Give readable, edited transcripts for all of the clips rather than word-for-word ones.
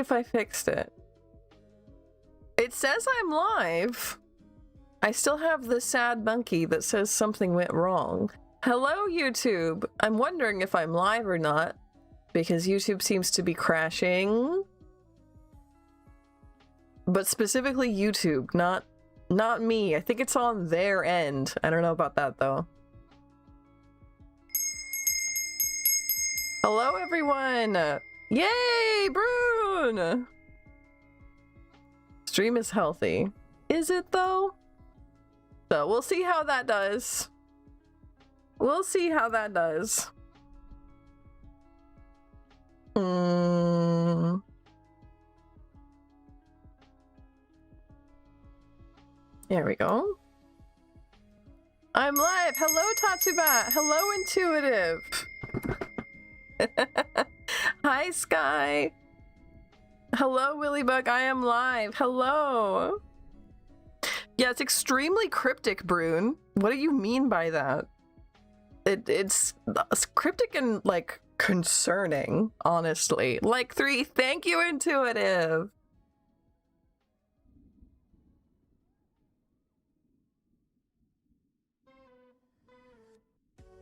if I fixed it. It says I'm live. I still have the sad monkey that says something went wrong. Hello, YouTube. I'm wondering if I'm live or not, because YouTube seems to be crashing. But specifically YouTube, not me. I think it's on their end. I don't know about that though. Hello, everyone. Yay, Brune! Stream is healthy. Is it though? So we'll see how that does. We'll see how that does. There we go. I'm live. Hello, Tatsubat. Hello, Intuitive. Hi, Sky. Hello, Willybug. I am live. Hello. Yeah, it's extremely cryptic, Brune. What do you mean by that? It's cryptic and, like, concerning, honestly. Like 3, thank you, Intuitive.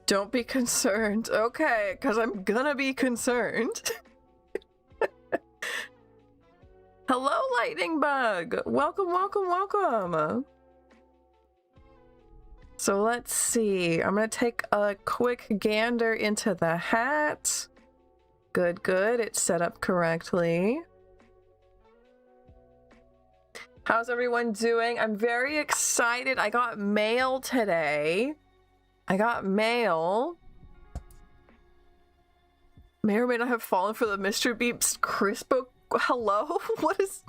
Don't be concerned. Okay, because I'm gonna be concerned. Hello, Lightning Bug. Welcome, welcome, welcome. So let's see. I'm gonna take a quick gander into the hat. Good, good. It's set up correctly. How's everyone doing? I'm very excited. I got mail today. I got mail. May or may not have fallen for the Mr. Beeps Crispo. Hello? What is...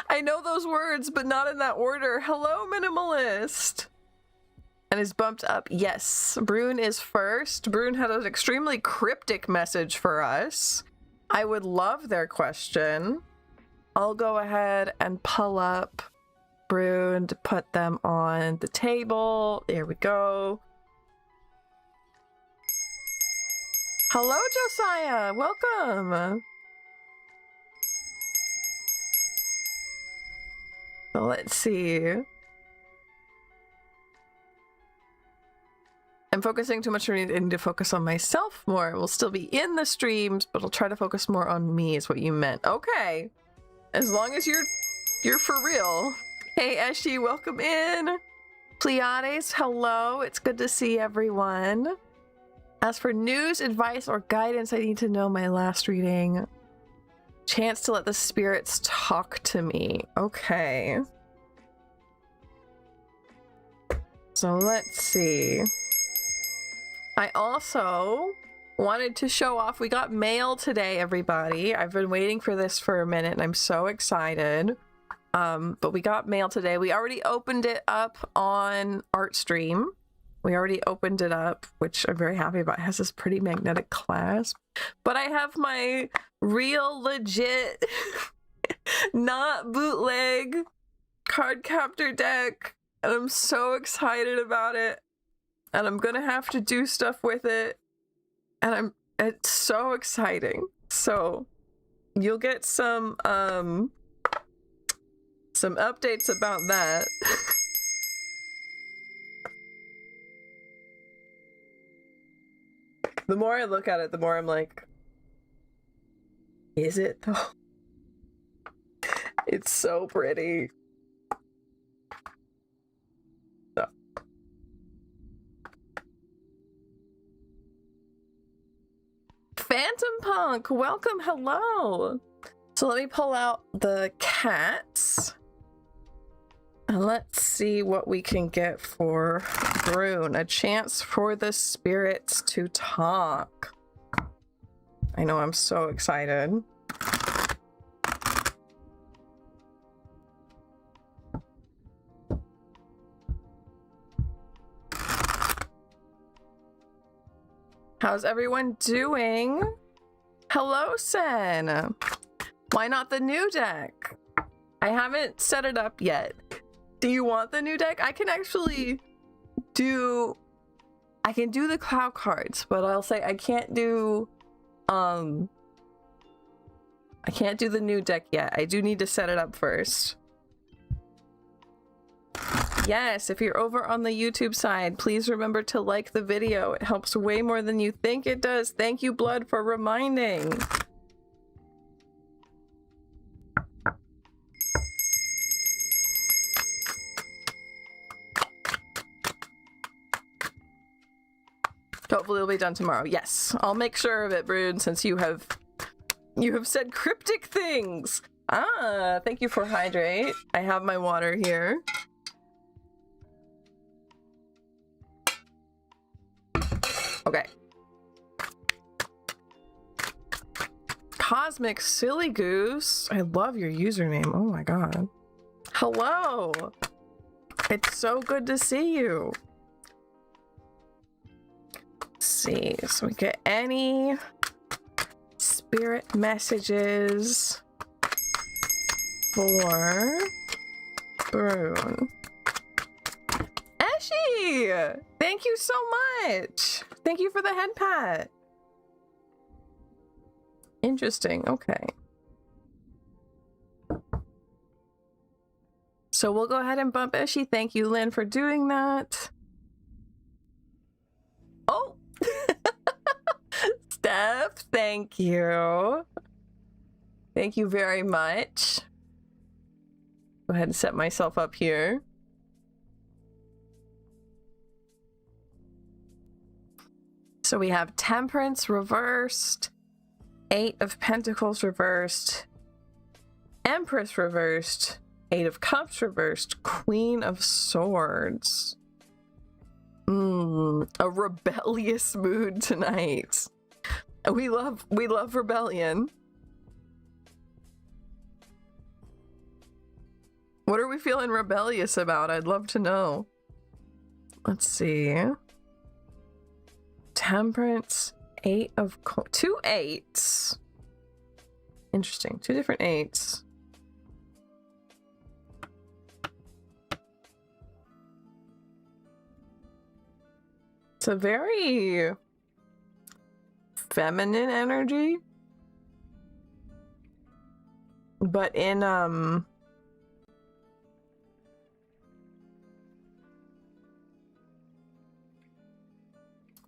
I know those words, but not in that order. Hello, Minimalist. And is bumped up. Yes, Brune is first. Brune had an extremely cryptic message for us. I would love their question. I'll go ahead and pull up Brune to put them on the table. There we go. Hello, Josiah. Welcome. So let's see. I'm focusing too much. I need to focus on myself more. We'll still be in the streams, but I'll try to focus more on me is what you meant. Okay. As long as you're for real. Hey, Eshi, welcome in. Pleiades, hello. It's good to see everyone. As for news, advice, or guidance, I need to know my last reading. Chance to let the spirits talk to me. Okay. So let's see. I also wanted to show off. We got mail today, everybody. I've been waiting for this for a minute and I'm so excited. But we got mail today. We already opened it up on Artstream. We already opened it up, which I'm very happy about. It has this pretty magnetic clasp. But I have my real legit, not bootleg card captor deck. And I'm so excited about it. And I'm gonna have to do stuff with it. And it's so exciting. So you'll get some updates about that. The more I look at it, the more I'm like, is it though? It's so pretty. So. Phantom Punk, welcome, hello. So let me pull out the cats. And let's see what we can get for Brune. A chance for the spirits to talk. I know, I'm so excited. How's everyone doing? Hello, Sen. Why not the new deck? I haven't set it up yet. Do you want the new deck? I can actually do... I can do the cloud cards, but I'll say I can't do... I can't do the new deck yet. I do need to set it up first. Yes, if you're over on the YouTube side, please remember to like the video. It helps way more than you think it does. Thank you, Blood, for reminding. Hopefully it'll be done tomorrow. Yes, I'll make sure of it, Brood, since you have said cryptic things. Ah, thank you for hydrate. I have my water here. Okay. Cosmic Silly Goose. I love your username. Oh my god. Hello. It's so good to see you. Let's see. So we get any spirit messages for Brune. Eshi! Thank you so much. Thank you for the head pat. Interesting. Okay. So we'll go ahead and bump Eshi. Thank you, Lynn, for doing that. Oh! Steph, thank you. Thank you very much. Go ahead and set myself up here. So we have Temperance reversed, 8 of Pentacles reversed, Empress reversed, 8 of Cups reversed, Queen of Swords. A rebellious mood tonight. We love rebellion. What are we feeling rebellious about? I'd love to know. Let's see. Temperance, 8 of 2 8s. Interesting. 2 different 8s. It's a very feminine energy, but in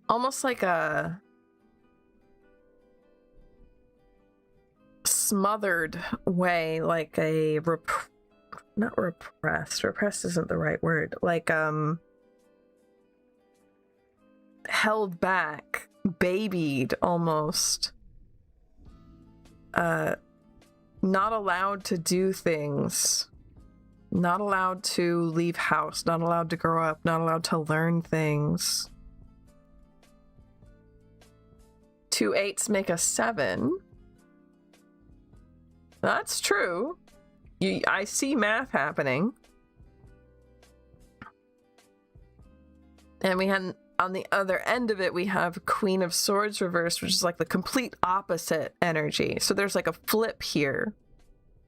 almost like a smothered way, like a not repressed. Repressed isn't the right word. Like held back, babied almost. Not allowed to do things. Not allowed to leave house. Not allowed to grow up. Not allowed to learn things. 2 8s make a 7. That's true. I see math happening. And we had, on the other end of it, we have Queen of Swords reversed, which is like the complete opposite energy. So there's like a flip here,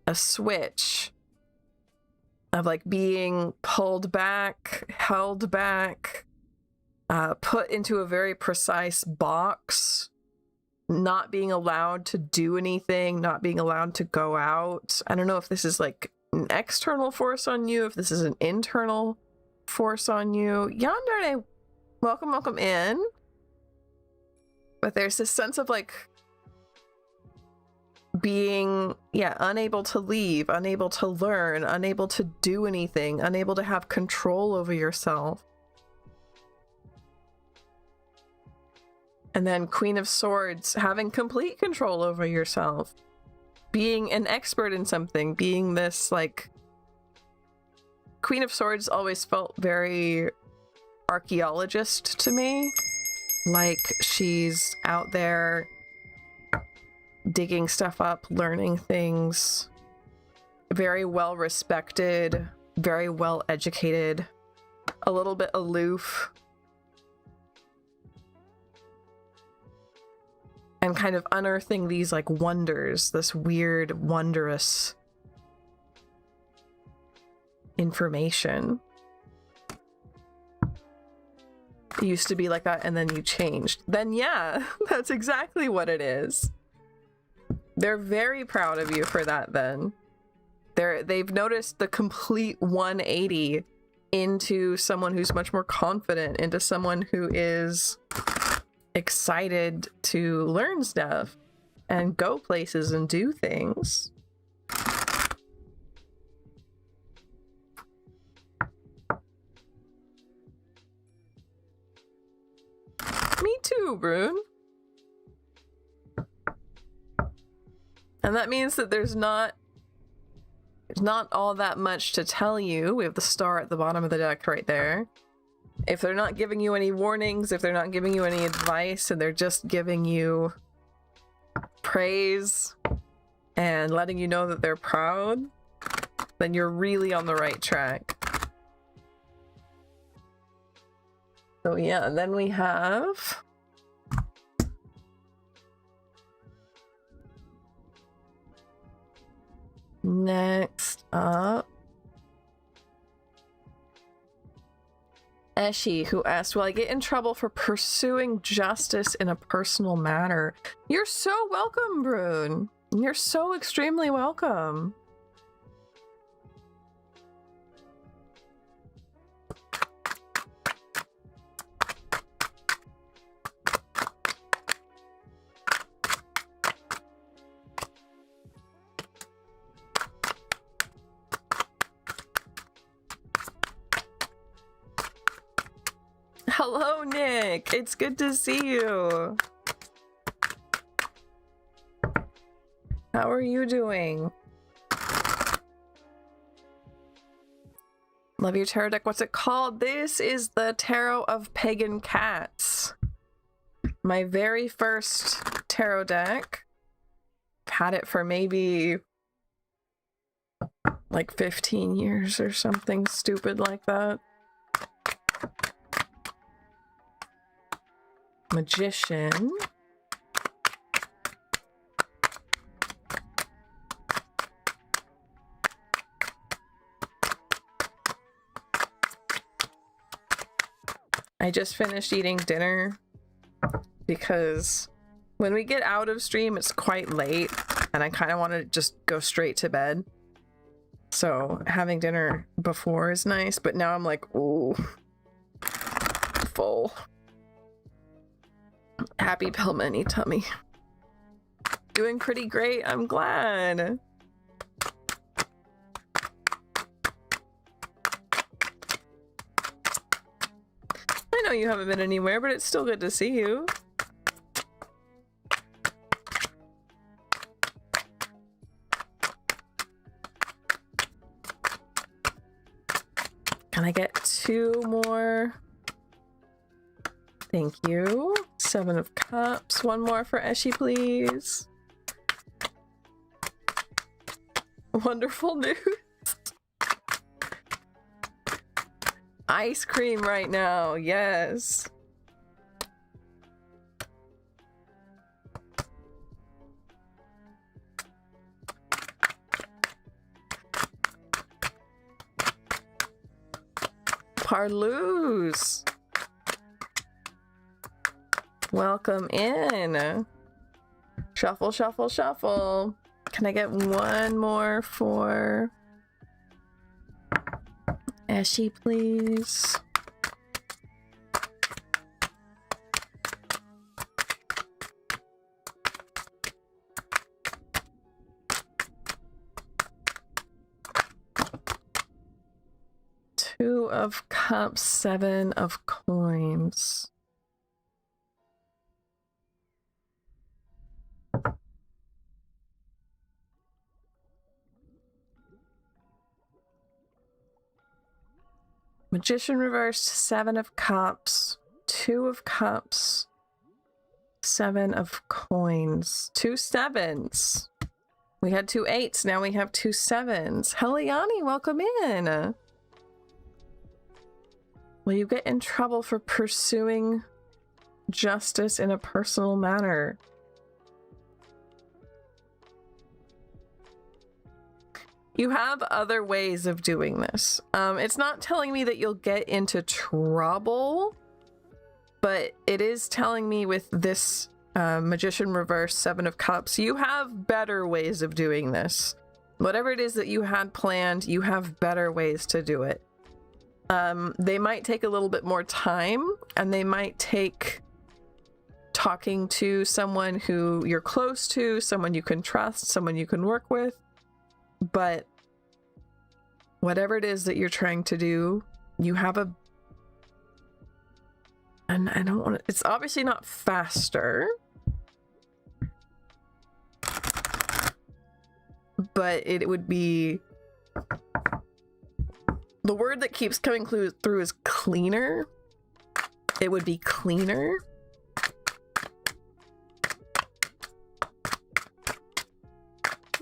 a switch of like being pulled back, held back, put into a very precise box, not being allowed to do anything, not being allowed to go out. I don't know if this is like an external force on you, if this is an internal force on you. Yandere, welcome in. But there's this sense of like being, unable to leave, unable to learn, unable to do anything, unable to have control over yourself. And then Queen of Swords, having complete control over yourself. Being an expert in something, being this like... Queen of Swords always felt very archaeologist to me. Like she's out there digging stuff up, learning things. Very well respected, very well educated, a little bit aloof. And kind of unearthing these like wonders, this weird, wondrous information. It used to be like that and then you changed. Then yeah, that's exactly what it is. They're very proud of you for that then. They've noticed the complete 180 into someone who's much more confident, into someone who is excited to learn stuff and go places and do things. Me too, Brune. And that means that there's not all that much to tell you. We have the star at the bottom of the deck right there. If they're not giving you any warnings, if they're not giving you any advice, and they're just giving you praise and letting you know that they're proud, then you're really on the right track. So yeah, then we have next up Eshi, who asked, will I get in trouble for pursuing justice in a personal matter? You're so welcome, Brune. You're so extremely welcome. Hello, Nick. It's good to see you. How are you doing? Love your tarot deck. What's it called? This is the Tarot of Pagan Cats. My very first tarot deck. I've had it for maybe like 15 years or something stupid like that. Magician. I just finished eating dinner because when we get out of stream, it's quite late and I kind of want to just go straight to bed. So having dinner before is nice, but now I'm like, ooh, full. Happy Pelmeni tummy. Doing pretty great, I'm glad. I know you haven't been anywhere, but it's still good to see you. Can I get 2 more? Thank you. 7 of Cups. 1 more for Eshi, please. Wonderful news. Ice cream right now. Yes. Parloos. Welcome in. Shuffle, shuffle, shuffle. Can I get 1 more for Eshi, please? Two of Cups, 7 of Coins. Magician reversed, 7 of Cups, 2 of Cups, 7 of Coins. 2 7s. We had 2 8s, now we have 2 7s. Heliani, welcome in. Will you get in trouble for pursuing justice in a personal manner? You have other ways of doing this. It's not telling me that you'll get into trouble, but it is telling me with this Magician reverse, 7 of Cups. You have better ways of doing this. Whatever it is that you had planned, you have better ways to do it. They might take a little bit more time, and they might take talking to someone who you're close to, someone you can trust, someone you can work with. But whatever it is that you're trying to do, you have a... And I don't want to... It's obviously not faster. But it would be... The word that keeps coming through is cleaner. It would be cleaner.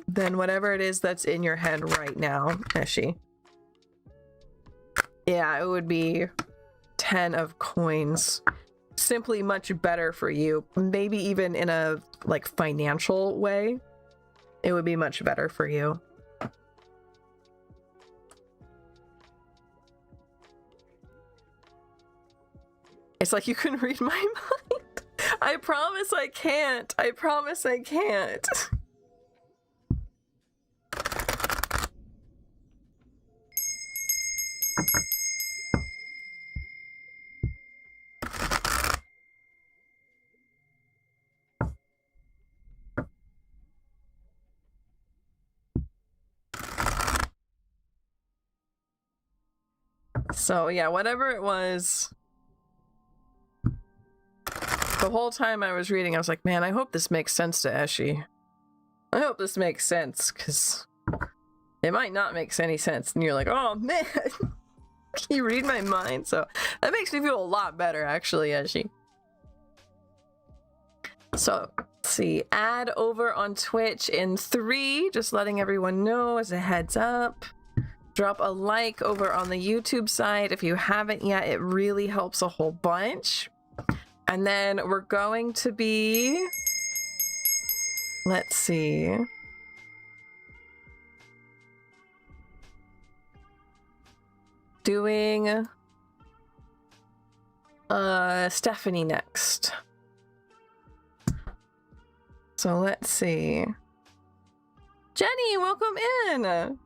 Than whatever it is that's in your head right now, Eshi. Yeah, it would be 10 of coins. Simply much better for you. Maybe even in a, like, financial way. It would be much better for you. It's like you can read my mind. I promise I can't. I promise I can't. So yeah, whatever it was, the whole time I was reading, I was like, man, I hope this makes sense to Eshi. I hope this makes sense, because it might not make any sense. And you're like, oh man, can you read my mind? So that makes me feel a lot better, actually, Eshi. So let's see, add over on Twitch in 3, just letting everyone know as a heads up. Drop a like over on the YouTube side if you haven't yet. It really helps a whole bunch. And then we're going to be... Let's see. Doing... Stephanie next. So let's see. Jenny, welcome in!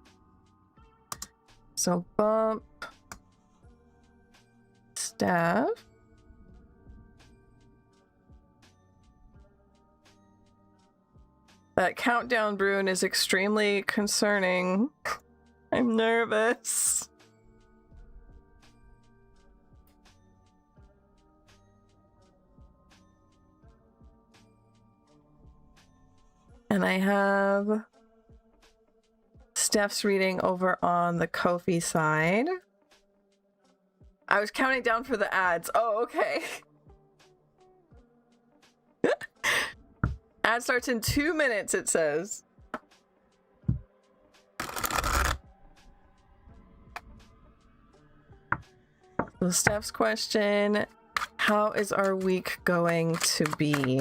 So bump, staff. That countdown Brune is extremely concerning. I'm nervous. And I have Steph's reading over on the Ko-fi side. I was counting down for the ads. Oh, okay. Ad starts in 2 minutes, it says. So Steph's question, how is our week going to be?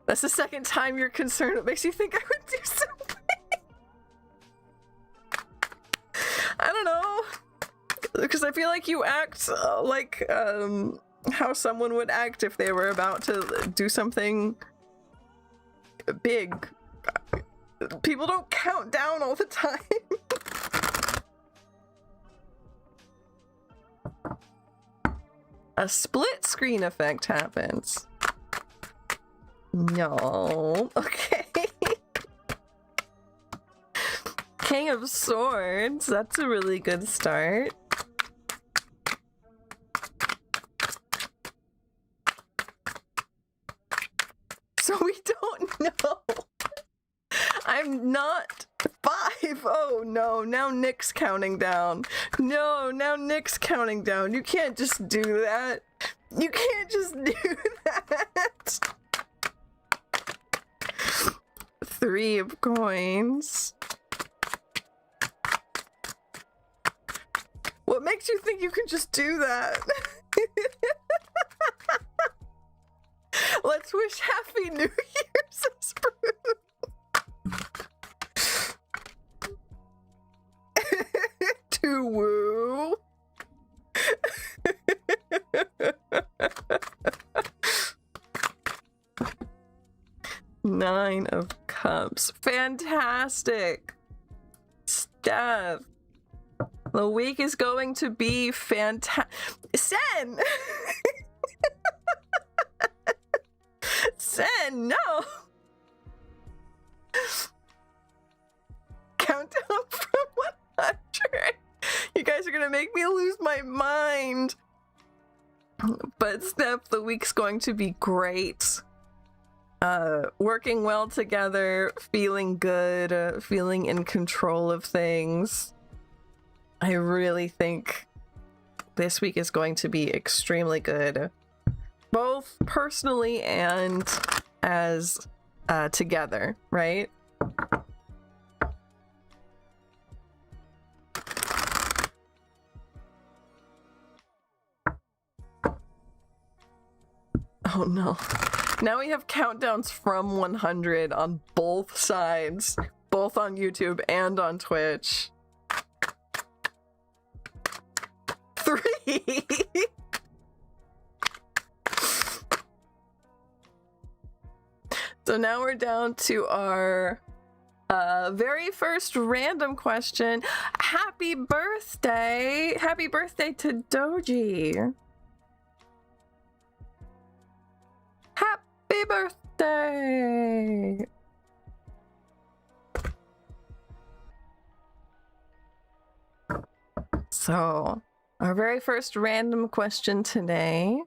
That's the second time you're concerned. It makes you think I would do something. I don't know. Because I feel like you act like how someone would act if they were about to do something big. People don't count down all the time. A split screen effect happens. No. Okay. King of Swords. That's a really good start. So we don't know. I'm not 5. Oh no, now Nick's counting down. No, now Nick's counting down. You can't just do that. You can't just do that. 3 of coins. What makes you think you can just do that? Let's wish Happy New Year, says Bruce. To woo. Nine of Cups. Fantastic. Steph. The week is going to be fantastic. Sen! Sen, no! Countdown from 100. You guys are gonna make me lose my mind. But Steph, the week's going to be great. Working well together, feeling good, feeling in control of things. I really think this week is going to be extremely good, both personally and as together, right? Oh no. Now we have countdowns from 100 on both sides, both on YouTube and on Twitch. 3. So now we're down to our very first random question. Happy birthday! Happy birthday to Doji! Happy birthday! So, our very first random question today,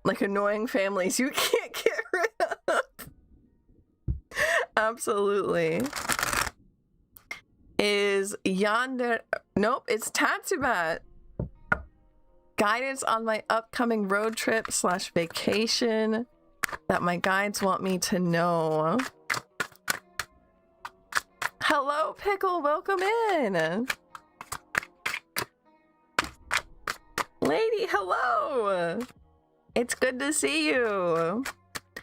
like annoying families you can't get rid of. Absolutely. Is Yonder... Nope, it's Tatsubat. Guidance on my upcoming road trip / vacation that my guides want me to know. Hello, Pickle. Welcome in. Lady, hello. It's good to see you.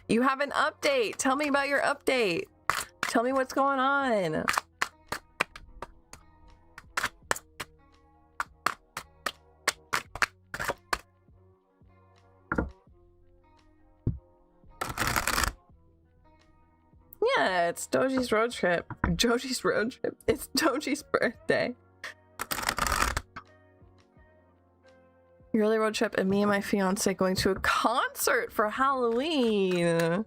You have an update. Tell me about your update. Tell me what's going on. Yeah, it's Doji's road trip. Doji's road trip. It's Doji's birthday. Yearly road trip and me and my fiance going to a concert for Halloween.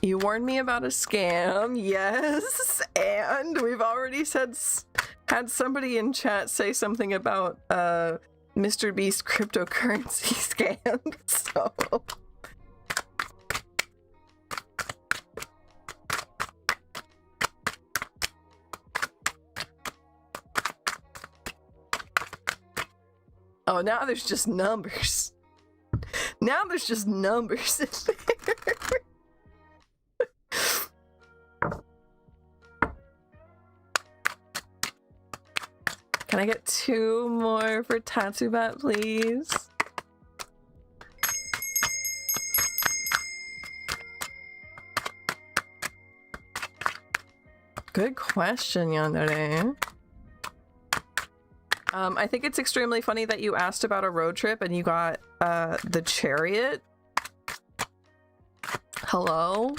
You warned me about a scam. Yes, and we've already had somebody in chat say something about Mr. Beast cryptocurrency scam. So oh, now there's just numbers. Now there's just numbers in there. Can I get 2 more for Tatsubat, please? Good question, Yandere. I think it's extremely funny that you asked about a road trip and you got the Chariot. Hello?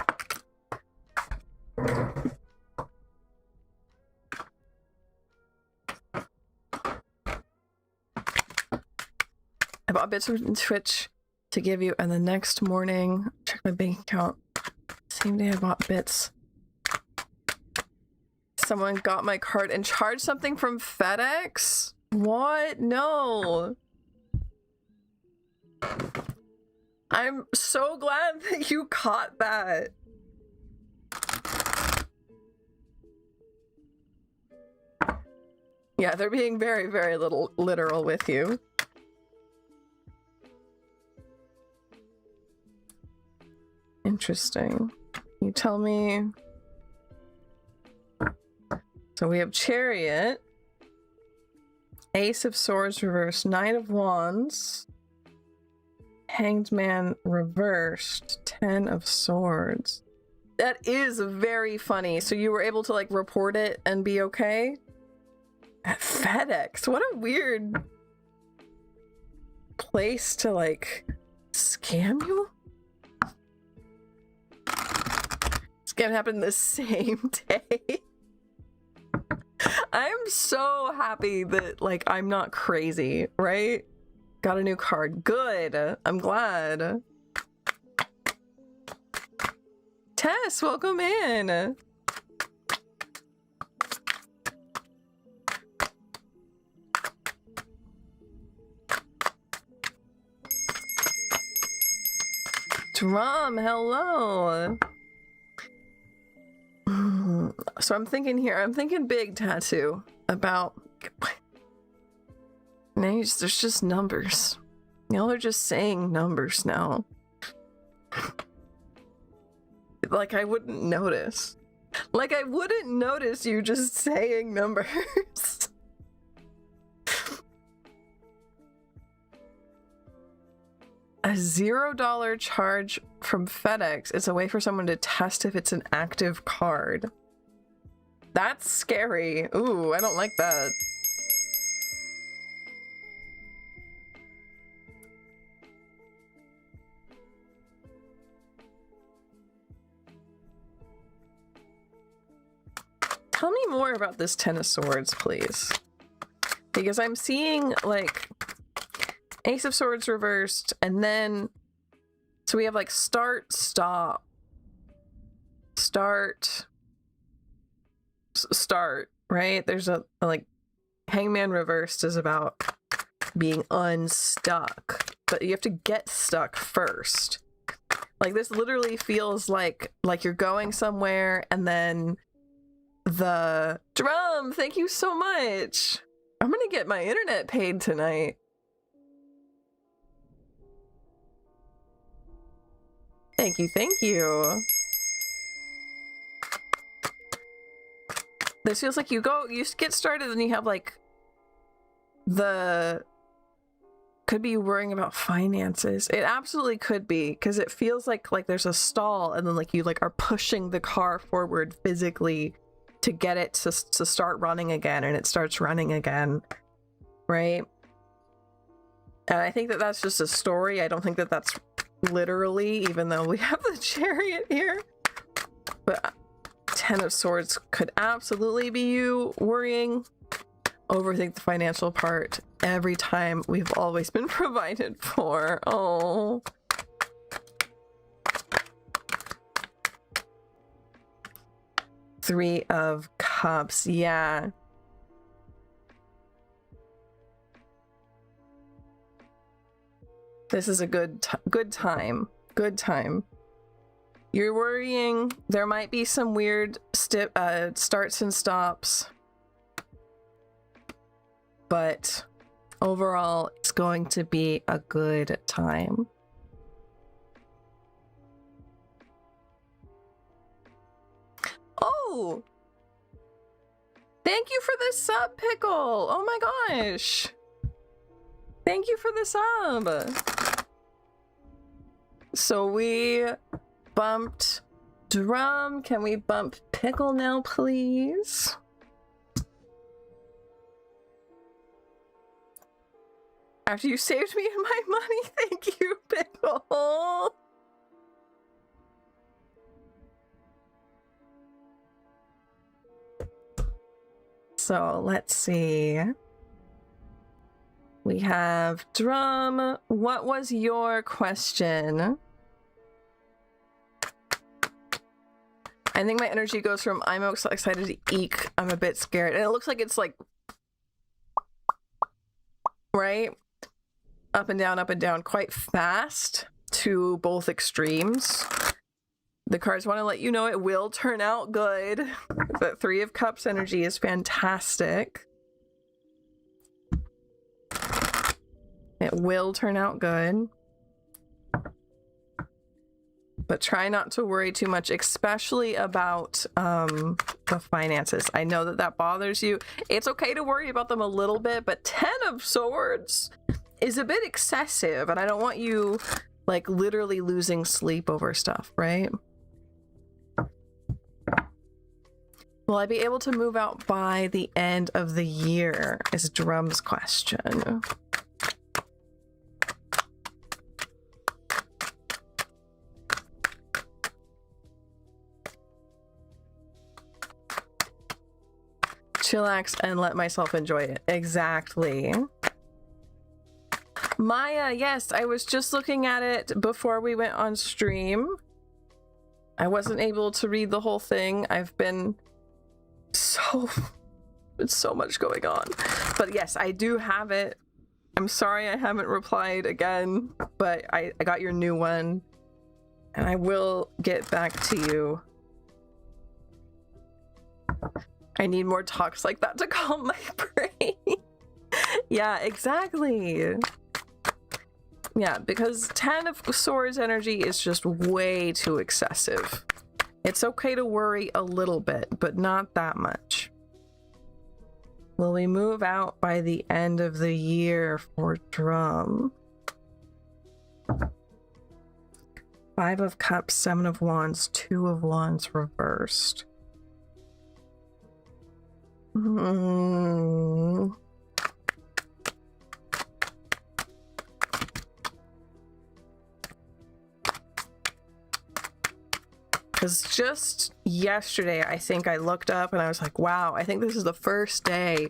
I bought bits from Twitch to give you, and the next morning, check my bank account. Same day I bought bits. Someone got my card and charged something from FedEx? What? No. I'm so glad that you caught that. Yeah, they're being very, very literal with you. Interesting. You tell me. So we have Chariot, Ace of Swords reversed, Knight of Wands, Hanged Man reversed, 10 of Swords. That is very funny. So you were able to like report it and be okay? At FedEx, what a weird place to like scam you? It's gonna happen the same day. I'm so happy that, like, I'm not crazy, right? Got a new card. Good. I'm glad. Tess, welcome in. Drum, hello. So I'm thinking here, I'm thinking big tattoo about, there's just numbers. Y'all are just saying numbers now. Like I wouldn't notice. Like I wouldn't notice you just saying numbers. A $0 charge from FedEx is a way for someone to test if it's an active card. That's scary. Ooh, I don't like that. Tell me more about this Ten of Swords, please. Because I'm seeing, like, Ace of Swords reversed, and then... So we have, like, start, stop. Start, right? There's a, like, Hangman reversed is about being unstuck. But you have to get stuck first. Like, this literally feels like you're going somewhere, and then... The drum, thank you so much. I'm gonna get my internet paid tonight. Thank you, thank you. This feels like you get started and you have like could be worrying about finances. It absolutely could be, because it feels like there's a stall and then like you like are pushing the car forward physically to get it to start running again, and it starts running again, right? And I think that that's just a story. I don't think that that's literally, even though we have the Chariot here. But Ten of Swords could absolutely be you worrying. Overthink the financial part every time. We've always been provided for. Oh. Three of Cups, yeah. This is a good time. Good time. You're worrying. There might be some weird starts and stops. But overall, it's going to be a good time. Oh! Thank you for the sub, Pickle! Oh my gosh! Thank you for the sub! So we bumped Drum. Can we bump Pickle now, please? After you saved me my money, thank you, Pickle! So let's see. We have Drum. What was your question? I think my energy goes from I'm excited to eek, I'm a bit scared. And it looks like it's like, right? Up and down quite fast to both extremes. The cards want to let you know it will turn out good. But Three of Cups energy is fantastic. It will turn out good. But try not to worry too much, especially about the finances. I know that that bothers you. It's okay to worry about them a little bit, but Ten of Swords is a bit excessive, and I don't want you like literally losing sleep over stuff, right? Will I be able to move out by the end of the year is Drum's question. chillax and let myself enjoy it. Exactly. Maya, yes, I was just looking at it before we went on stream. I wasn't able to read the whole thing. I've been so much going on. But yes, I do have it. I'm sorry I haven't replied again, but I got your new one. And I will get back to you. I need more talks like that to calm my brain. Yeah, exactly. Yeah, because 10 of Swords energy is just way too excessive. It's okay to worry a little bit, but not that much. Will we move out by the end of the year for Drum? 5 of Cups, 7 of Wands, 2 of Wands reversed. Because just yesterday, I think I looked up and I was like, wow, I think this is the first day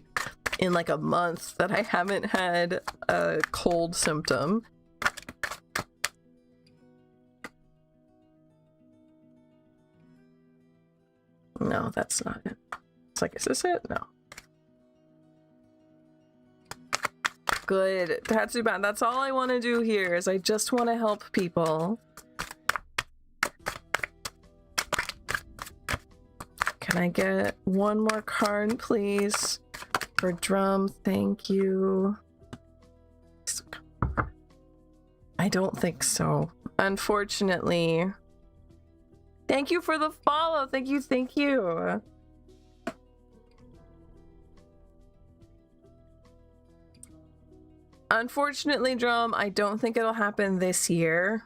in like a month that I haven't had a cold symptom. No, that's not it. It's like, is this it? No. Good. Tatsuban, that's all I want to do here is I just want to help people. Can I get one more card, please? For Drum, thank you. I don't think so. Unfortunately. Thank you for the follow. Thank you, thank you. Unfortunately, Drum, I don't think it'll happen this year.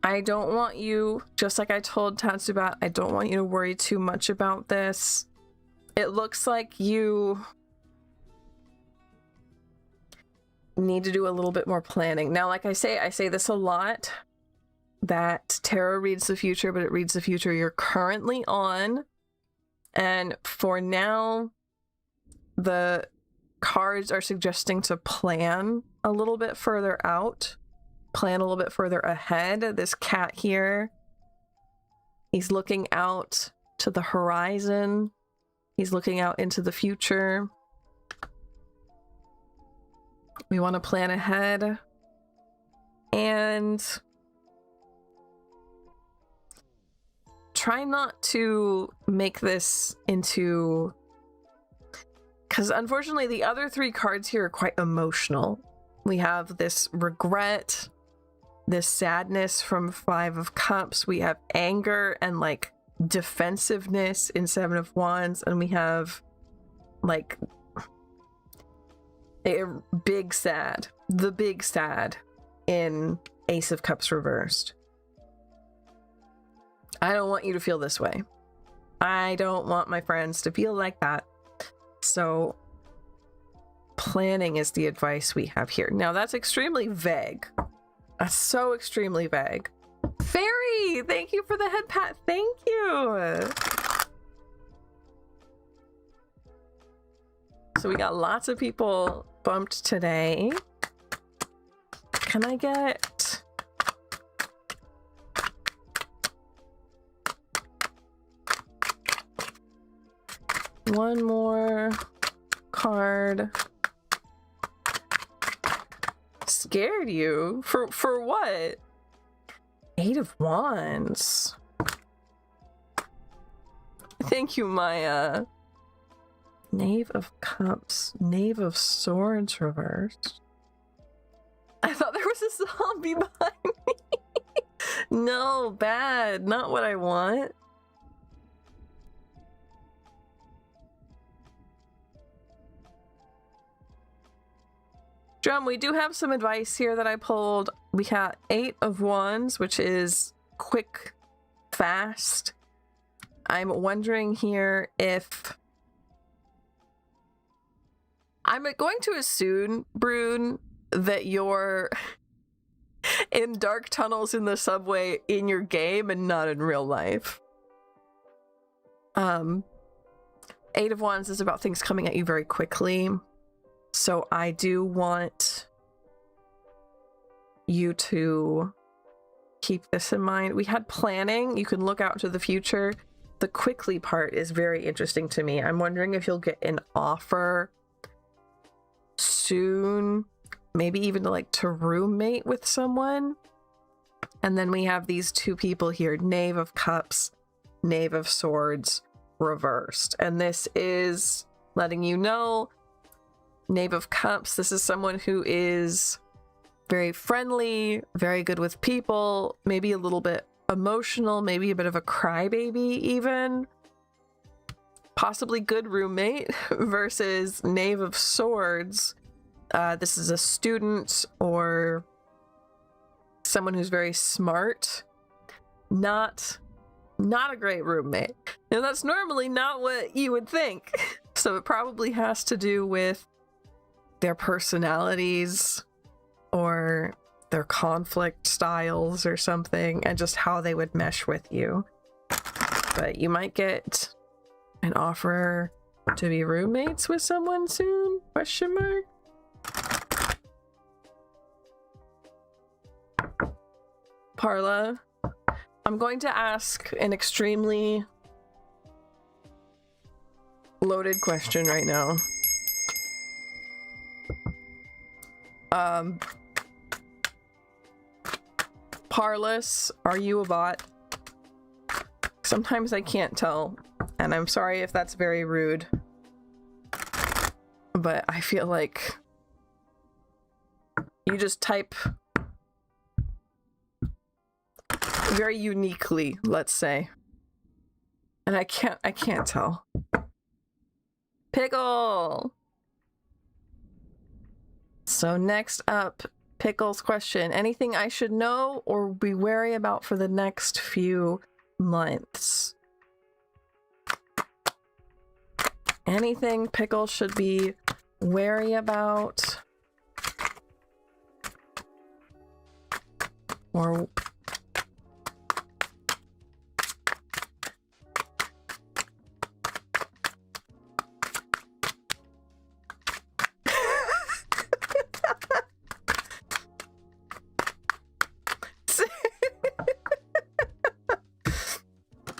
I don't want you, just like I told Tatsubat, I don't want you to worry too much about this. It looks like you need to do a little bit more planning. Now, like I say this a lot, that tarot reads the future, but it reads the future you're currently on. And for now, the cards are suggesting to plan a little bit further out. Plan a little bit further ahead. This cat here, he's looking out to the horizon. He's looking out into the future. We want to plan ahead. And try not to make this into... Because unfortunately, the other 3 cards here are quite emotional. We have this regret, this sadness from 5 of Cups. We have anger and like defensiveness in 7 of Wands. And we have like a big sad, the big sad in Ace of Cups reversed. I don't want you to feel this way. I don't want my friends to feel like that. So planning is the advice we have here. Now that's extremely vague. That's so extremely vague. Fairy, thank you for the head pat. Thank you. So we got lots of people bumped today. Can I get... one more card? Scared you? For what? 8 of Wands. Thank you, Maya. Knave of Cups. Knave of Swords reversed. I thought there was a zombie behind me. No, bad. Not what I want. Drum, we do have some advice here that I pulled. We got 8 of Wands, which is quick, fast. I'm wondering here if... I'm going to assume, Brune, that you're in dark tunnels in the subway in your game and not in real life. Eight of Wands is about things coming at you very quickly. So I do want you to keep this in mind. We had planning. You can look out to the future. The quickly part is very interesting to me. I'm wondering if you'll get an offer soon, maybe even to roommate with someone. And then we have these two people here, Knave of Cups, Knave of Swords reversed. And this is letting you know, Knave of Cups, this is someone who is very friendly, very good with people, maybe a little bit emotional, maybe a bit of a crybaby even. Possibly good roommate versus Knave of Swords. This is a student or someone who's very smart. Not a great roommate. Now that's normally not what you would think. So it probably has to do with their personalities or their conflict styles or something, and just how they would mesh with you. But you might get an offer to be roommates with someone soon? Question mark. Parla, I'm going to ask an extremely loaded question right now. Parlus, are you a bot? Sometimes I can't tell, and I'm sorry if that's very rude, but I feel like you just type very uniquely, let's say, and I can't tell. Pickle! So next up, Pickle's question. Anything I should know or be wary about for the next few months? Anything Pickle should be wary about? Or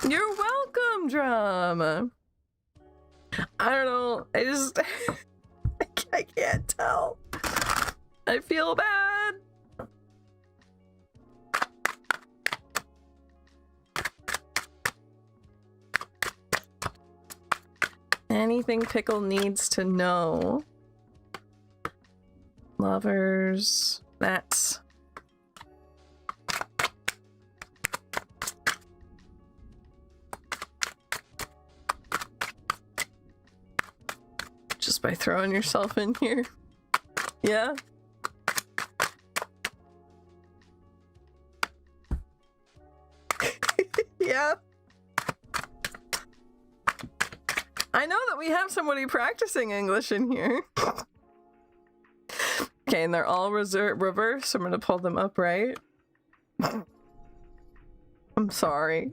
You're welcome, Drum. I don't know. I just I can't tell. I feel bad. Anything Pickle needs to know. Lovers. That's just by throwing yourself in here. Yeah. Yeah. I know that we have somebody practicing English in here. Okay, and they're all reverse. I'm gonna pull them upright. I'm sorry.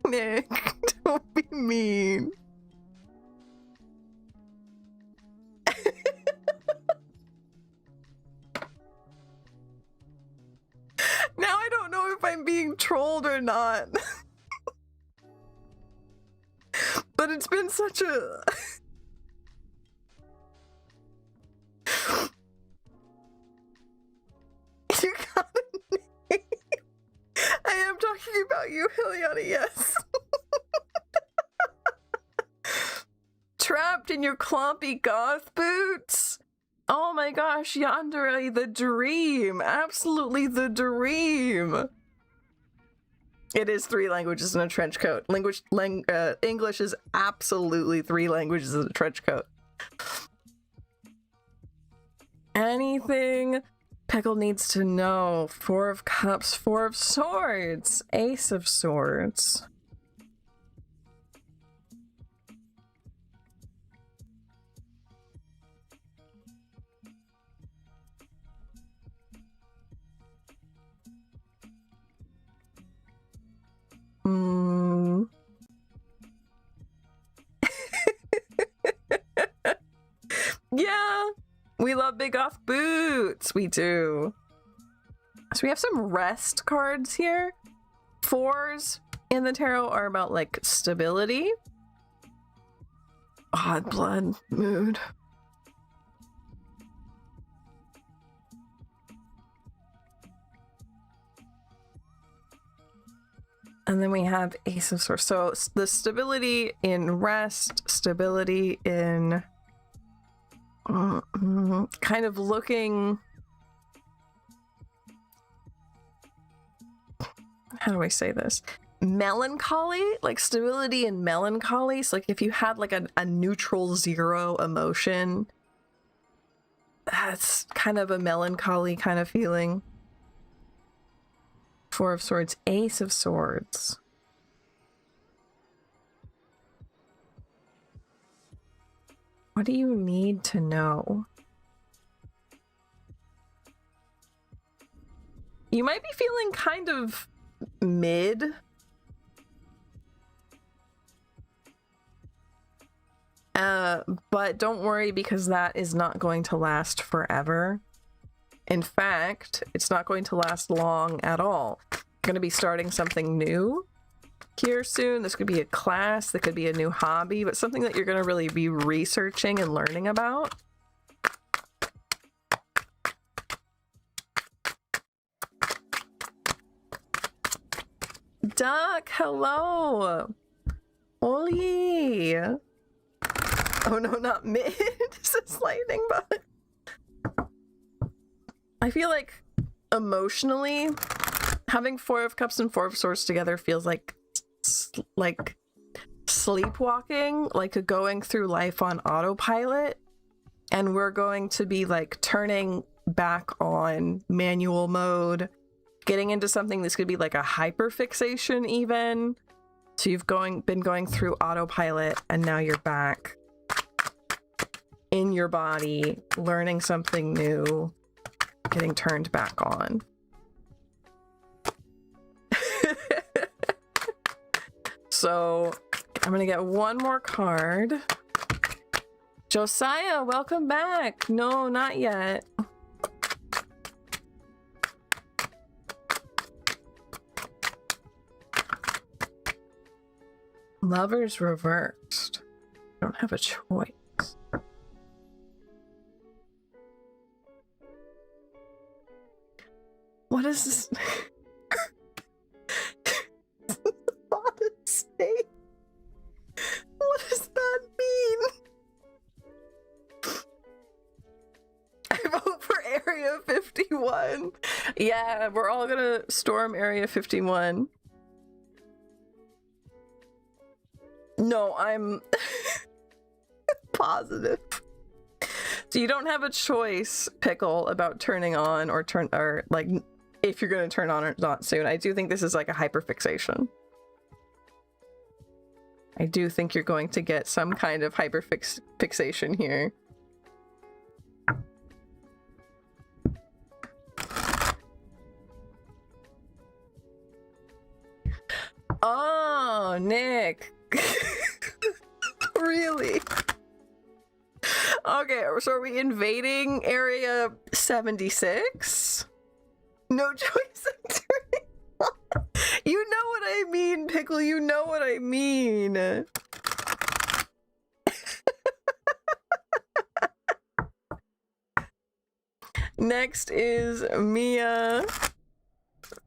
Nick, don't be mean. Now I don't know if I'm being trolled or not. But it's been such a... You got a name. I am talking about you, Heliana, yes. Trapped in your clompy goth boots? Oh my gosh, Yandere, the dream. Absolutely the dream. It is 3 languages in a trench coat. English is absolutely 3 languages in a trench coat. Anything Pickle needs to know. 4 of Cups, 4 of Swords, Ace of Swords. Yeah, we love big off boots. We do. So we have some rest cards here. 4s in the tarot are about like stability, odd blood, mood. And then we have Ace of Swords. So the stability in rest, stability in kind of looking, how do I say this? Melancholy, like stability and melancholy. So like if you had like a neutral 0 emotion, that's kind of a melancholy kind of feeling. 4 of Swords, Ace of Swords. What do you need to know? You might be feeling kind of mid. But don't worry, because that is not going to last forever. In fact, it's not going to last long at all. You're going to be starting something new here soon. This could be a class, that could be a new hobby, but something that you're going to really be researching and learning about. Duck, hello. Oli. Oh no, not mid. This is lightning bug. I feel like emotionally, having 4 of Cups and 4 of Swords together feels like sleepwalking, like going through life on autopilot. And we're going to be like turning back on manual mode, getting into something that's going to be like a hyperfixation even. So you've been going through autopilot, and now you're back in your body, learning something new, getting turned back on. So I'm gonna get one more card. Josiah, welcome back. No, not yet. Lovers reversed. Don't have a choice. What is this? Spotted snake? What does that mean? I vote for Area 51. Yeah, we're all gonna storm Area 51. No, I'm positive. So you don't have a choice, Pickle, about turning on or like if you're going to turn on or not soon. I do think this is like a hyperfixation. I do think you're going to get some kind of hyperfixation here. Oh, Nick. Really? Okay, so are we invading Area 76? No choice of turning on. You know what I mean, Pickle. You know what I mean. Next is Mia.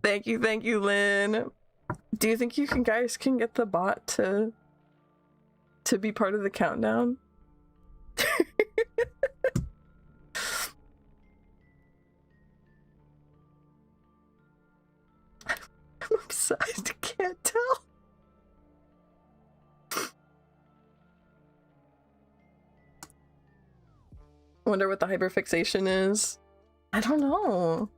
Thank you, Lynn. Do you think you guys can get the bot to be part of the countdown? I'm obsessed. I can't tell. Wonder what the hyperfixation is. I don't know.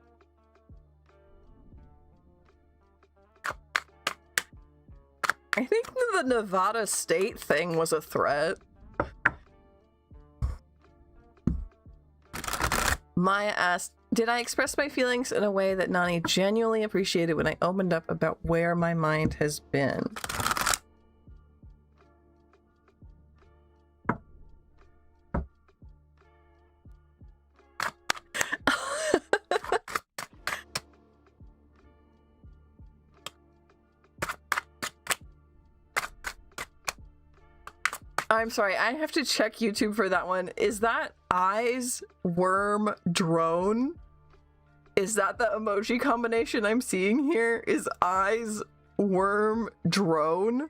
I think the Nevada State thing was a threat. Maya asked, did I express my feelings in a way that Nani genuinely appreciated when I opened up about where my mind has been? I'm sorry, I have to check YouTube for that one. Is that eyes, worm, drone? Is that the emoji combination I'm seeing here? Is eyes, worm, drone?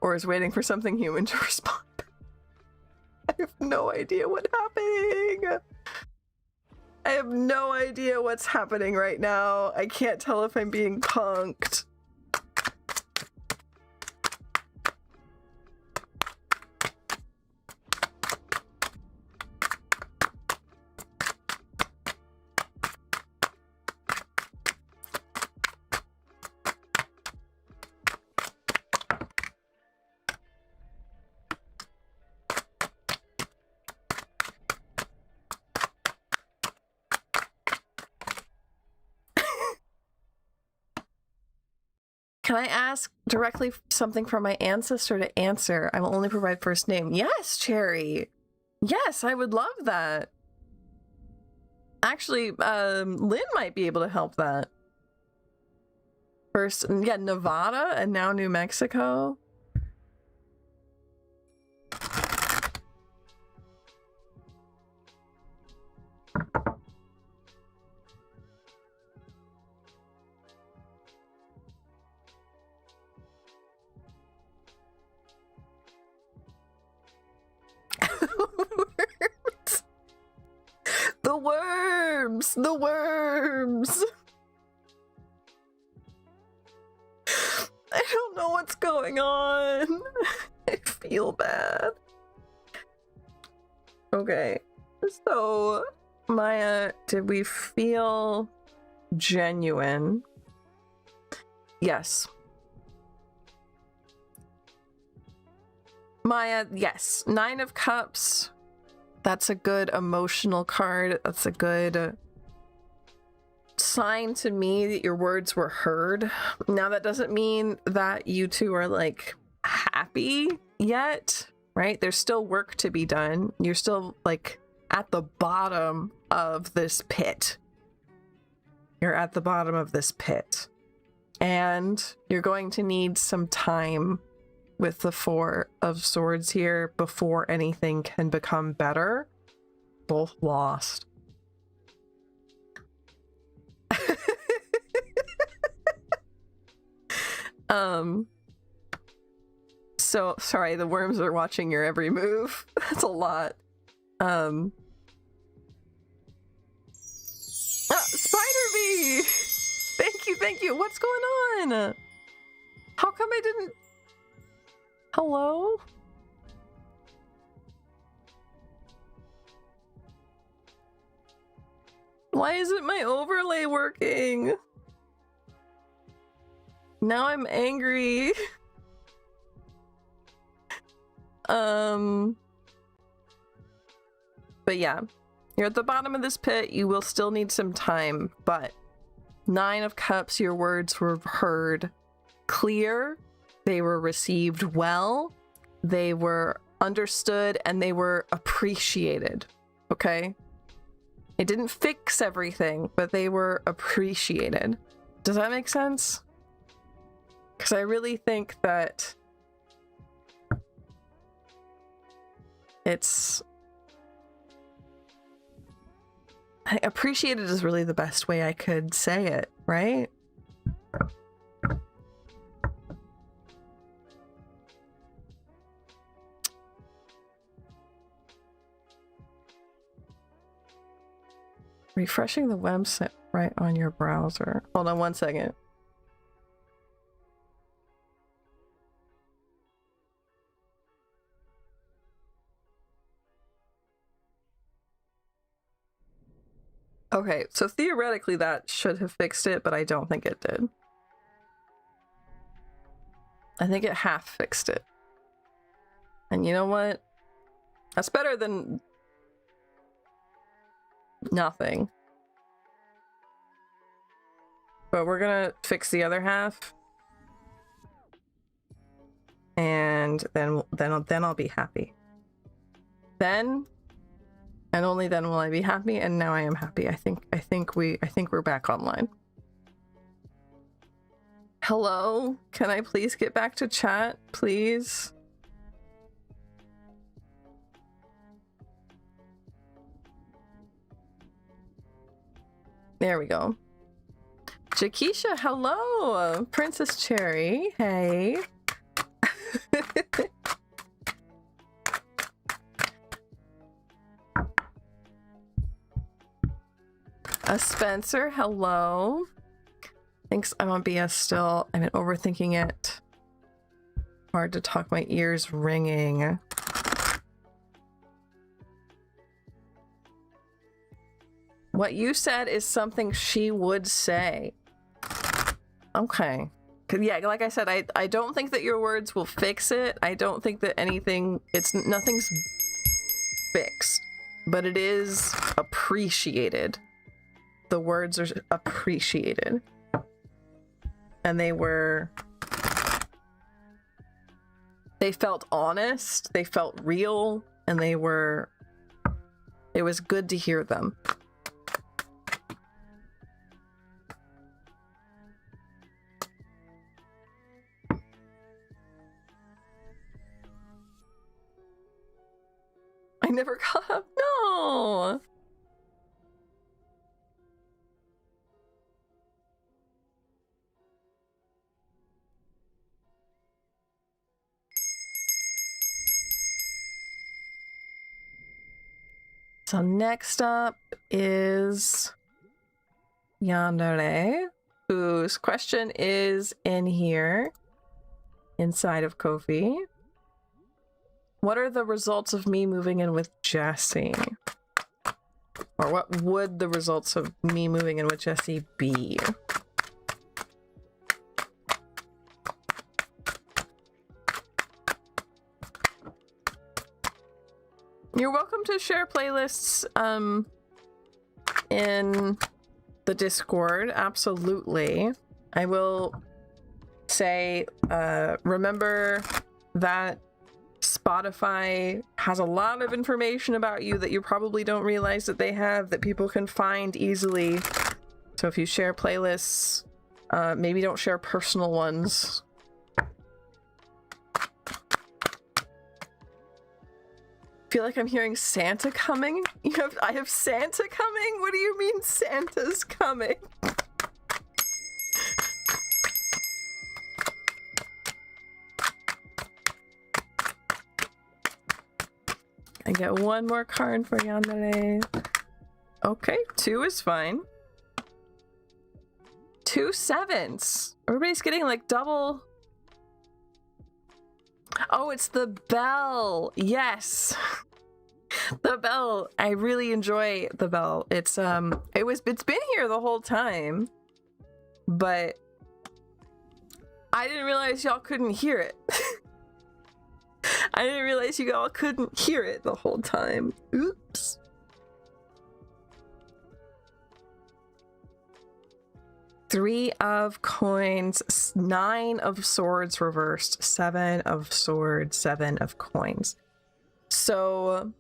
Or is waiting for something human to respond? I have no idea what's happening. I have no idea what's happening right now. I can't tell if I'm being punked. Can I ask directly something from my ancestor to answer? I will only provide first name. Yes, Cherry. Yes, I would love that. Actually, Lynn might be able to help that. First, yeah, Nevada and now New Mexico. The worms! The worms! I don't know what's going on. I feel bad. Okay. So, Maya, did we feel genuine? Yes. Maya, yes. 9 of Cups. That's a good emotional card. That's a good sign to me that your words were heard. Now, that doesn't mean that you two are like happy yet, right? There's still work to be done. You're still like at the bottom of this pit. You're at the bottom of this pit. And you're going to need some time with the 4 of Swords here before anything can become better. Both lost. So sorry, the worms are watching your every move. That's a lot. Spider Bee! Thank you. What's going on? How come I didn't... Hello? Why isn't my overlay working? Now I'm angry. But yeah, you're at the bottom of this pit. You will still need some time, but 9 of Cups, your words were heard clear. They were received well. They were understood and they were appreciated. Okay? It didn't fix everything, but they were appreciated. Does that make sense? Because I really think that it's... appreciated is really the best way I could say it, right? Refreshing the website right on your browser. Hold on one second. Okay, so theoretically that should have fixed it, but I don't think it did. I think it half fixed it. And you know what? That's better than nothing. But we're gonna fix the other half. And then I'll be happy. Then and only then will I be happy, and now I am happy. I think we're back online. Hello? Can I please get back to chat, please? There we go. Jakisha, hello! Princess Cherry, hey. Spencer, hello. Thanks, I'm on BS still. I've been overthinking it. Hard to talk, my ears ringing. What you said is something she would say. Okay. Yeah, like I said, I don't think that your words will fix it. I don't think that nothing's fixed, but it is appreciated. The words are appreciated. And they felt honest, they felt real, and it was good to hear them. I never got up. No. So next up is Yandere, whose question is in here, inside of Ko-fi. What are the results of me moving in with Jesse? Or what would the results of me moving in with Jesse be? You're welcome to share playlists in the Discord, absolutely. I will say, remember that Spotify has a lot of information about you that you probably don't realize that they have, that people can find easily. So if you share playlists, maybe don't share personal ones. Feel like I'm hearing Santa coming. I have Santa coming? What do you mean Santa's coming? I get one more card for Yandere. Okay, 2 is fine. 2 7s. Everybody's getting like double. Oh, it's the bell. Yes. The bell. I really enjoy the bell. It's been here the whole time, but I didn't realize y'all couldn't hear it. I didn't realize you all couldn't hear it the whole time. Oops. Three of coins, 9 of swords reversed, 7 of swords, 7 of coins. So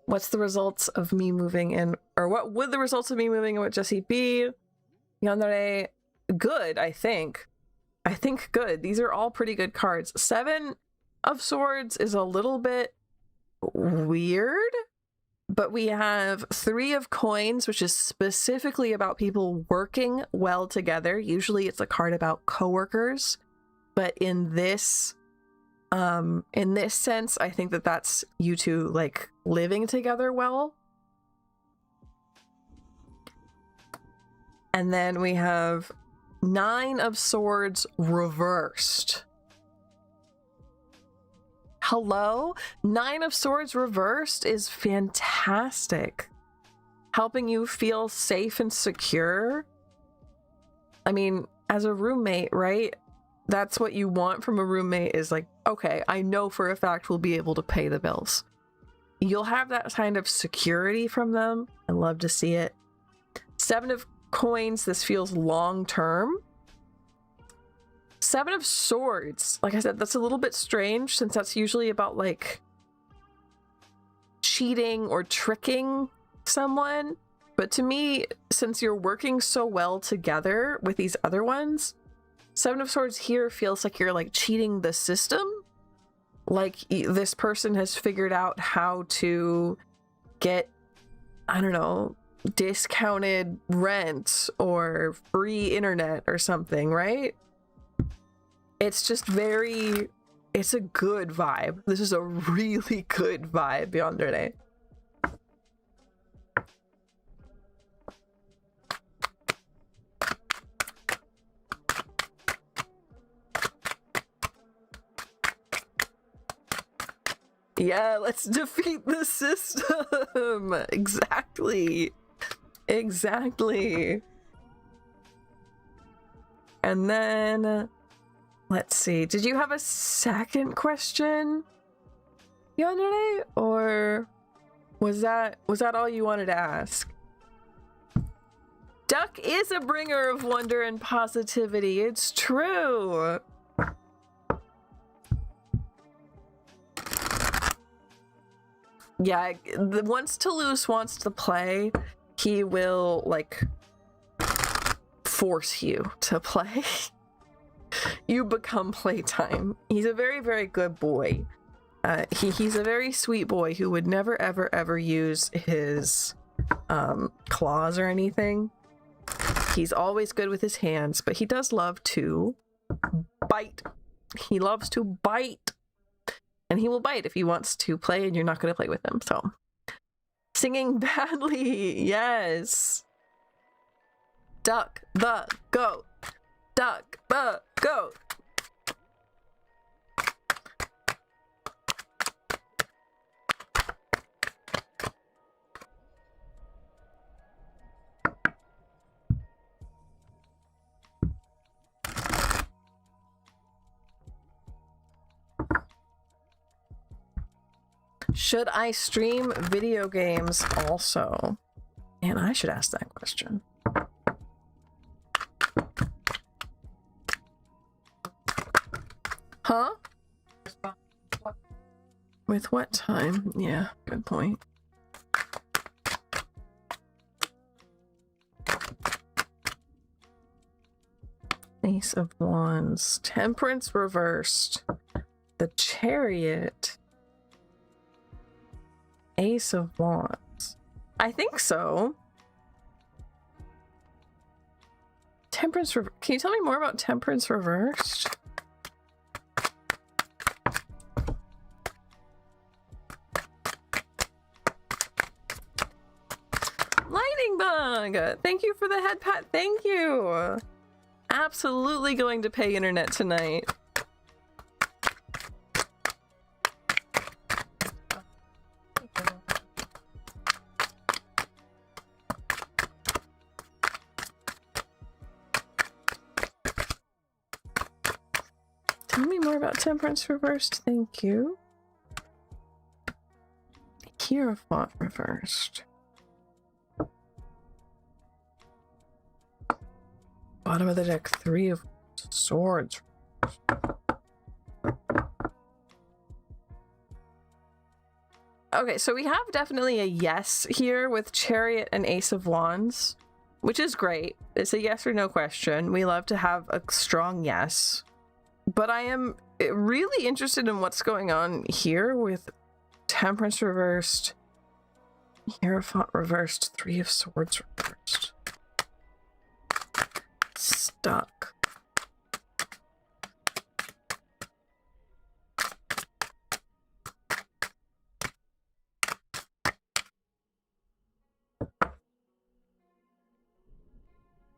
what's the results of me moving in, or what would the results of me moving in with Jesse be? Yandere, good, I think. I think good. These are all pretty good cards. 7 of swords is a little bit weird, but we have 3 of coins, which is specifically about people working well together. Usually it's a card about coworkers, but in this sense, I think that that's you two like living together well. And then we have 9 of swords reversed. Hello? 9 of swords reversed is fantastic. Helping you feel safe and secure. I mean, as a roommate, right? That's what you want from a roommate, is like, okay, I know for a fact we'll be able to pay the bills. You'll have that kind of security from them. I love to see it. 7 of coins, this feels long term. 7 of swords, like I said, that's a little bit strange since that's usually about like cheating or tricking someone, but to me, since you're working so well together with these other ones, Seven of Swords here feels like you're like cheating the system. Like this person has figured out how to get, I don't know, discounted rent or free internet or something, right? It's just very, it's a good vibe. This is a really good vibe, Yandere. Yeah, let's defeat the system. Exactly. Exactly. And then, let's see. Did you have a second question, Yandere? Or was that all you wanted to ask? Duck is a bringer of wonder and positivity. It's true. Yeah, once Toulouse wants to play, he will, like, force you to play. You become playtime. He's a very, very good boy. He's a very sweet boy who would never, ever, ever use his claws or anything. He's always good with his hands, but he does love to bite. He loves to bite. And he will bite if he wants to play and you're not going to play with him. So, singing badly, yes. Duck the goat. Duck the goat. Should I stream video games also? And I should ask that question. Huh? With what time? Yeah, good point. Ace of Wands. Temperance reversed. The Chariot. Ace of Wands. I think so. Temperance Can you tell me more about Temperance reversed? Lightning Bug! Thank you for the head pat. Thank you. Absolutely going to pay internet tonight. Tell me more about Temperance reversed. Thank you. Hierophant reversed. Bottom of the deck, 3 of Swords. Okay, so we have definitely a yes here with Chariot and Ace of Wands, which is great. It's a yes or no question. We love to have a strong yes. But I am really interested in what's going on here with Temperance reversed, Hierophant reversed, 3 of Swords reversed. Stuck.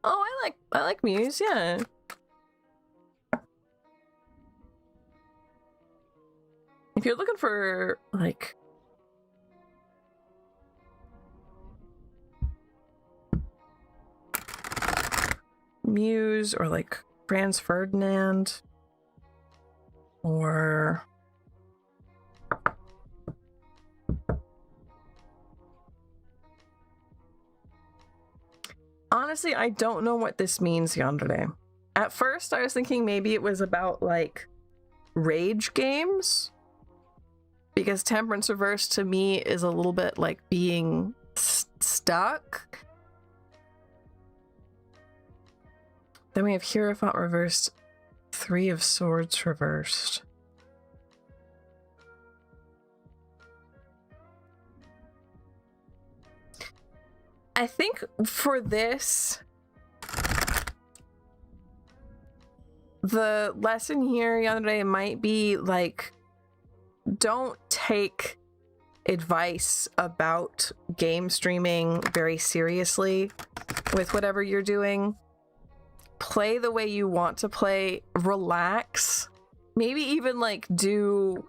Oh, I like Muse, yeah. If you're looking for, like, Muse or, like, Franz Ferdinand or honestly, I don't know what this means, Yandere. At first, I was thinking maybe it was about, like, rage games. Because Temperance reversed to me is a little bit like being stuck. Then we have Hierophant reversed, 3 of Swords reversed. I think for this, the lesson here, Yandere, might be like, don't take advice about game streaming very seriously with whatever you're doing. Play the way you want to play, relax, maybe even like do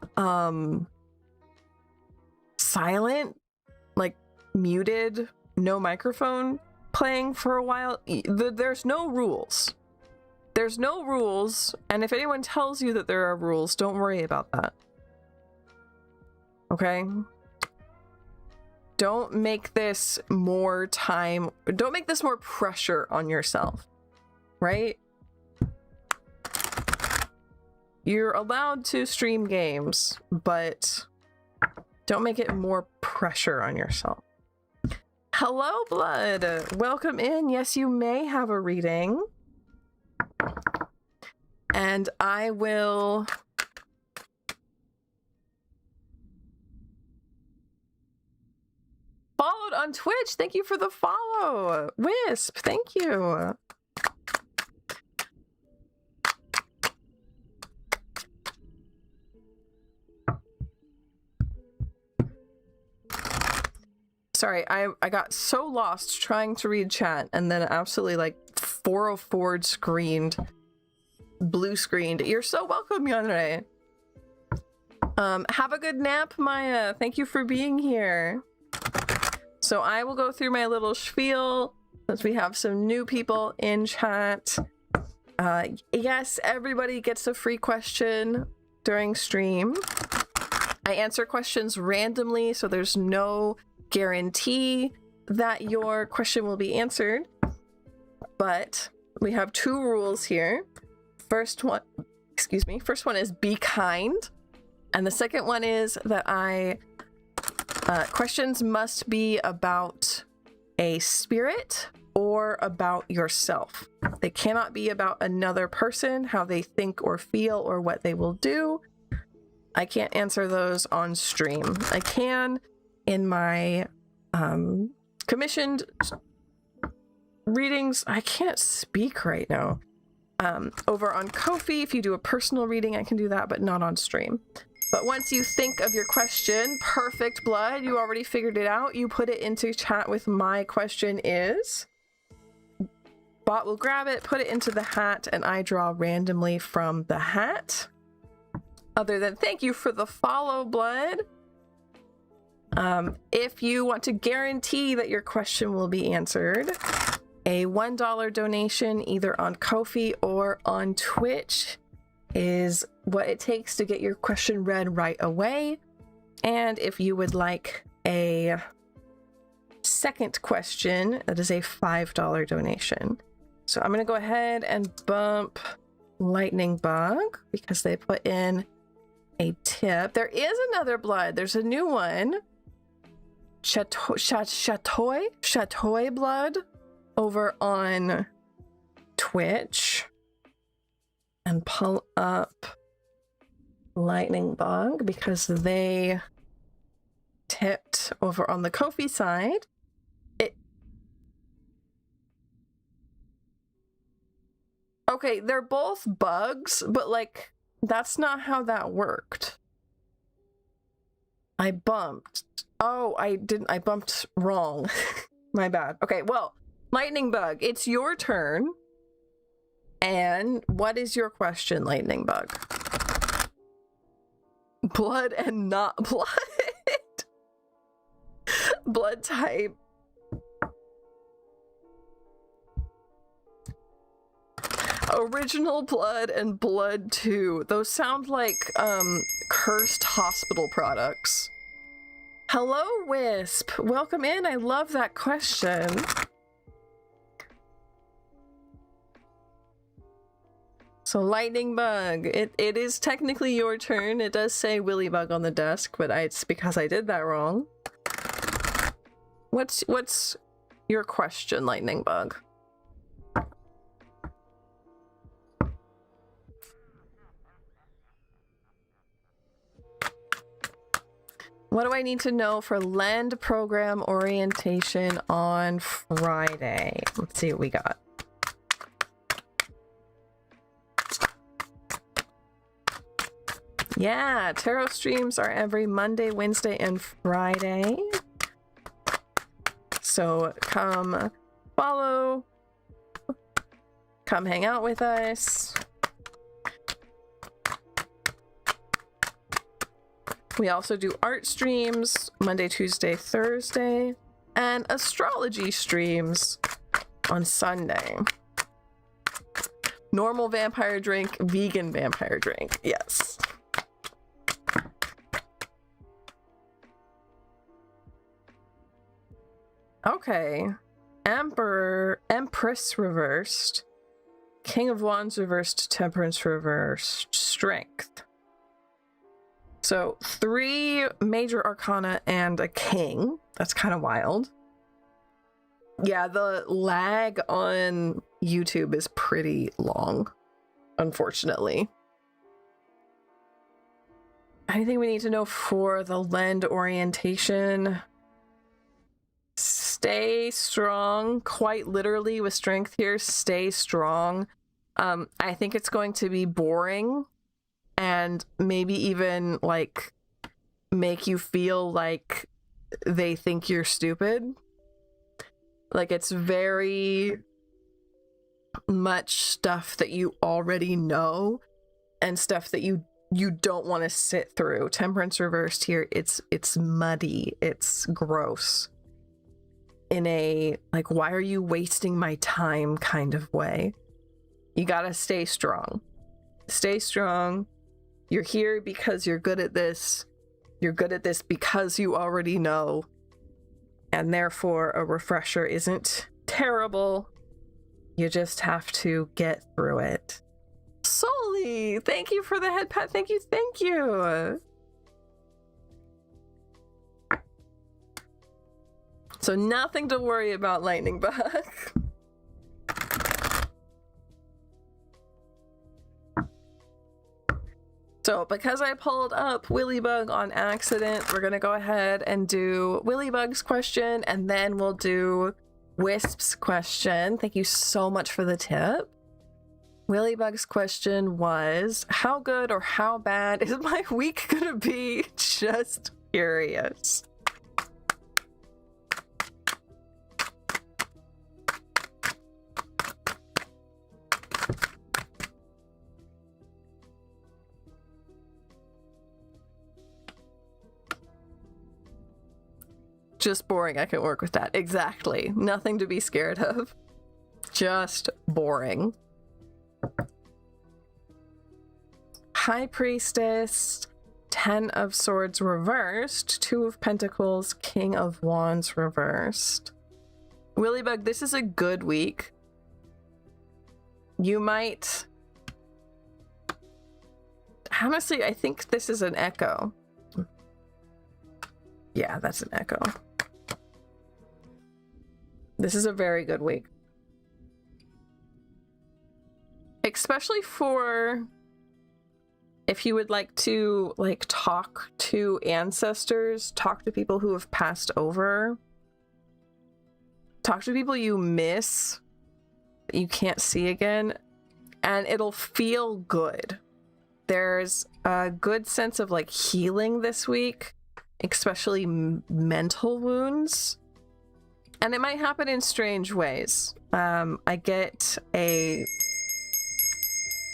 silent, like muted, no microphone playing for a while. There's no rules. There's no rules, and if anyone tells you that there are rules, don't worry about that. Okay? Don't make this more time, don't make this more pressure on yourself, right? You're allowed to stream games, but don't make it more pressure on yourself. Hello, Blood. Welcome in. Yes, you may have a reading. And I will... Followed on Twitch. Thank you for the follow. Wisp, thank you. Sorry, I got so lost trying to read chat and then absolutely like 404 screened, blue screened. You're so welcome, Yandere. Have a good nap, Maya. Thank you for being here. So I will go through my little spiel since we have some new people in chat. Yes, everybody gets a free question during stream. I answer questions randomly, so there's no guarantee that your question will be answered, but we have 2 rules here. First one is be kind, and the second one is that questions must be about a spirit or about yourself. They cannot be about another person, how they think or feel or what they will do. I can't answer those on stream. I can in my commissioned readings. I can't speak right now. Over on Ko-fi, if you do a personal reading, I can do that, but not on stream. But once you think of your question, perfect, Blood, you already figured it out. You put it into chat with my question is. Bot will grab it, put it into the hat, and I draw randomly from the hat. Other than thank you for the follow, Blood. If you want to guarantee that your question will be answered, a $1 donation either on Ko-fi or on Twitch is what it takes to get your question read right away. And if you would like a second question, that is a $5 donation. So I'm going to go ahead and bump Lightning Bug because they put in a tip. There is another Blood. There's a new one. Chatoy Blood over on Twitch. And pull up Lightning Bug because they tipped over on the Ko-fi side. Okay, they're both bugs, but like that's not how that worked. I bumped. Oh, I didn't. I bumped wrong. My bad. Okay, well, Lightning Bug, it's your turn. And what is your question, Lightning Bug? Blood and not blood. Blood type. Original Blood and Blood 2. Those sound like cursed hospital products. Hello, Wisp. Welcome in. I love that question. So Lightning Bug, it is technically your turn. It does say Willy Bug on the desk, but it's because I did that wrong. What's your question, Lightning Bug? What do I need to know for Lend program orientation on Friday? Let's see what we got. Yeah, tarot streams are every Monday, Wednesday, and Friday. So come follow, come hang out with us. We also do art streams Monday, Tuesday, Thursday, and astrology streams on Sunday. Normal vampire drink, vegan vampire drink, yes. Okay, Empress reversed, King of Wands reversed, Temperance reversed, Strength. So 3 major arcana and a king. That's kind of wild. Yeah, the lag on YouTube is pretty long, unfortunately. Anything we need to know for the Lend orientation? Stay strong, quite literally with Strength here, stay strong. I think it's going to be boring and maybe even like make you feel like they think you're stupid. Like it's very much stuff that you already know and stuff that you don't want to sit through. Temperance reversed here, it's muddy, it's gross. In a like, why are you wasting my time kind of way. You gotta stay strong. Stay strong. You're here because you're good at this. You're good at this because you already know. And therefore a refresher isn't terrible. You just have to get through it. Soli, thank you for the head pat. Thank you, thank you. So nothing to worry about, Lightning Bug. So because I pulled up Willybug on accident, we're gonna go ahead and do Willybug's question, and then we'll do Wisp's question. Thank you so much for the tip. Willybug's question was, how good or how bad is my week gonna be? Just curious. Just boring. I can work with that. Exactly. Nothing to be scared of. Just boring. High Priestess, 10 of Swords reversed, 2 of Pentacles, King of Wands reversed. Willybug, this is a good week. You might... Honestly, I think this is an echo. Yeah, that's an echo. This is a very good week. Especially for if you would like to talk to ancestors, talk to people who have passed over, talk to people you miss that you can't see again, and it'll feel good. There's a good sense of like healing this week, especially mental wounds. And it might happen in strange ways. I get a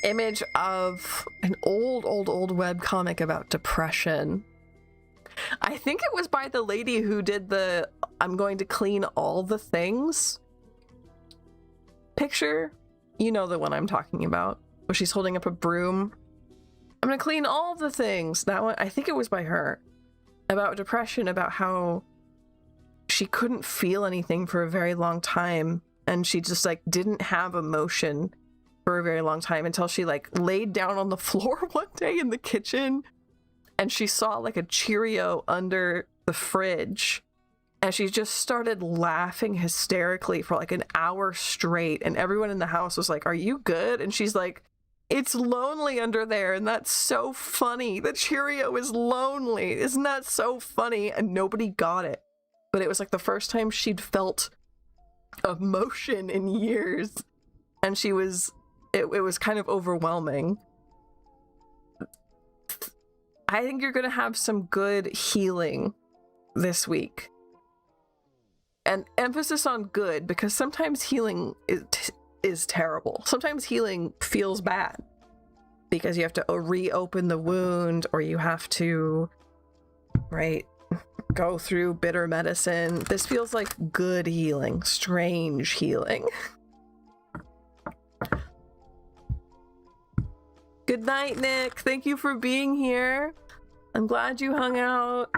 image of an old webcomic about depression. I think it was by the lady who did the I'm going to clean all the things picture. You know the one I'm talking about, where she's holding up a broom. I'm gonna clean all the things. That one, I think it was by her. About depression, about how she couldn't feel anything for a very long time, and she just like didn't have emotion for a very long time until she like laid down on the floor one day in the kitchen and she saw like a Cheerio under the fridge, and she just started laughing hysterically for like an hour straight, and everyone in the house was like, "Are you good?" And she's like, It's lonely under there, and that's so funny. The Cheerio is lonely. Isn't that so funny? And nobody got it. But it was like the first time she'd felt emotion in years. And she was, it was kind of overwhelming. I think you're going to have some good healing this week. And emphasis on good, because sometimes healing is terrible. Sometimes healing feels bad because you have to reopen the wound, or you have to, right, go through bitter medicine. This feels like good healing, strange healing. Good night, Nick. Thank you for being here. I'm glad you hung out.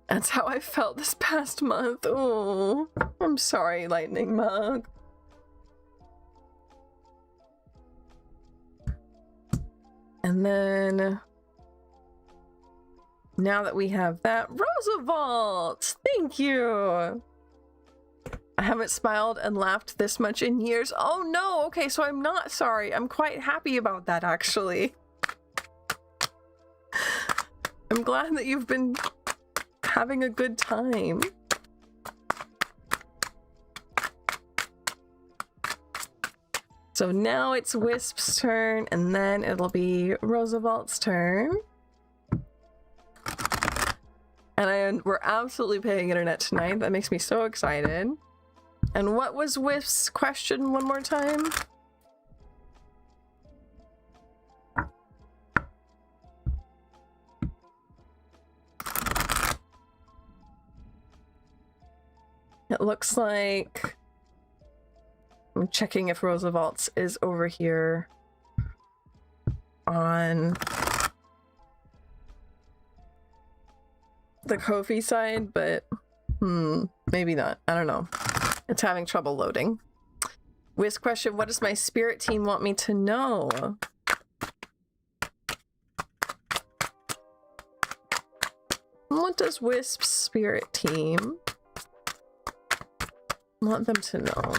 That's how I felt this past month. Oh, I'm sorry, Lightning Mug. And then, now that we have that, Roosevelt! Thank you! I haven't smiled and laughed this much in years. Oh no, okay, so I'm not sorry. I'm quite happy about that, actually. I'm glad that you've been having a good time. So now it's Wisp's turn, and then it'll be Roosevelt's turn. And we're absolutely paying internet tonight. That makes me so excited. And what was Wisp's question one more time? It looks like I'm checking if Roosevelt's is over here on the Ko-fi side, but maybe not. I don't know. It's having trouble loading. Wisp question, what does my spirit team want me to know? What does Wisp's spirit team want them to know?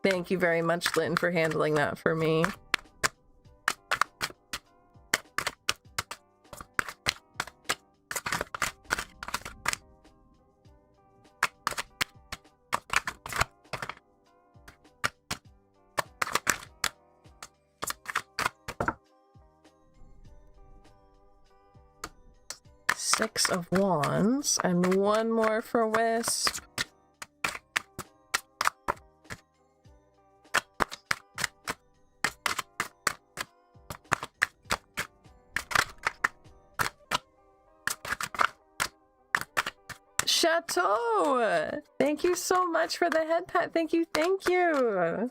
Thank you very much, Lynn, for handling that for me. Six of Wands, and one more for Wisp. Chateau! Thank you so much for the head pat. Thank you, thank you.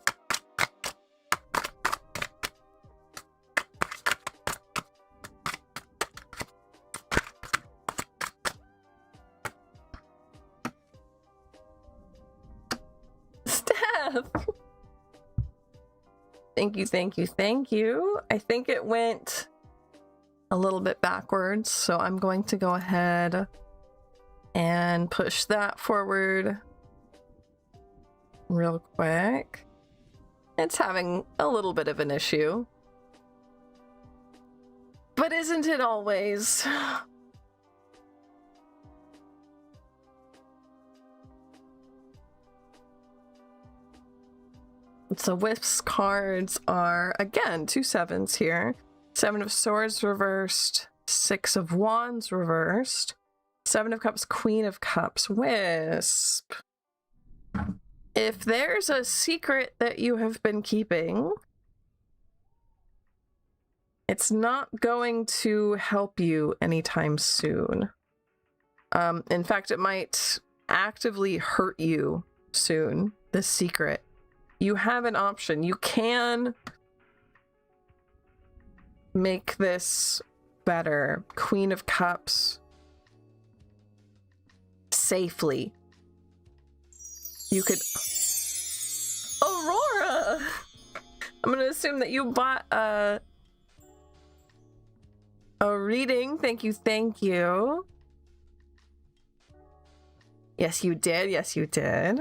Steph! Thank you, thank you, thank you. I think it went a little bit backwards, so I'm going to go ahead and push that forward real quick. It's having a little bit of an issue. But isn't it always? So Wisp's cards are, again, 2 7s here. 7 of Swords reversed, 6 of Wands reversed, 7 of Cups, Queen of Cups. Wisp, if there's a secret that you have been keeping, it's not going to help you anytime soon. In fact, it might actively hurt you soon, this secret. You have an option. You can make this better. Queen of Cups. Safely. You could... Aurora! I'm gonna assume that you bought a A reading. Thank you. Thank you. Yes, you did. Yes, you did.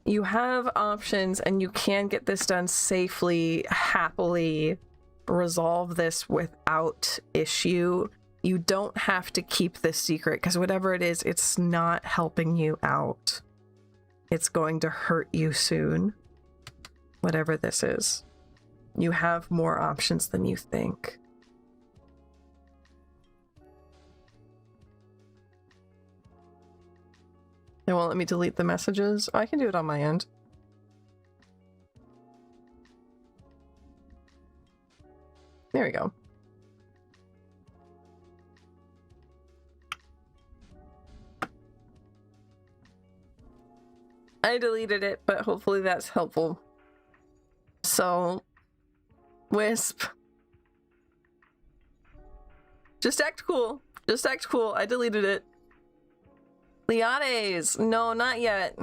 You have options and you can get this done safely, happily, resolve this without issue. You don't have to keep this secret because whatever it is, it's not helping you out. It's going to hurt you soon. Whatever this is. You have more options than you think. It won't let me delete the messages. Oh, I can do it on my end. There we go. I deleted it, but hopefully that's helpful. So, Wisp. Just act cool. Just act cool. I deleted it. Liades! No, not yet.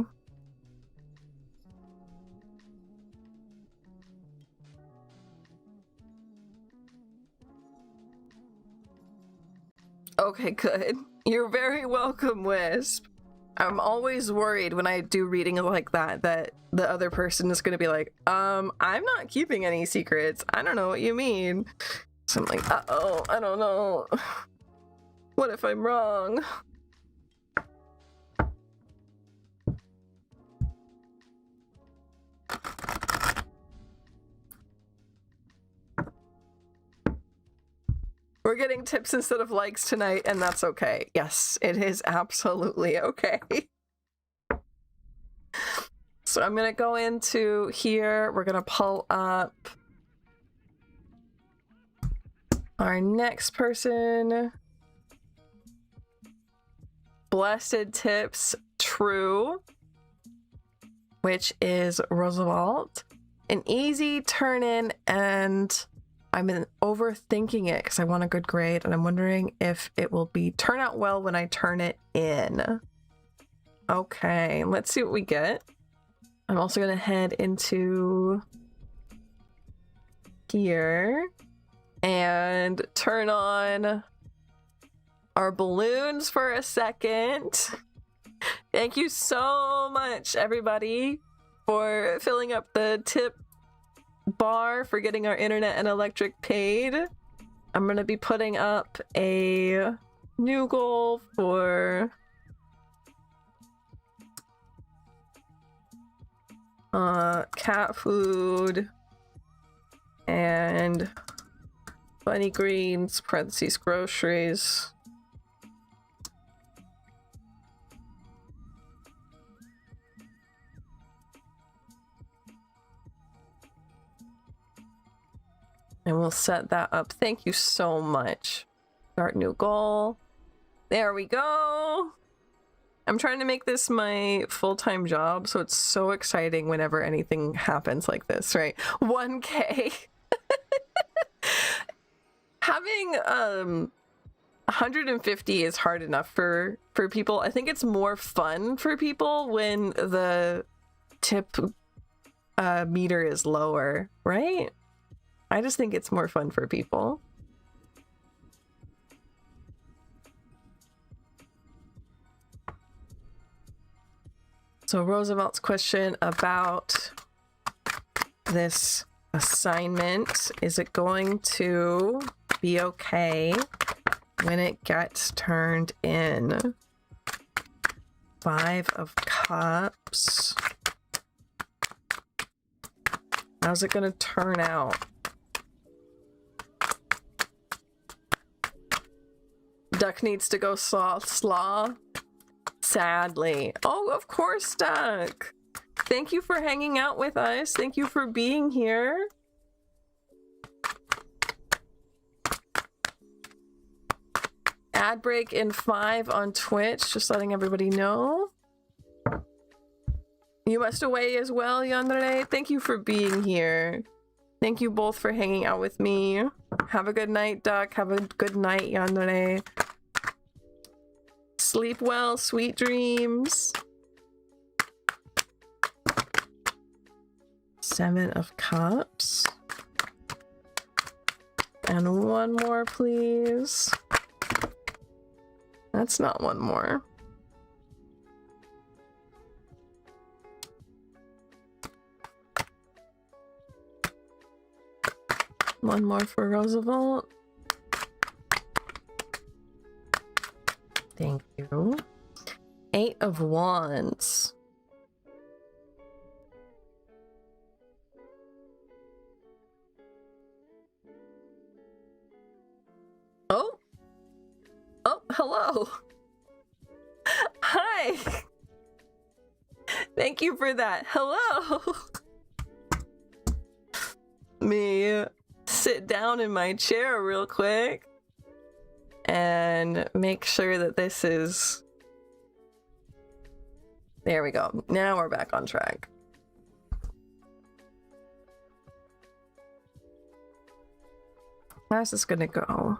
Okay, good. You're very welcome, Wisp. I'm always worried when I do readings like that the other person is gonna be like, I'm not keeping any secrets. I don't know what you mean. So I'm like, uh-oh, I don't know. What if I'm wrong? We're getting tips instead of likes tonight, and that's okay. Yes, it is absolutely okay. So I'm gonna go into here. We're gonna pull up our next person. Blessed tips, true, which is Roosevelt. An easy turn in, and I've been overthinking it because I want a good grade, and I'm wondering if it will turn out well when I turn it in. Okay, let's see what we get. I'm also gonna head into here and turn on our balloons for a second. Thank you so much, everybody, for filling up the tip bar for getting our internet and electric paid. I'm gonna be putting up a new goal for cat food and bunny greens, parentheses, groceries. And we'll set that up. Thank you so much. Start new goal. There we go. I'm trying to make this my full-time job, so it's so exciting whenever anything happens like this, right? 1K. Having 150 is hard enough for people. I think it's more fun for people when the tip meter is lower, right? I just think it's more fun for people. So Roosevelt's question about this assignment, is it going to be okay when it gets turned in? 5 of Cups. How's it gonna turn out? Duck needs to go slaw. Sadly. Oh, of course, Duck. Thank you for hanging out with us. Thank you for being here. Ad break in 5 on Twitch, just letting everybody know. You must away as well, Yandere. Thank you for being here. Thank you both for hanging out with me. Have a good night, Duck. Have a good night, Yandere. Sleep well, sweet dreams. 7 of Cups. And one more, please. That's not one more. One more for Roosevelt. Thank you. 8 of Wands. Oh. Oh, hello. Hi. Thank you for that. Hello. Me sit down in my chair real quick and make sure that this is... There we go. Now we're back on track. How's this gonna go?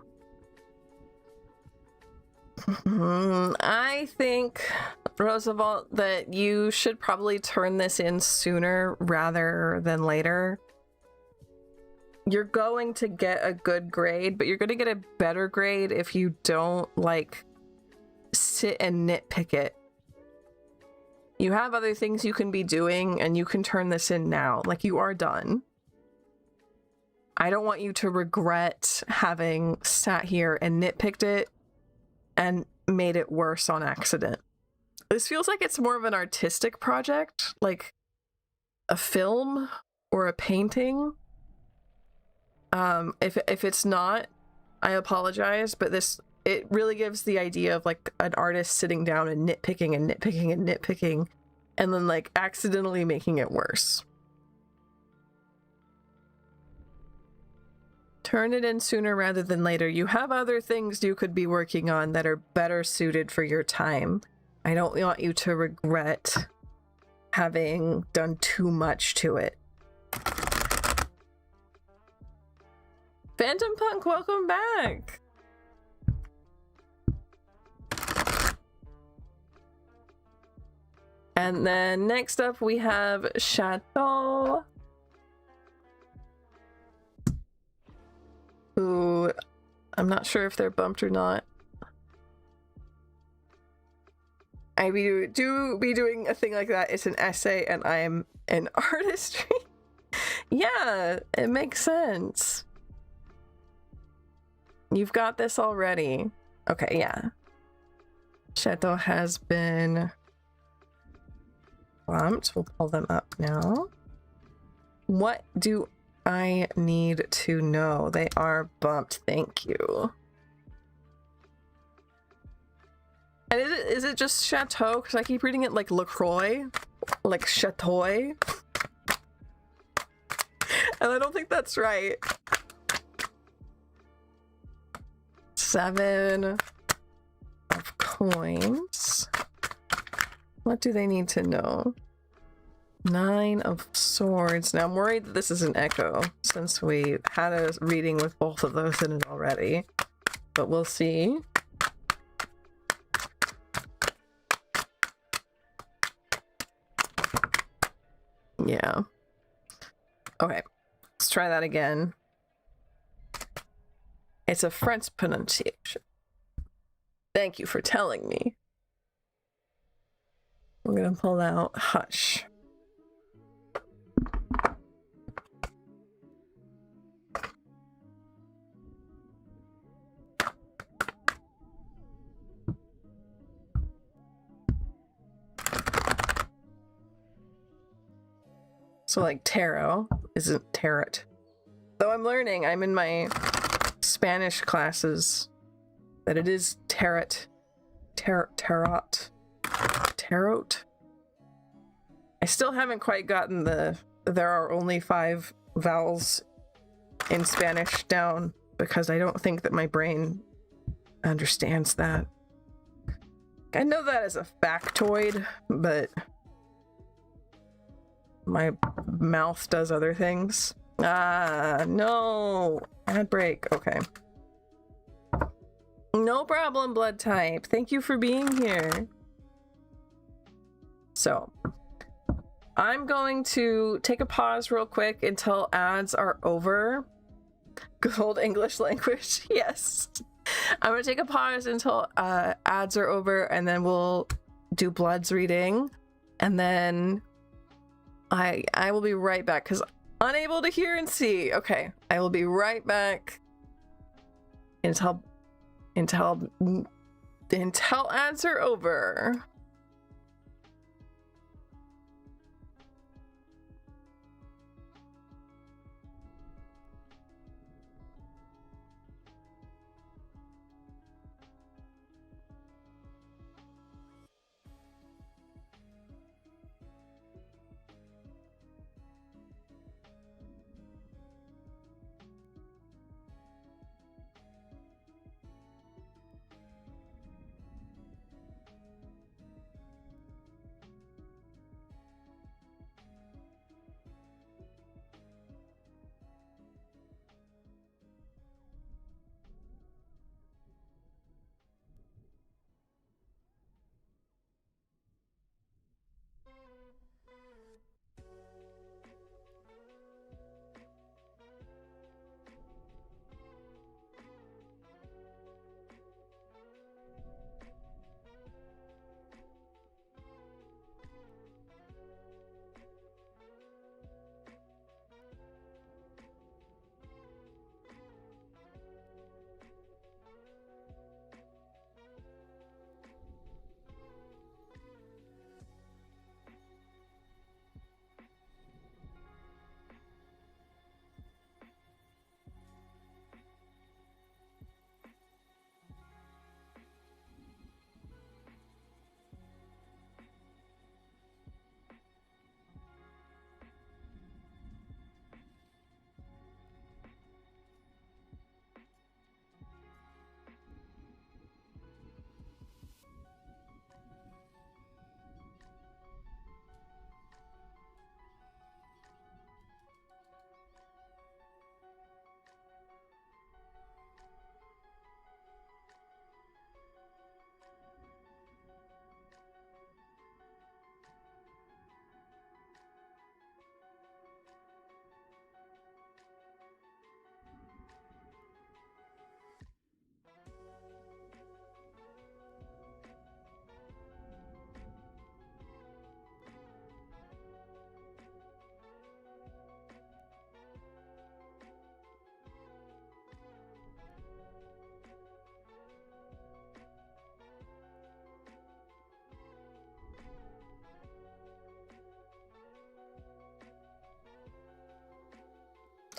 I think, Roosevelt, that you should probably turn this in sooner rather than later. You're going to get a good grade, but you're going to get a better grade if you don't, like, sit and nitpick it. You have other things you can be doing, and you can turn this in now. Like, you are done. I don't want you to regret having sat here and nitpicked it and made it worse on accident. This feels like it's more of an artistic project, like a film or a painting. If it's not, I apologize, but it really gives the idea of like an artist sitting down and nitpicking and nitpicking and nitpicking and then like accidentally making it worse. Turn it in sooner rather than later. You have other things you could be working on that are better suited for your time. I don't want you to regret having done too much to it. Phantom Punk, welcome back! And then next up we have Chateau, who I'm not sure if they're bumped or not. I do be doing a thing like that. It's an essay and I'm an artistry. Yeah, it makes sense. You've got this already. Okay, yeah. Chateau has been bumped. We'll pull them up now. What do I need to know? They are bumped. Thank you. And is it just Chateau? Because I keep reading it like LaCroix, like Chateau. And I don't think that's right. 7 of coins. What do they need to know? 9 of swords. Now I'm worried that this is an echo since we had a reading with both of those in it already. But we'll see. Yeah. Okay. Let's try that again. It's a French pronunciation. Thank you for telling me. We're gonna pull out Hush. So like tarot isn't tarot. Though I'm learning, I'm in my Spanish classes, that it is tarot. I still haven't quite gotten there are only 5 vowels in Spanish down because I don't think that my brain understands that. I know that as a factoid, but my mouth does other things. Ah, no. Ad break. Okay. No problem, blood type. Thank you for being here. So, I'm going to take a pause real quick until ads are over. Good old English language. Yes. I'm gonna take a pause until ads are over, and then we'll do Blood's reading, and then I will be right back because unable to hear and see. Okay, I will be right back until ads are over.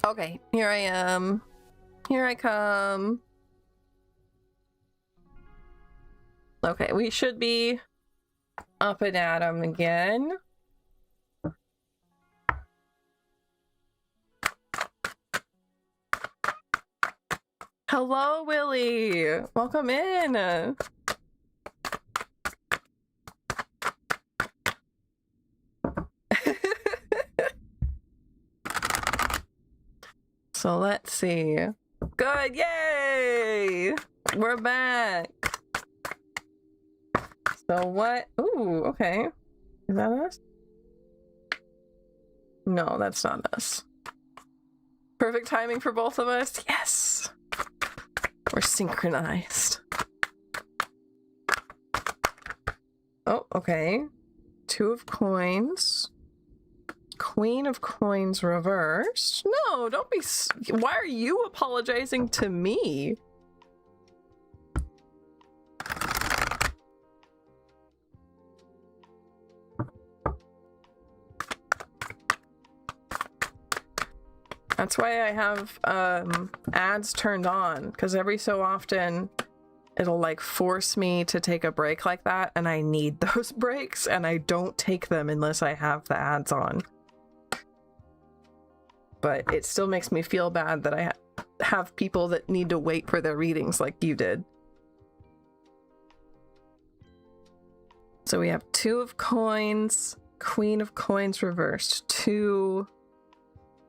Okay, here I am. Here I come. Okay, we should be up and at 'em again. Hello, Willie. Welcome in. So let's see. Good, yay! We're back. So what? Ooh, okay. Is that us? No, that's not us. Perfect timing for both of us. Yes. We're synchronized. Oh, okay. 2 of coins. Queen of coins reversed. No, don't be. Why are you apologizing to me? That's why I have ads turned on, because every so often it'll like force me to take a break like that, and I need those breaks, and I don't take them unless I have the ads on. But it still makes me feel bad that I have people that need to wait for their readings like you did. So we have 2 of coins, Queen of coins reversed, 2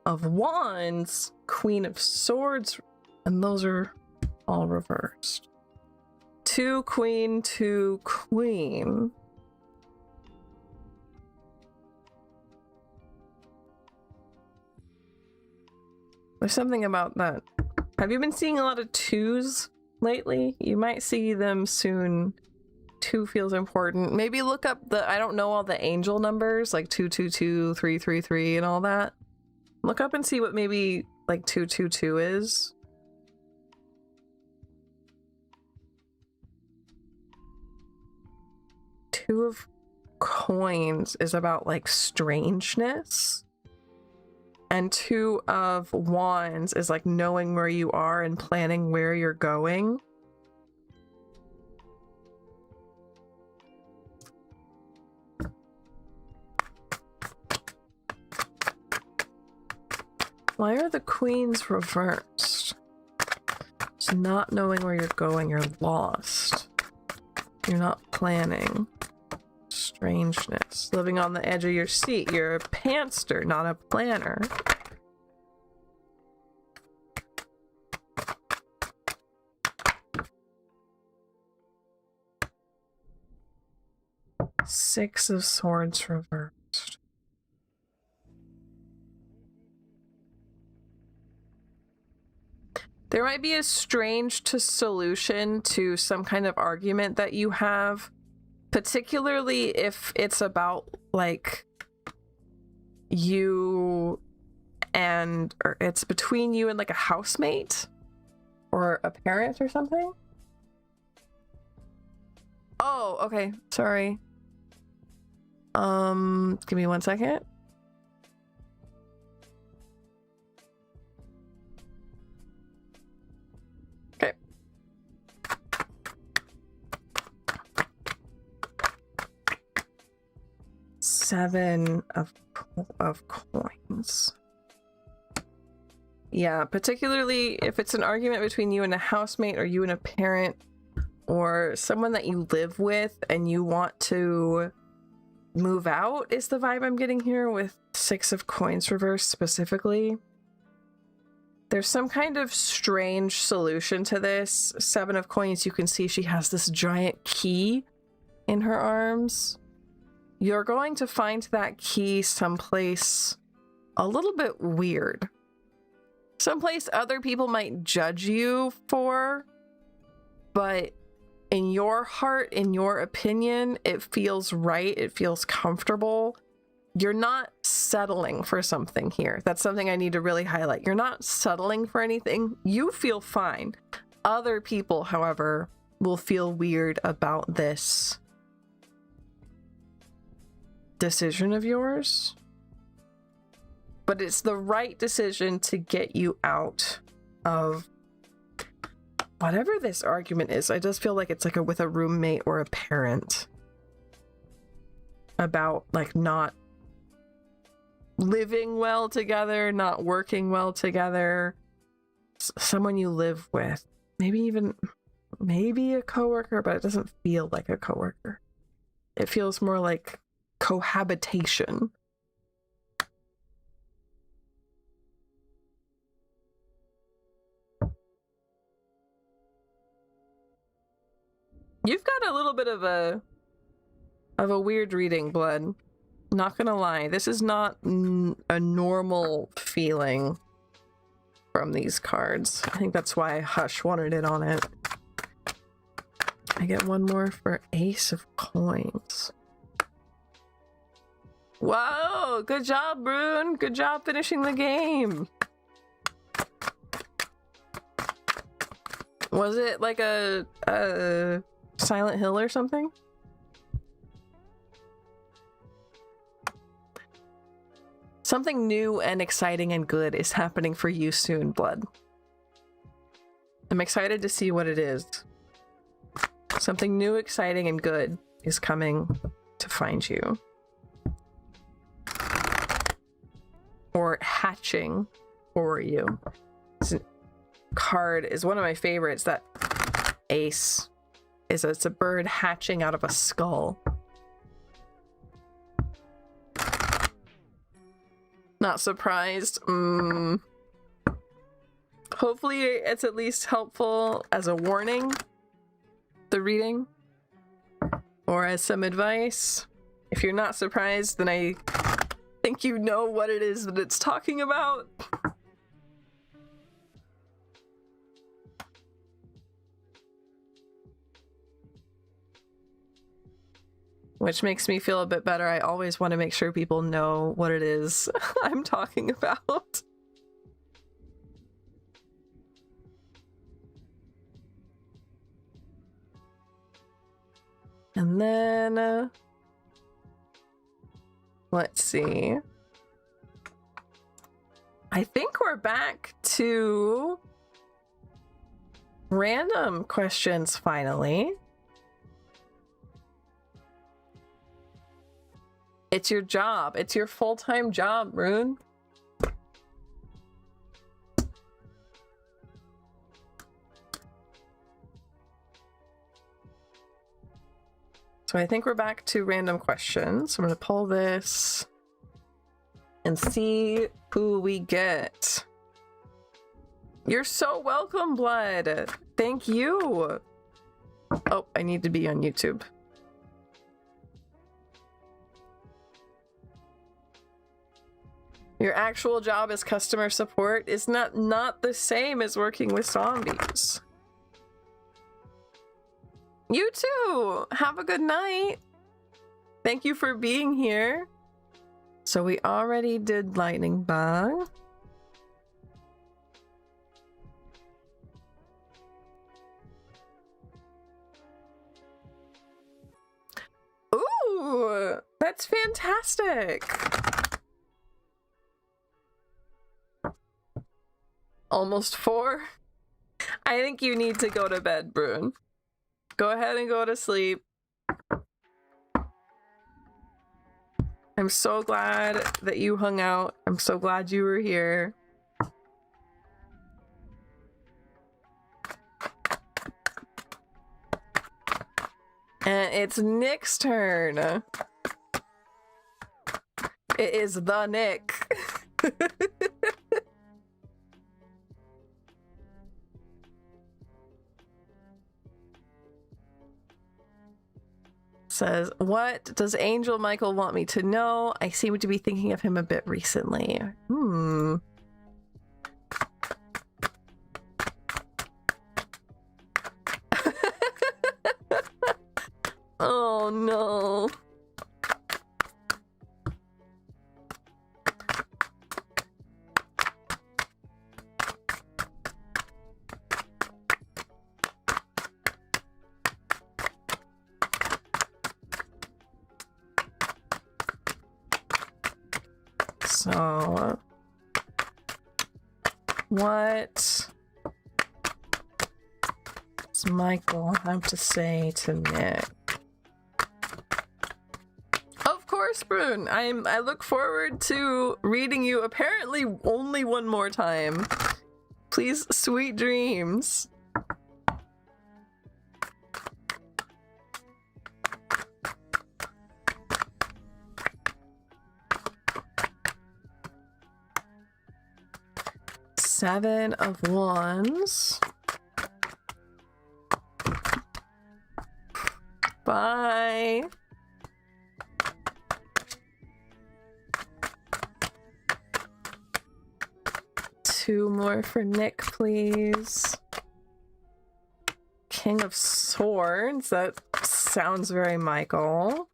of wands, Queen of swords, and those are all reversed. 2 queen, 2 queen. There's something about that Have you been seeing a lot of 2s lately? You might see them soon. 2 feels important. Maybe look up the, I don't know all the angel numbers, like 222, 333, and all that. Look up and see what maybe like 222 is. Two of coins is about like strangeness. And 2 of wands is like knowing where you are and planning where you're going. Why are the queens reversed? It's not knowing where you're going, you're lost. You're not planning. Strangeness. Living on the edge of your seat. You're a pantster, not a planner. Six of Swords reversed. There might be a strange solution to some kind of argument that you have, particularly if it's about like you and, or it's between you and like a housemate or a parent or something. Oh, okay. Sorry. Give me 1 second. Okay. Seven of coins. Yeah, particularly if it's an argument between you and a housemate or you and a parent or someone that you live with and you want to move out is the vibe I'm getting here with Six of Coins reversed specifically. There's some kind of strange solution to this. Seven of Coins, you can see she has this giant key in her arms. You're going to find that key someplace a little bit weird. Someplace other people might judge you for, but in your heart, in your opinion, it feels right, it feels comfortable. You're not settling for something here. That's something I need to really highlight. You're not settling for anything. You feel fine. Other people, however, will feel weird about this decision of yours. But it's the right decision to get you out of whatever this argument is. I just feel like it's like with a roommate or a parent about like not living well together, not working well together. Someone you live with, maybe a coworker, but it doesn't feel like a coworker. It feels more like cohabitation. You've got a little bit of a weird reading, Blood. Not gonna lie, this is not a normal feeling from these cards. I think that's why Hush wanted it on it. I get one more for Ace of Coins. Wow, good job, Brune. Good job finishing the game. Was it like a Silent Hill or something? Something new and exciting and good is happening for you soon, Blood. I'm excited to see what it is. Something new, exciting, and good is coming to find you. Or hatching for you. This card is one of my favorites. That ace is it's a bird hatching out of a skull. Not surprised. Hopefully it's at least helpful as a warning, the reading, or as some advice. If you're not surprised, then I think you know what it is that it's talking about. which makes me feel a bit better. I always want to make sure people know what it is I'm talking about. And then, let's see. I think we're back to random questions finally. It's your job. It's your full-time job, Rune. So I think we're back to random questions. I'm going to pull this and see who we get. You're so welcome, Blood. Thank you. Oh, I need to be on YouTube. Your actual job as customer support is not the same as working with zombies. You too! Have a good night! Thank you for being here. So we already did lightning bug. Ooh! That's fantastic! Almost 4? I think you need to go to bed, Brune. Go ahead and go to sleep. I'm so glad that you hung out. I'm so glad you were here. And it's Nick's turn. It is the Nick. Says, what does Angel Michael want me to know? I seem to be thinking of him a bit recently. Oh no. So, what does Michael have to say to Nick? Of course, Brune. I look forward to reading you apparently only one more time. Please, sweet dreams. Seven of Wands. Bye. Two more for Nick, please. King of Swords. That sounds very Michael.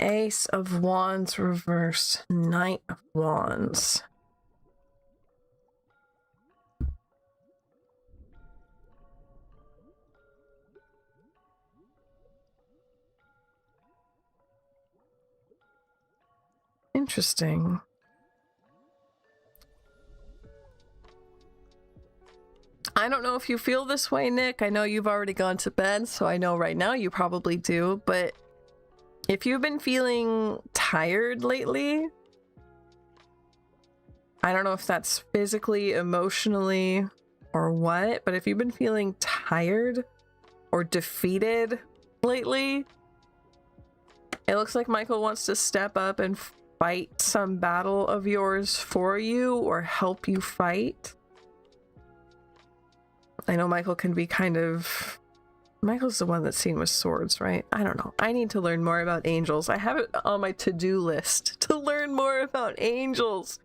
Ace of Wands reversed. Knight of Wands. Interesting. I don't know if you feel this way, Nick. I know you've already gone to bed, so I know right now you probably do, but if you've been feeling tired lately, I don't know if that's physically, emotionally, or what, but if you've been feeling tired or defeated lately, it looks like Michael wants to step up and fight some battle of yours for you or help you fight. I know Michael can be kind of... Michael's the one that's seen with swords, right? I don't know. I need to learn more about angels. I have it on my to-do list to learn more about angels.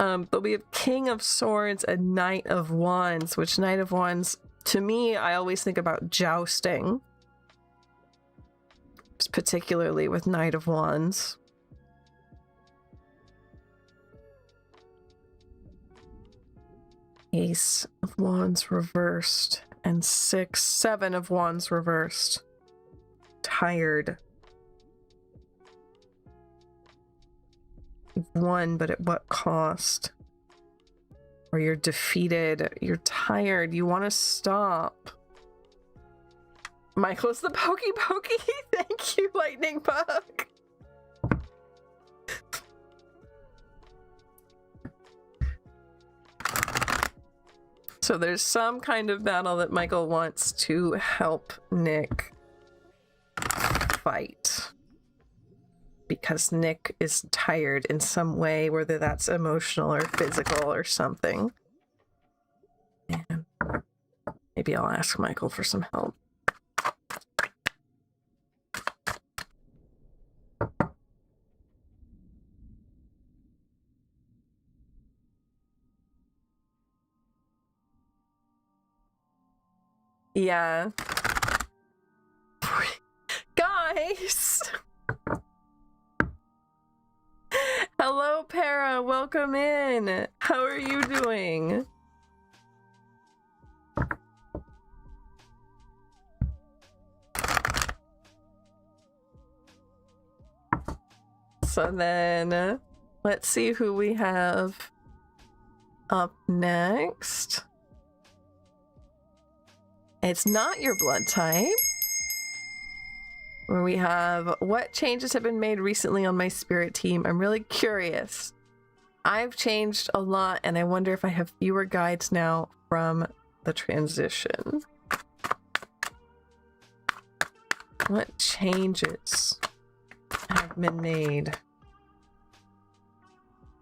But we have King of Swords and Knight of Wands, which Knight of Wands, to me, I always think about jousting. Particularly with Knight of Wands. Ace of Wands reversed and 7 of Wands reversed. Tired. You've won, but at what cost? Or you're defeated. You're tired. You want to stop. Michael's the pokey pokey. Thank you, Lightning Bug. So there's some kind of battle that Michael wants to help Nick fight. Because Nick is tired in some way, whether that's emotional or physical or something. And maybe I'll ask Michael for some help. Yeah. Guys! Hello, Para. Welcome in. How are you doing? So then, let's see who we have up next. It's not your blood type. Where we have, what changes have been made recently on my spirit team? I'm really curious. I've changed a lot, and I wonder if I have fewer guides now from the transition. What changes have been made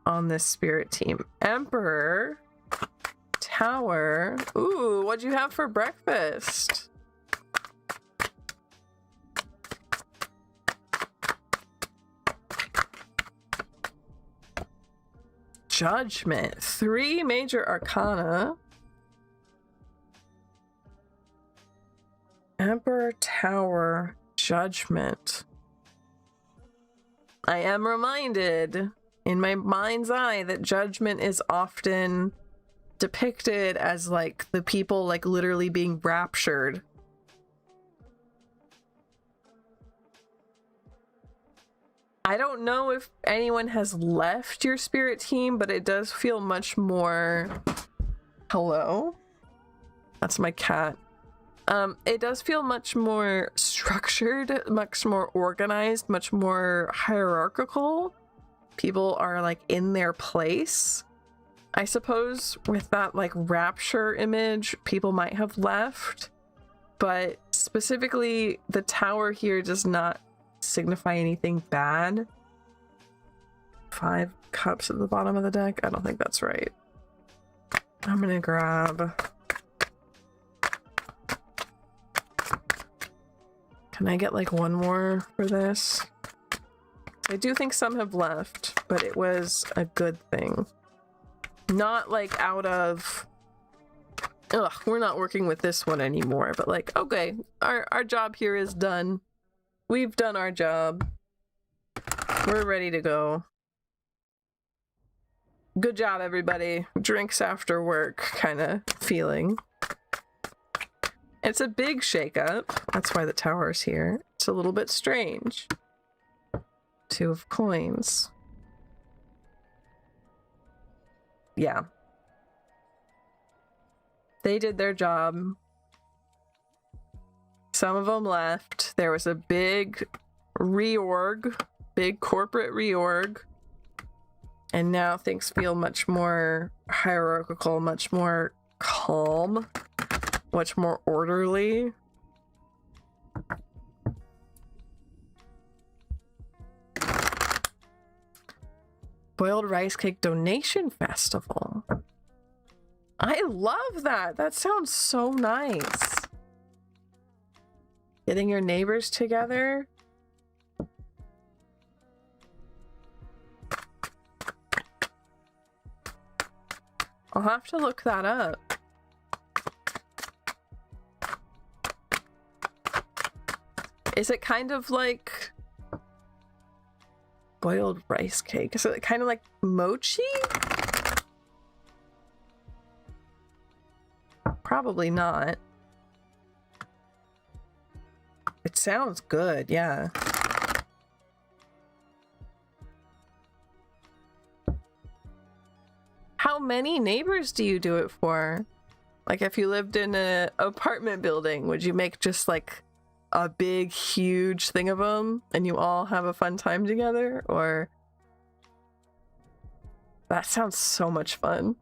on this spirit team? Emperor. Tower. Ooh, what'd you have for breakfast? Judgment. 3 major arcana. Emperor, Tower, Judgment. I am reminded in my mind's eye that Judgment is often depicted as like the people like literally being raptured. I don't know if anyone has left your spirit team, but it does feel much more... Hello? That's my cat. It does feel much more structured, much more organized, much more hierarchical. People are like in their place. I suppose with that like rapture image, people might have left, but specifically the tower here does not signify anything bad. 5 cups at the bottom of the deck? I don't think that's right. I'm gonna grab... Can I get like one more for this? I do think some have left, but it was a good thing. Not like out of, ugh, we're not working with this one anymore, but like, okay, our job here is done. We've done our job. We're ready to go. Good job, everybody. Drinks after work kind of feeling. It's a big shakeup. That's why the tower's here. It's a little bit strange. 2 of coins. Yeah. They did their job. Some of them left. There was a big reorg, big corporate reorg. And now things feel much more hierarchical, much more calm, much more orderly. Boiled rice cake donation festival. I love that. That sounds so nice. Getting your neighbors together. I'll have to look that up. Is it kind of like boiled rice cake? Is it kind of like mochi? Probably not. It sounds good, yeah. How many neighbors do you do it for? Like if you lived in an apartment building, would you make just like a big, huge thing of them and you all have a fun time together? Or that sounds so much fun.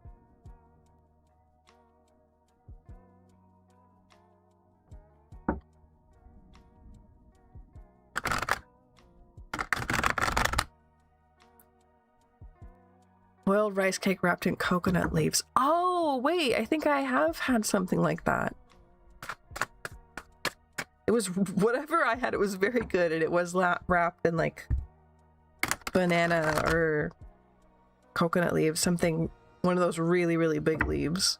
Boiled rice cake wrapped in coconut leaves. Oh, wait, I think I have had something like that. It was whatever I had, it was very good, and it was wrapped in like banana or coconut leaves, something, one of those really, really big leaves.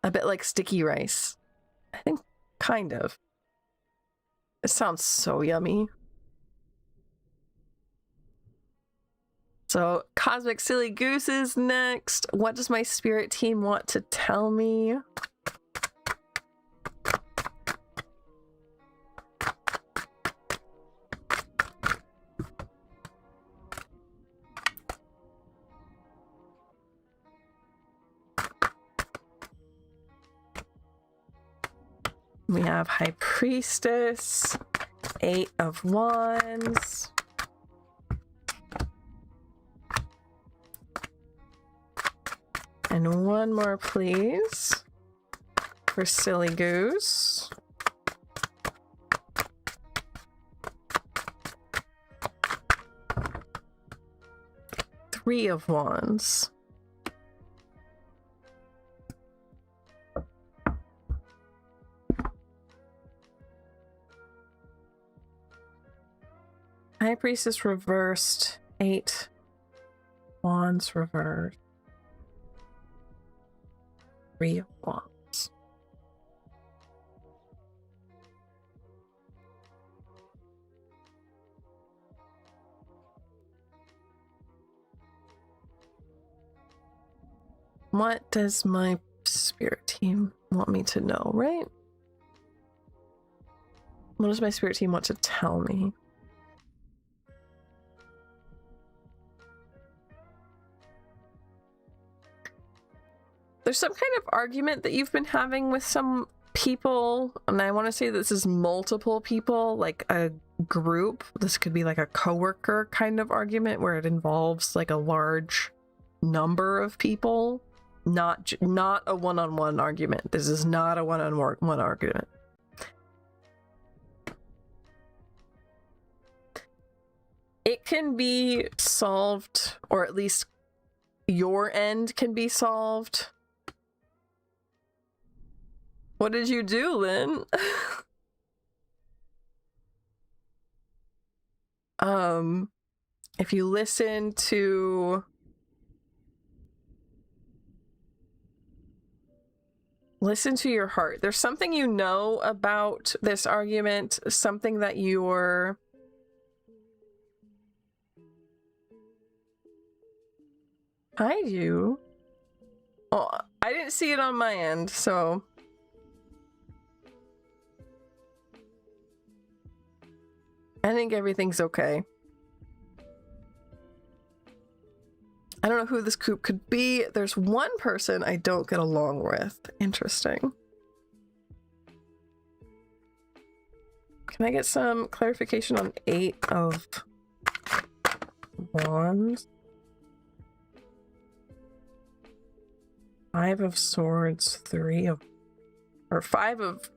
A bit like sticky rice. I think, kind of. It sounds so yummy. So, Cosmic Silly Goose is next. What does my spirit team want to tell me? We have High Priestess, 8 of Wands. And one more, please, for Silly Goose. Three of Wands. High Priestess reversed, 8 Wands reversed. 3 of Wands. What does my spirit team want me to know, right? What does my spirit team want to tell me? There's some kind of argument that you've been having with some people, and I want to say this is multiple people, like a group. This could be like a coworker kind of argument where it involves like a large number of people, not a one-on-one argument. This is not a one-on-one argument. It can be solved, or at least your end can be solved. What did you do, Lynn? If you listen to your heart, there's something you know about this argument, something that you're I do. Oh, I didn't see it on my end, so I think everything's okay. I don't know who this group could be. There's one person I don't get along with. Interesting. Can I get some clarification on 8 of Wands? 5 of Swords, 3 of... or 5 of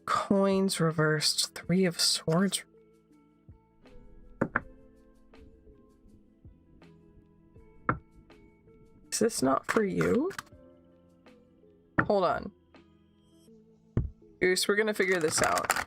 Coins reversed, 3 of Swords. Is this not for you? Hold on. Goose, we're gonna figure this out.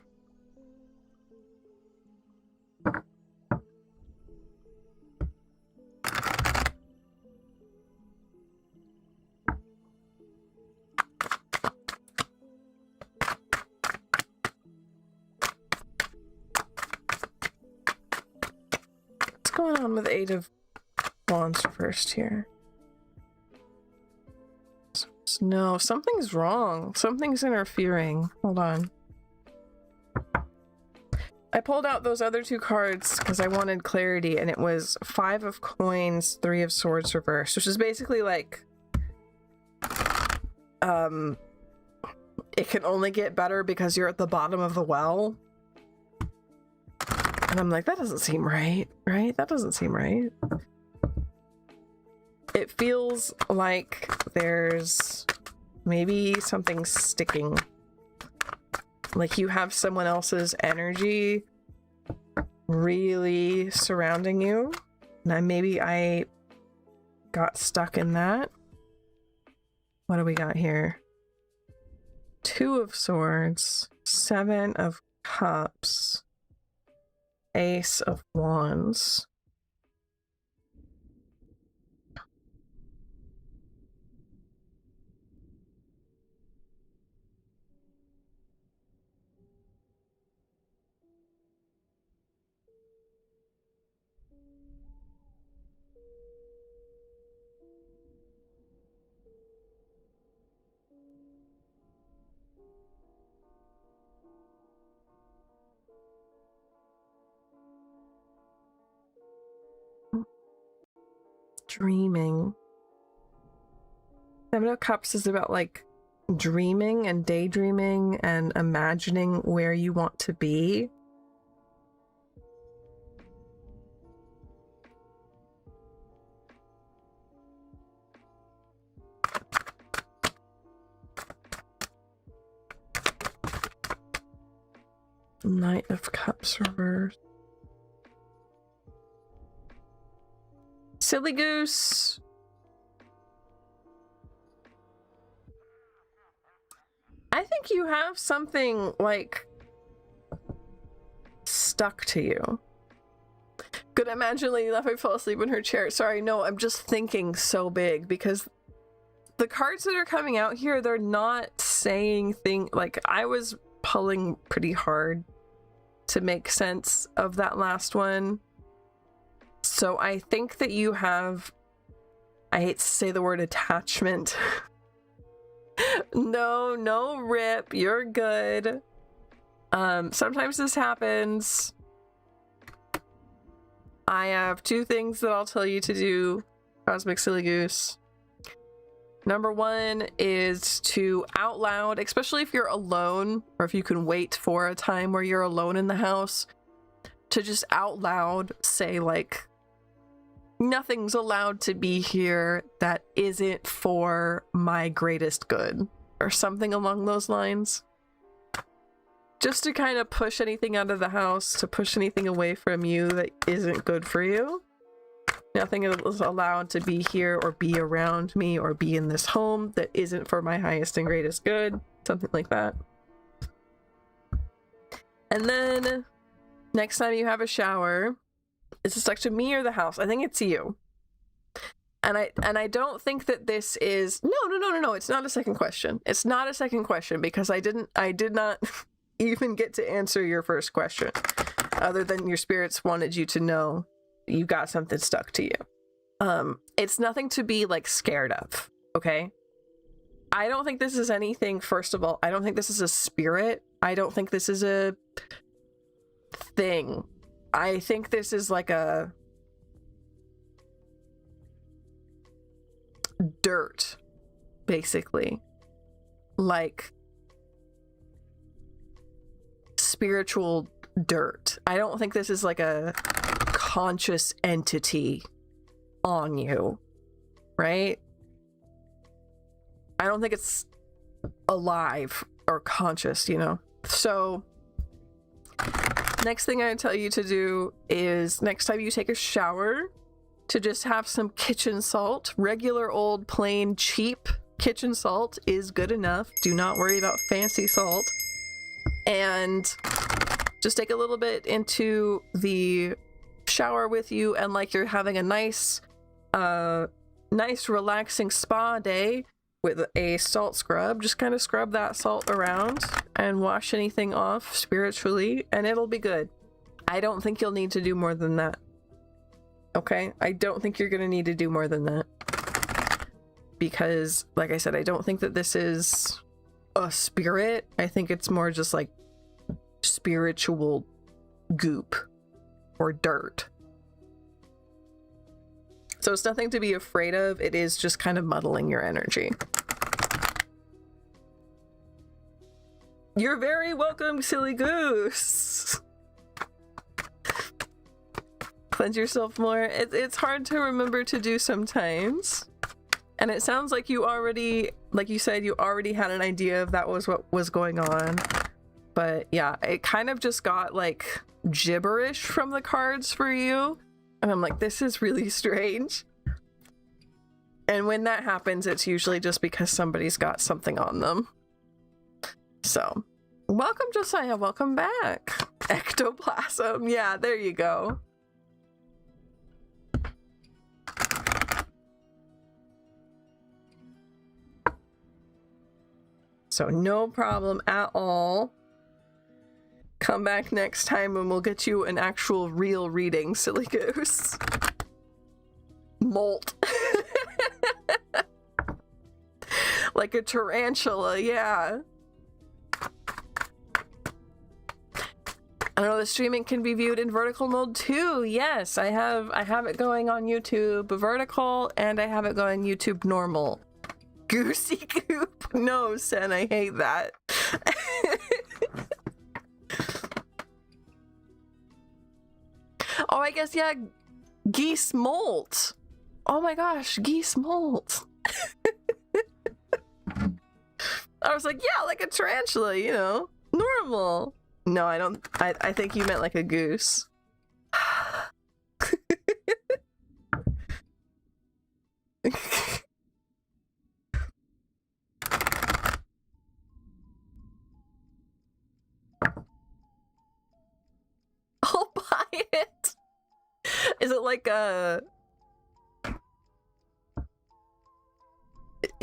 going on with Eight of Wands reversed here? No, something's wrong. Something's interfering. Hold on. I pulled out those other two cards because I wanted clarity, and it was Five of Coins, Three of Swords reversed, which is basically like, it can only get better because you're at the bottom of the well. And I'm like, that doesn't seem right, right? That doesn't seem right. It feels like there's maybe something sticking. Like you have someone else's energy really surrounding you. And maybe I got stuck in that. What do we got here? Two of Swords, Seven of Cups, Ace of Wands. Dreaming. Seven of Cups is about like dreaming and daydreaming and imagining where you want to be. Knight of Cups reversed. Silly goose. I think you have something like stuck to you. Could imagine Lady Leffe fall asleep in her chair. Sorry, no, I'm just thinking so big because the cards that are coming out here, they're not saying things like I was pulling pretty hard to make sense of that last one. So I think that you have, I hate to say the word attachment. No rip, you're good. Sometimes this happens. I have two things that I'll tell you to do, Cosmic Silly Goose. Number one is to out loud, especially if you're alone, or if you can wait for a time where you're alone in the house, to just out loud say like, nothing's allowed to be here that isn't for my greatest good, or something along those lines. Just to kind of push anything out of the house, to push anything away from you that isn't good for you. Nothing is allowed to be here or be around me or be in this home that isn't for my highest and greatest good. Something like that. And then next time you have a shower, is it stuck to me or the house? I think it's you. And I don't think that this is no, it's not a second question. It's not a second question because I did not even get to answer your first question, other than your spirits wanted you to know you got something stuck to you. It's nothing to be like scared of, okay? I don't think this is anything. First of all, I don't think this is a spirit. I don't think this is a thing. I think this is like a dirt, basically. Like spiritual dirt. I don't think this is like a conscious entity on you, right? I don't think it's alive or conscious, you know? So next thing I tell you to do is next time you take a shower, to just have some kitchen salt. Regular old plain cheap kitchen salt is good enough. Do not worry about fancy salt. And just take a little bit into the shower with you, and like you're having a nice relaxing spa day with a salt scrub. Just kind of scrub that salt around and wash anything off spiritually, and it'll be good. I don't think you'll need to do more than that. Okay? I don't think you're gonna need to do more than that. Because, like I said, I don't think that this is a spirit. I think it's more just like spiritual goop or dirt. So it's nothing to be afraid of. It is just kind of muddling your energy. You're very welcome, silly goose. Cleanse yourself more. It's hard to remember to do sometimes. And it sounds like you already, like you said, you already had an idea of that was what was going on. But yeah, it kind of just got like gibberish from the cards for you. And I'm like, this is really strange. And when that happens, it's usually just because somebody's got something on them. So, welcome, Josiah. Welcome back. Ectoplasm. Yeah, there you go. So, no problem at all. Come back next time and we'll get you an actual real reading, silly goose. Molt. Like a tarantula, yeah. I know the streaming can be viewed in vertical mode too. Yes, I have it going on YouTube vertical and I have it going YouTube normal. Goosey goop. No, Sen, I hate that. Oh, I guess, yeah, geese molt. Oh my gosh, geese molt. I was like, yeah, like a tarantula, you know, normal. No, I don't. I think you meant like a goose. I'll buy it. Is it like a...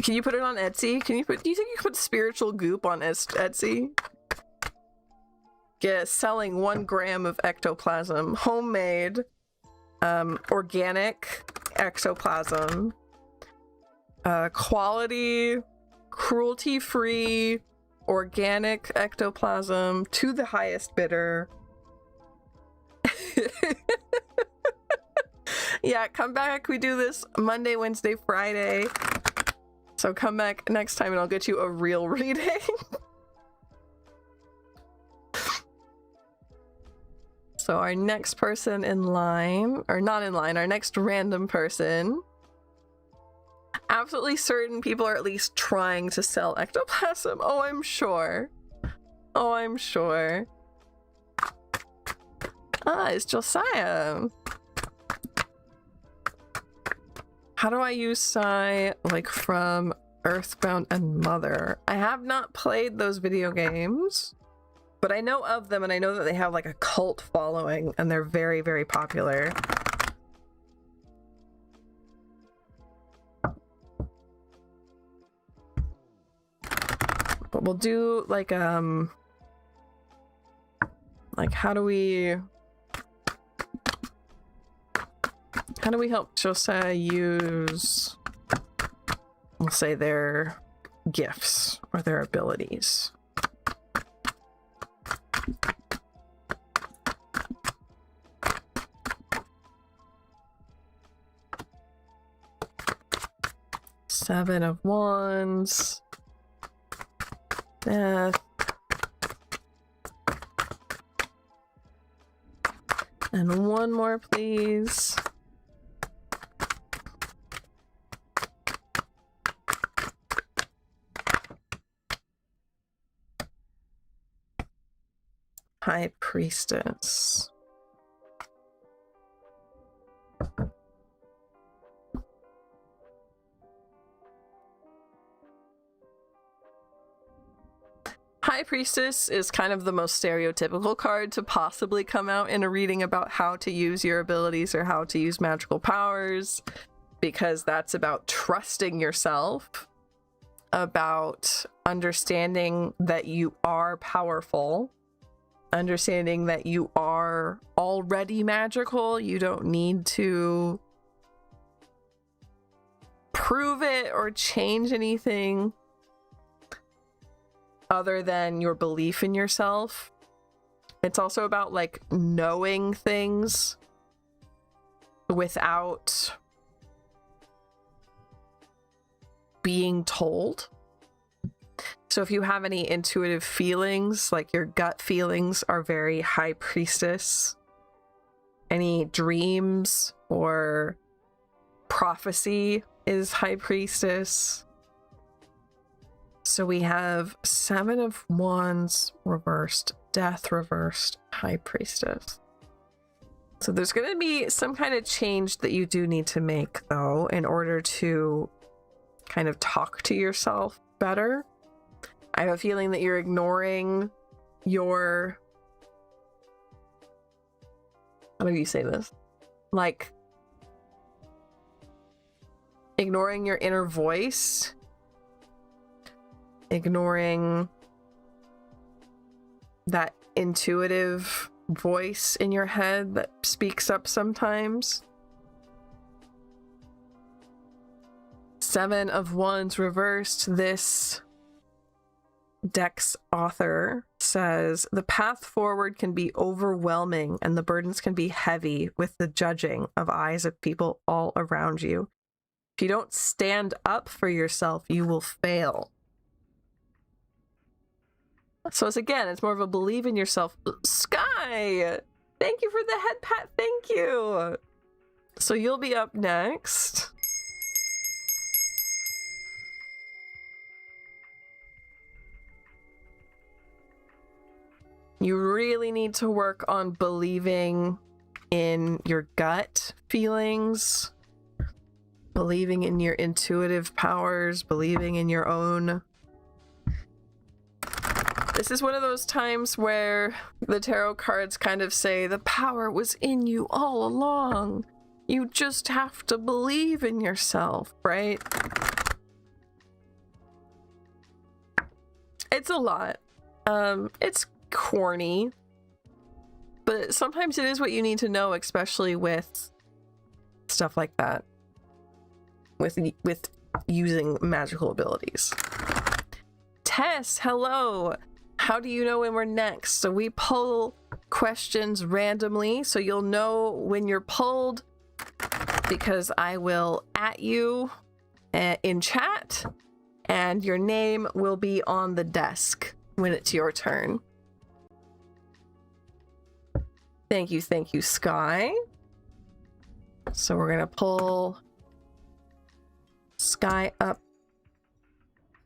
Can you put it on Etsy? Can you put... Do you think you could put spiritual goop on Etsy? Yeah, selling 1 gram of ectoplasm. Homemade. Organic ectoplasm. Quality, cruelty-free, organic ectoplasm to the highest bidder. Yeah, come back. We do this Monday, Wednesday, Friday. So come back next time and I'll get you a real reading. So our next person in line, or not in line, our next random person. Absolutely certain people are at least trying to sell ectoplasm. Oh, I'm sure. Oh, I'm sure. Ah, it's Josiah. How do I use Psy, like, from Earthbound and Mother? I have not played those video games, but I know of them and I know that they have, like, a cult following and they're very, very popular. But we'll do, like, how do we help Josiah use, we'll say, their gifts or their abilities? Seven of Wands. Death. And one more, please. High Priestess. High Priestess is kind of the most stereotypical card to possibly come out in a reading about how to use your abilities or how to use magical powers, because that's about trusting yourself, about understanding that you are powerful, understanding that you are are already magical. You don't need to prove it or change anything other than your belief in yourself. It's also about like knowing things without being told. So if you have any intuitive feelings, like your gut feelings are very High Priestess. Any dreams or prophecy is High Priestess. So we have 7 of Wands reversed, Death reversed, High Priestess. So there's going to be some kind of change that you do need to make, though, in order to kind of talk to yourself better. I have a feeling that you're ignoring your... How do you say this? Like, ignoring your inner voice, ignoring that intuitive voice in your head that speaks up sometimes. 7 of Wands reversed. This deck's author says the path forward can be overwhelming and the burdens can be heavy with the judging of eyes of people all around you. If you don't stand up for yourself, you will fail. So it's more of a believe in yourself. Sky, thank you for the head pat. Thank you. So you'll be up next. You really need to work on believing in your gut feelings, believing in your intuitive powers, believing in your own. This is one of those times where the tarot cards kind of say the power was in you all along. You just have to believe in yourself, right? It's a lot. It's corny, but sometimes it is what you need to know, especially with stuff like that, with using magical abilities. Tess, hello. How do you know when we're next? So we pull questions randomly, so you'll know when you're pulled because I will @ you in chat and your name will be on the desk when it's your turn. Thank you, Sky. So we're gonna pull Sky up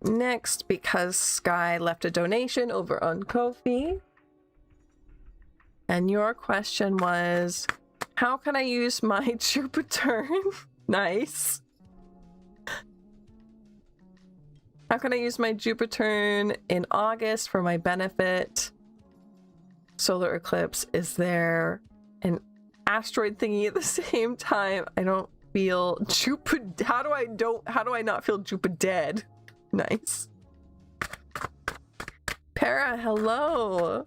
next because Sky left a donation over on Ko-fi. And your question was, how can I use my Jupiter? Nice. How can I use my Jupiter in August for my benefit? Solar eclipse, is there an asteroid thingy at the same time? I don't feel Jupiter. How do I not feel Jupiter dead? Nice. Para, hello.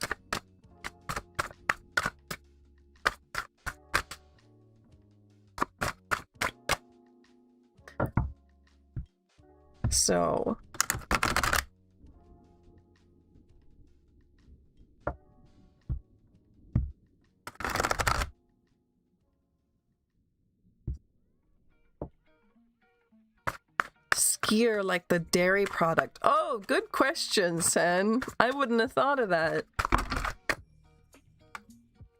So skier like the dairy product. Oh, good question, Sen. I wouldn't have thought of that.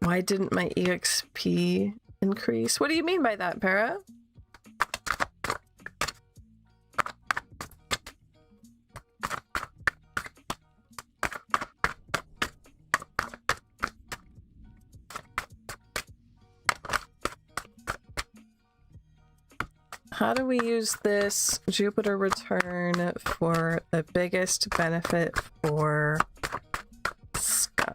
Why didn't my EXP increase? What do you mean by that, Para? How do we use this Jupiter return for the biggest benefit for Sky?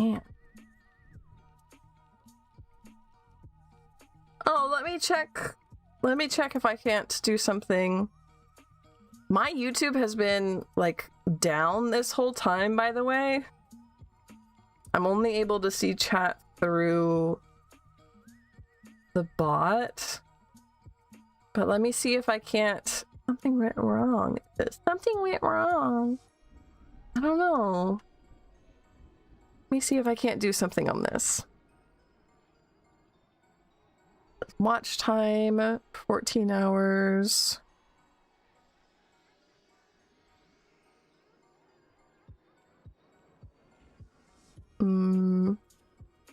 can't. Oh, let me check. Let me check if I can't do something. My YouTube has been, like, down this whole time, by the way. I'm only able to see chat through the bot. But let me see if I can't... Something went wrong. Something went wrong. I don't know. Let me see if I can't do something on this. Watch time, 14 hours.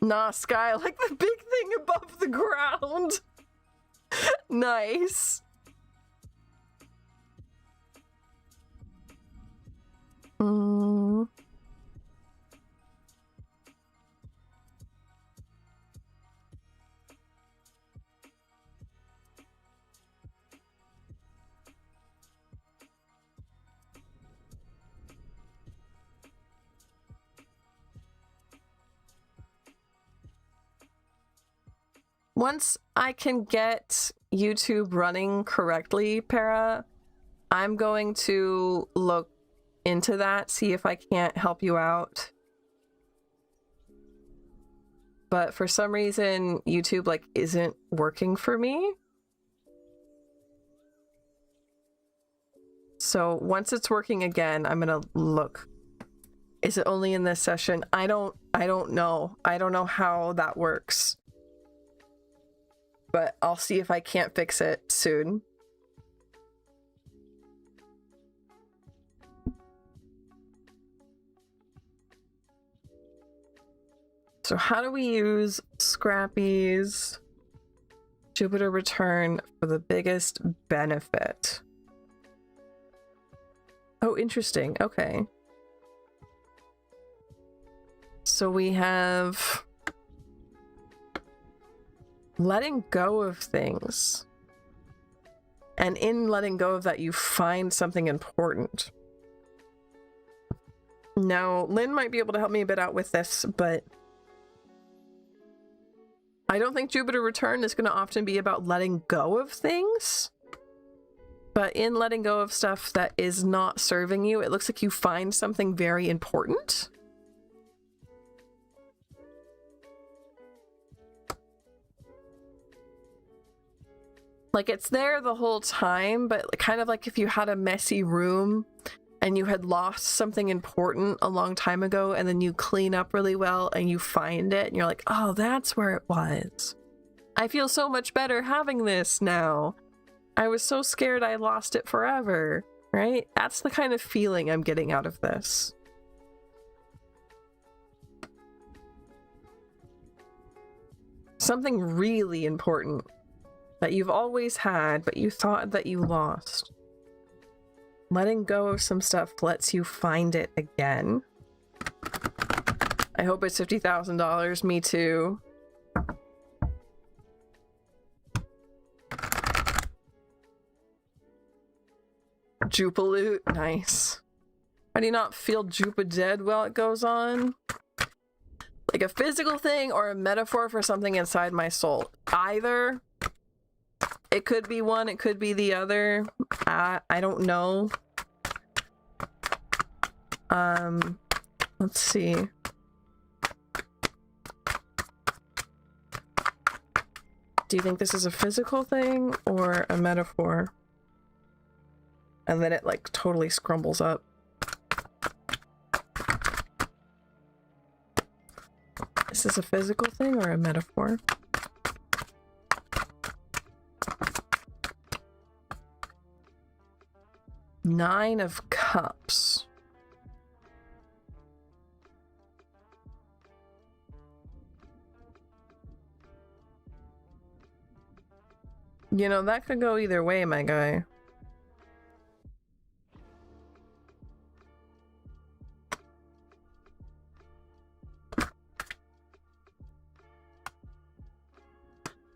Nah, Sky, I like the big thing above the ground. Nice. Once I can get YouTube running correctly, Para, I'm going to look into that, see if I can't help you out. But for some reason, YouTube, like, isn't working for me. So once it's working again, I'm gonna look. Is it only in this session? I don't know. I don't know how that works. But I'll see if I can't fix it soon. So how do we use Scrappy's Jupiter Return for the biggest benefit? Oh, interesting. Okay. So we have letting go of things. And in letting go of that, you find something important. Now, Lynn might be able to help me a bit out with this, but I don't think Jupiter Return is going to often be about letting go of things. But in letting go of stuff that is not serving you, it looks like you find something very important. Like, it's there the whole time, but kind of like if you had a messy room and you had lost something important a long time ago, and then you clean up really well and you find it and you're like, oh, that's where it was. I feel so much better having this now. I was so scared I lost it forever, right? That's the kind of feeling I'm getting out of this. Something really important that you've always had, but you thought that you lost. Letting go of some stuff lets you find it again. I hope it's $50,000. Me too. Jupaloot, nice. How do you not feel Jupa dead while it goes on? Like a physical thing or a metaphor for something inside my soul? Either. It could be one, it could be the other. I don't know. Let's see. Do you think this is a physical thing or a metaphor? And then it like totally scrumbles up. Is this a physical thing or a metaphor? Nine of Cups. You know, that could go either way, my guy.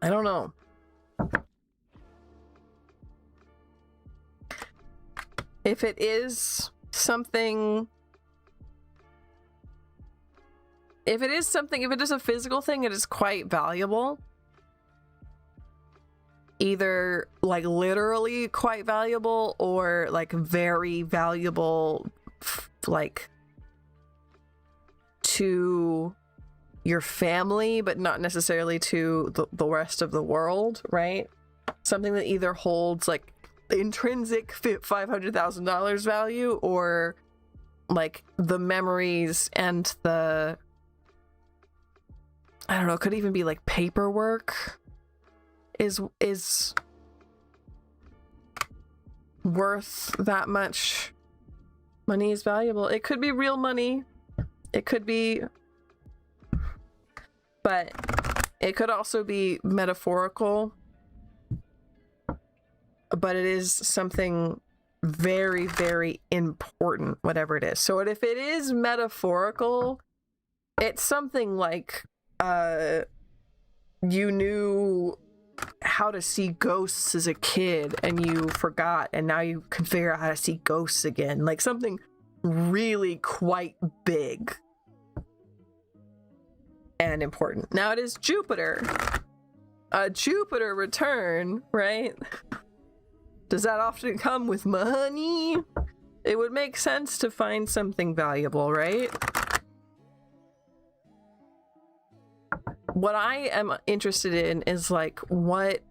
I don't know. If it is something if it is something, if it is a physical thing, it is quite valuable. Either like literally quite valuable or like very valuable, like to your family, but not necessarily to the rest of the world, right? Something that either holds like intrinsic $500,000 value or like the memories and the, I don't know, it could even be like paperwork is worth that much. Money is valuable. It could be real money. It could be, but it could also be metaphorical. But it is something very, very important, whatever it is. So if it is metaphorical, it's something like you knew how to see ghosts as a kid and you forgot, and now you can figure out how to see ghosts again. Like something really quite big and important. Now it is Jupiter. A Jupiter return, right? Does that often come with money? It would make sense to find something valuable, right? What I am interested in is like what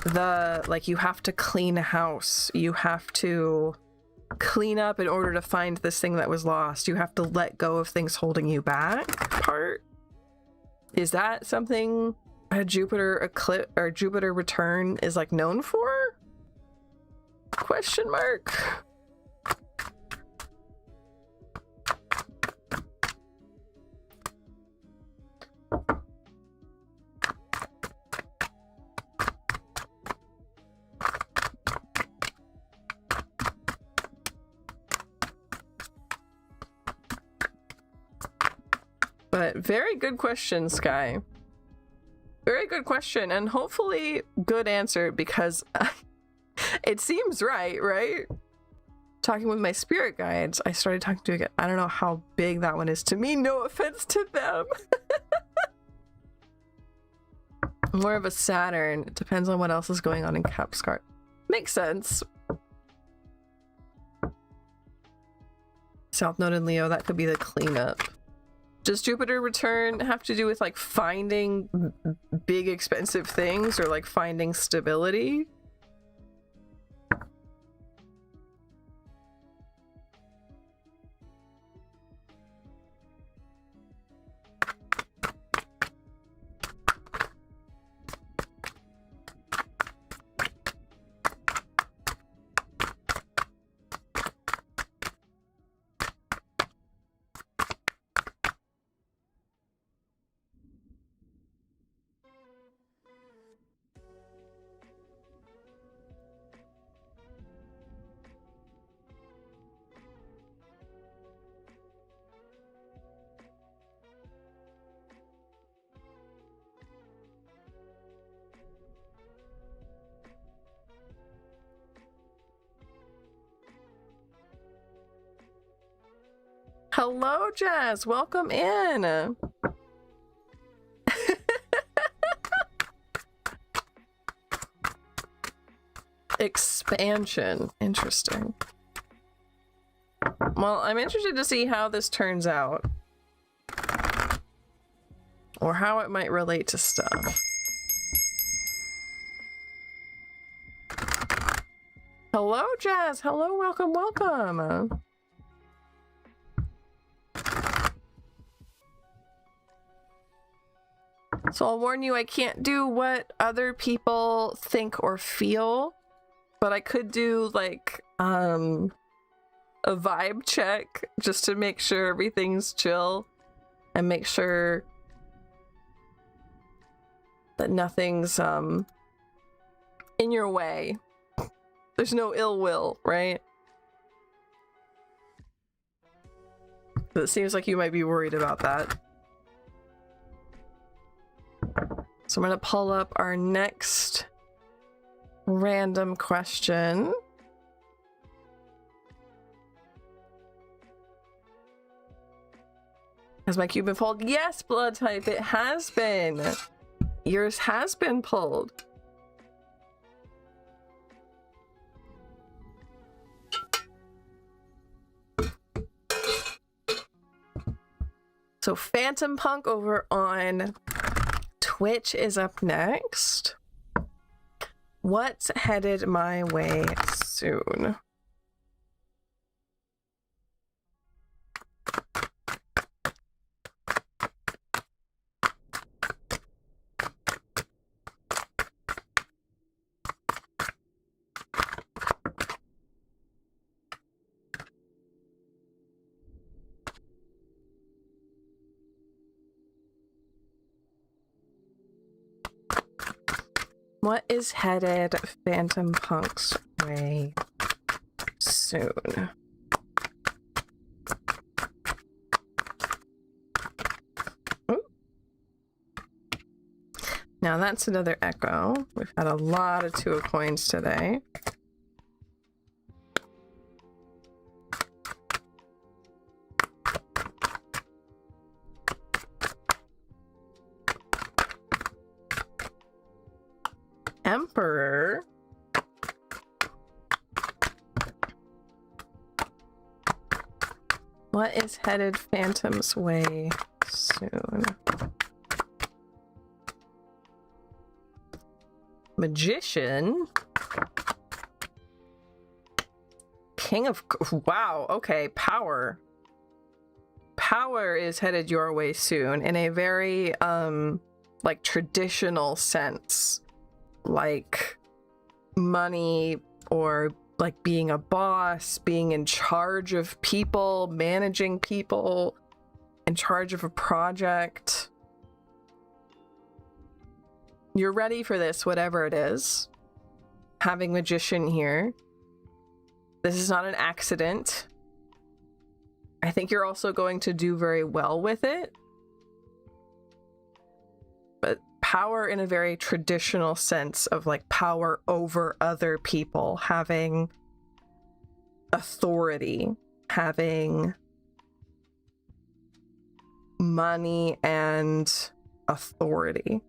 the, like you have to clean a house. You have to clean up in order to find this thing that was lost. You have to let go of things holding you back part. Is that something a Jupiter eclipse or Jupiter return is like known for? Question mark. But very good question, Sky. Very good question, and hopefully good answer, because it seems right? Talking with my spirit guides, I started talking to again. I don't know how big that one is to me. No offense to them. More of a Saturn. It depends on what else is going on in Capscar. Makes sense. South Node in Leo, that could be the cleanup. Does Jupiter return have to do with like finding big expensive things or like finding stability? Hello, Jazz. Welcome in. Expansion. Interesting. Well, I'm interested to see how this turns out. Or how it might relate to stuff. Hello, Jazz. Hello, welcome, welcome. So I'll warn you, I can't do what other people think or feel, but I could do like a vibe check just to make sure everything's chill and make sure that nothing's in your way. There's no ill will, right? It seems like you might be worried about that. So I'm going to pull up our next random question. Has my cube been pulled? Yes, blood type, it has been. Yours has been pulled. So Phantom Punk over on Twitch is up next. What's headed my way soon? What is headed Phantom Punk's way soon? Ooh. Now that's another echo. We've had a lot of Two of Coins today. Emperor. What is headed Phantom's way soon? Magician. King of... Wow, okay, Power. Power is headed your way soon in a very, like, traditional sense. Like money, or like being a boss, being in charge of people, managing people, in charge of a project. You're ready for this, whatever it is. Having Magician here. This is not an accident. I think you're also going to do very well with it. But power in a very traditional sense of like power over other people, having authority, having money and authority.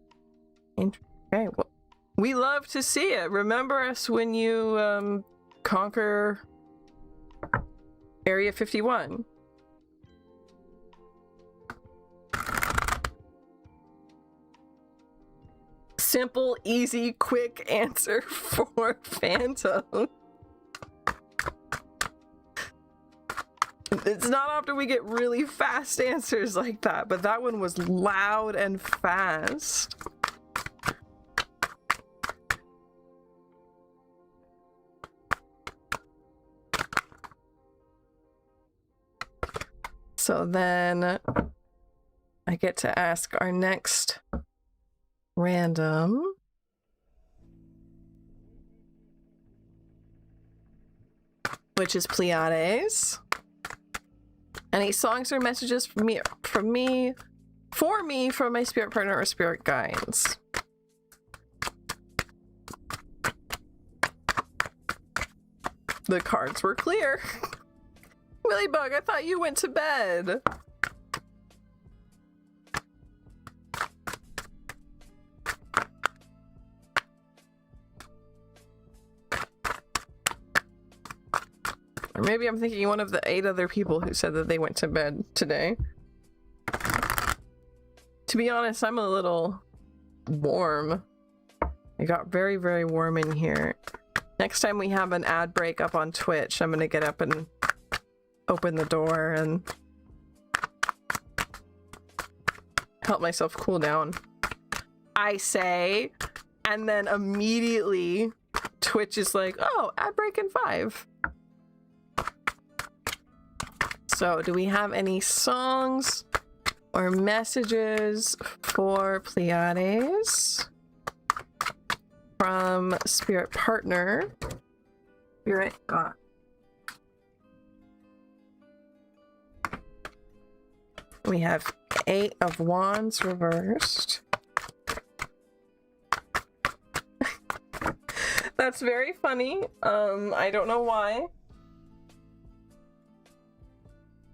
Okay, well, we love to see it. Remember us when you conquer Area 51. Simple, easy, quick answer for Phantom. It's not often we get really fast answers like that, but that one was loud and fast. So then I get to ask our next random. Which is Pleiades. Any songs or messages from me, from my spirit partner or spirit guides? The cards were clear. Willybug, I thought you went to bed. Or maybe I'm thinking one of the 8 other people who said that they went to bed today. To be honest, I'm a little warm. It got very, very warm in here. Next time we have an ad break up on Twitch, I'm gonna get up and open the door and help myself cool down. I say, and then immediately Twitch is like, oh, ad break in 5. So, do we have any songs or messages for Pleiades from Spirit Partner? Spirit God. We have 8 of Wands reversed. That's very funny. I don't know why.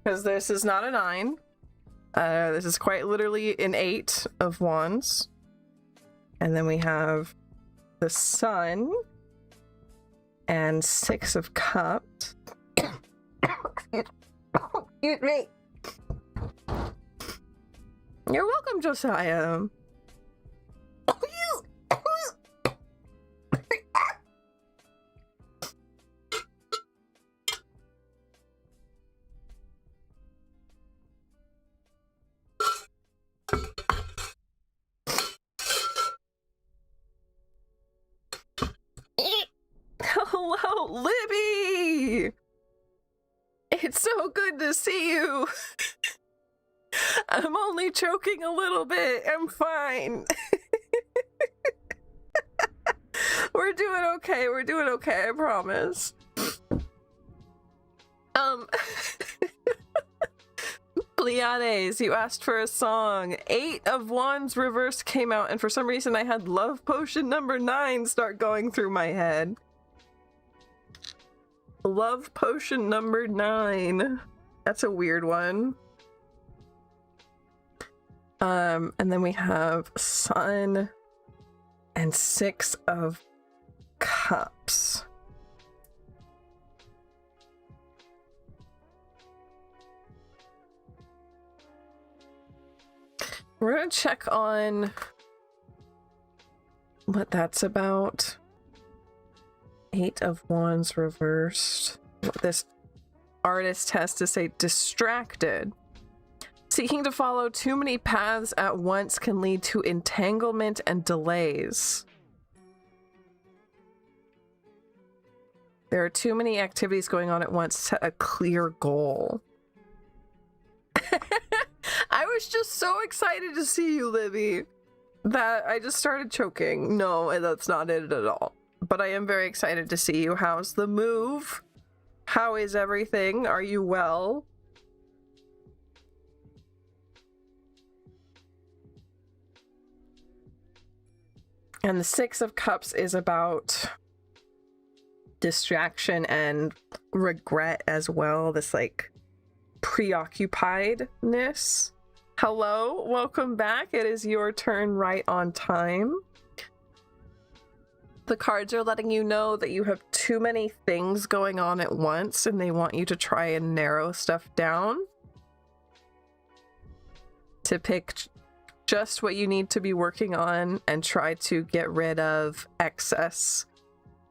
Because this is not a 9. This is quite literally an 8 of Wands. And then we have the Sun and 6 of Cups. Excuse me. You're welcome, Josiah. Hello, Libby! It's so good to see you. I'm only choking a little bit. I'm fine. We're doing okay. We're doing okay, I promise. Pleiades, you asked for a song. 8 of Wands reverse came out, and for some reason I had Love Potion number 9 start going through my head. Love Potion number 9. That's a weird one. And then we have Sun and 6 of Cups. We're gonna check on what that's about. 8 of Wands reversed. This artist has to say distracted. Seeking to follow too many paths at once can lead to entanglement and delays. There are too many activities going on at once to set a clear goal. I was just so excited to see you, Libby, that I just started choking. No, that's not it at all. But I am very excited to see you. How's the move? How is everything? Are you well? And the 6 of Cups is about distraction and regret as well. This like preoccupiedness. Hello, welcome back. It is your turn right on time. The cards are letting you know that you have too many things going on at once and they want you to try and narrow stuff down to pick just what you need to be working on and try to get rid of excess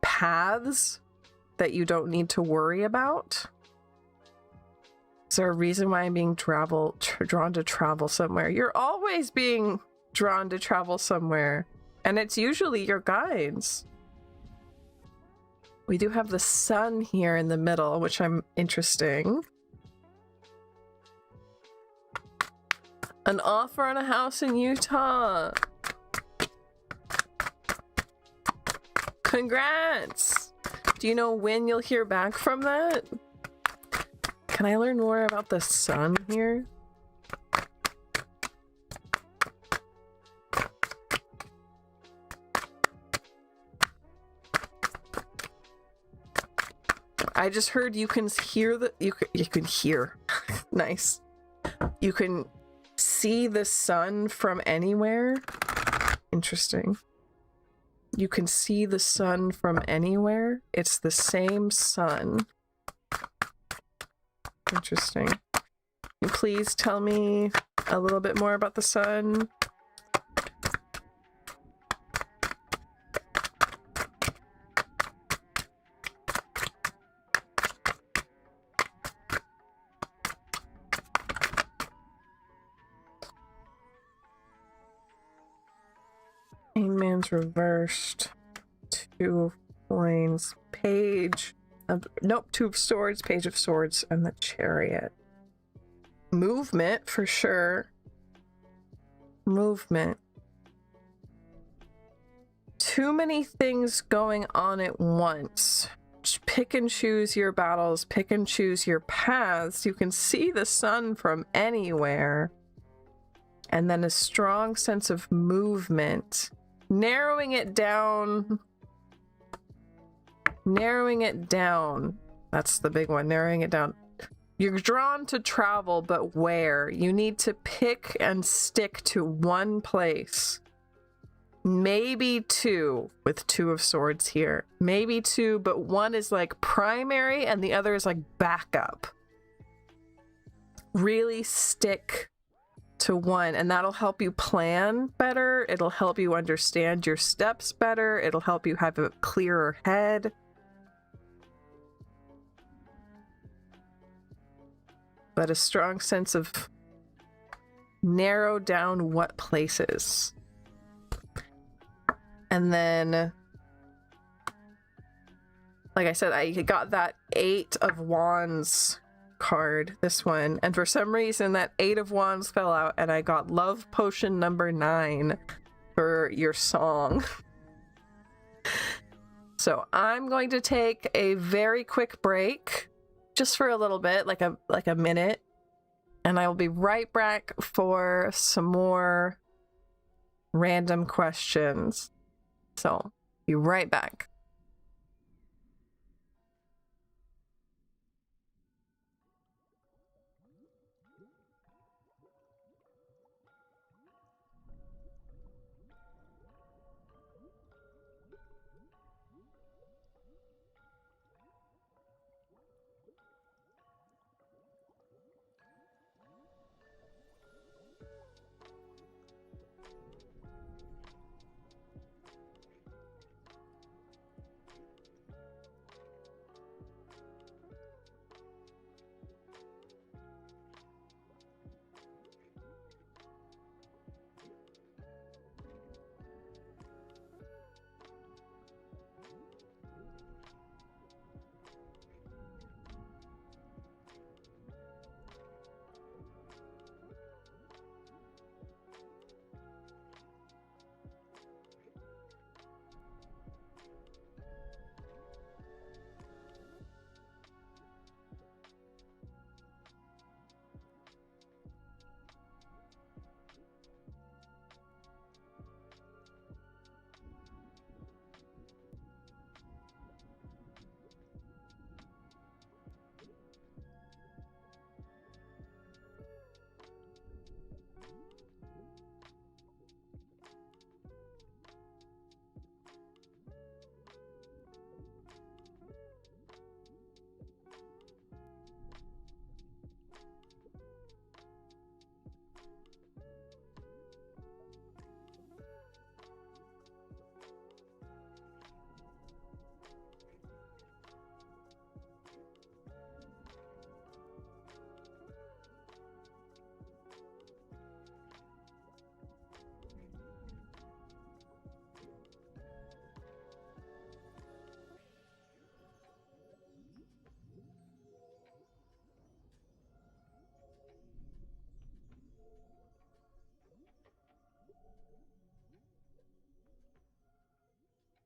paths that you don't need to worry about. Is there a reason why I'm being drawn to travel somewhere? You're always being drawn to travel somewhere, and it's usually your guides. We do have the Sun here in the middle, which I'm interesting. An offer on a house in Utah. Congrats! Do you know when you'll hear back from that? Can I learn more about the Sun here? I just heard you can hear the you can hear. Nice. You can see the sun from anywhere. Interesting. You can see the sun from anywhere. It's the same sun. Interesting. Can you please tell me a little bit more about the sun? Man's reversed. 2 of Coins. Page of... Nope, 2 of Swords, Page of Swords, and the Chariot. Movement, for sure. Movement. Too many things going on at once. Just pick and choose your battles, pick and choose your paths. You can see the sun from anywhere. And then a strong sense of movement. Narrowing it down. Narrowing it down. That's the big one. Narrowing it down. You're drawn to travel, but where? You need to pick and stick to one place. Maybe two, with two of swords here. Maybe two, but one is like primary and the other is like backup. Really stick to one, and that'll help you plan better. It'll help you understand your steps better. It'll help you have a clearer head. But a strong sense of narrow down what places. And then, like I said, I got that 8 of Wands card, this one, and for some reason that 8 of Wands fell out and I got love potion number 9 for your song. So I'm going to take a very quick break, just for a little bit, like a minute, and I will be right back for some more random questions. So be right back.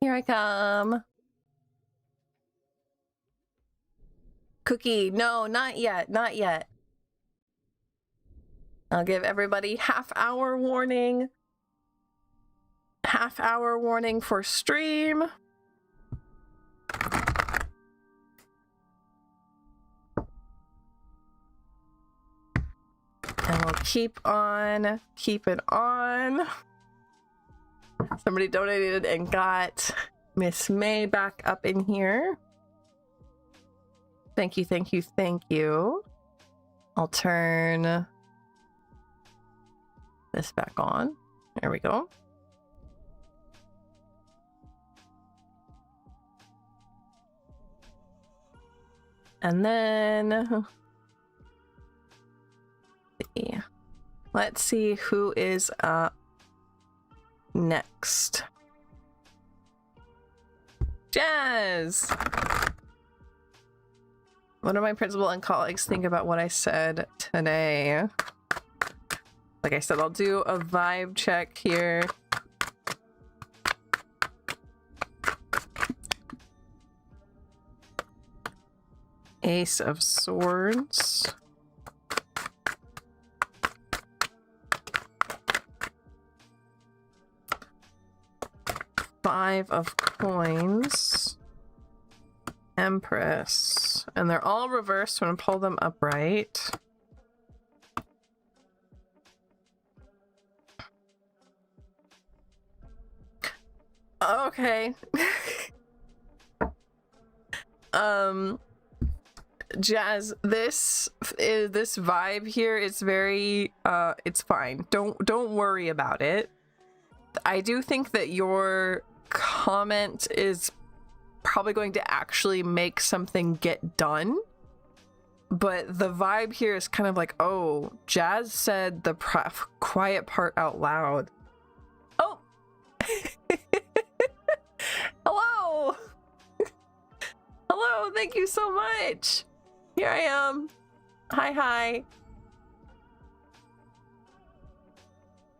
Here I come. Cookie, no, not yet, not yet. I'll give everybody half-hour warning. Half-hour warning for stream. And we'll keep on keeping on. Somebody donated and got Miss May back up in here. Thank you, thank you, thank you. I'll turn this back on. There we go. And then let's see who is up next. Jazz! What do my principal and colleagues think about what I said today? Like I said, I'll do a vibe check here. Ace of Swords. Five of Coins. Empress. And they're all reversed when I pull them upright. Okay. Jazz, this vibe here is very it's fine. Don't worry about it. I do think that your comment is probably going to actually make something get done, but the vibe here is kind of like, oh, Jazz said the quiet part out loud. Oh. Hello. Hello, thank you so much. Here I am. Hi.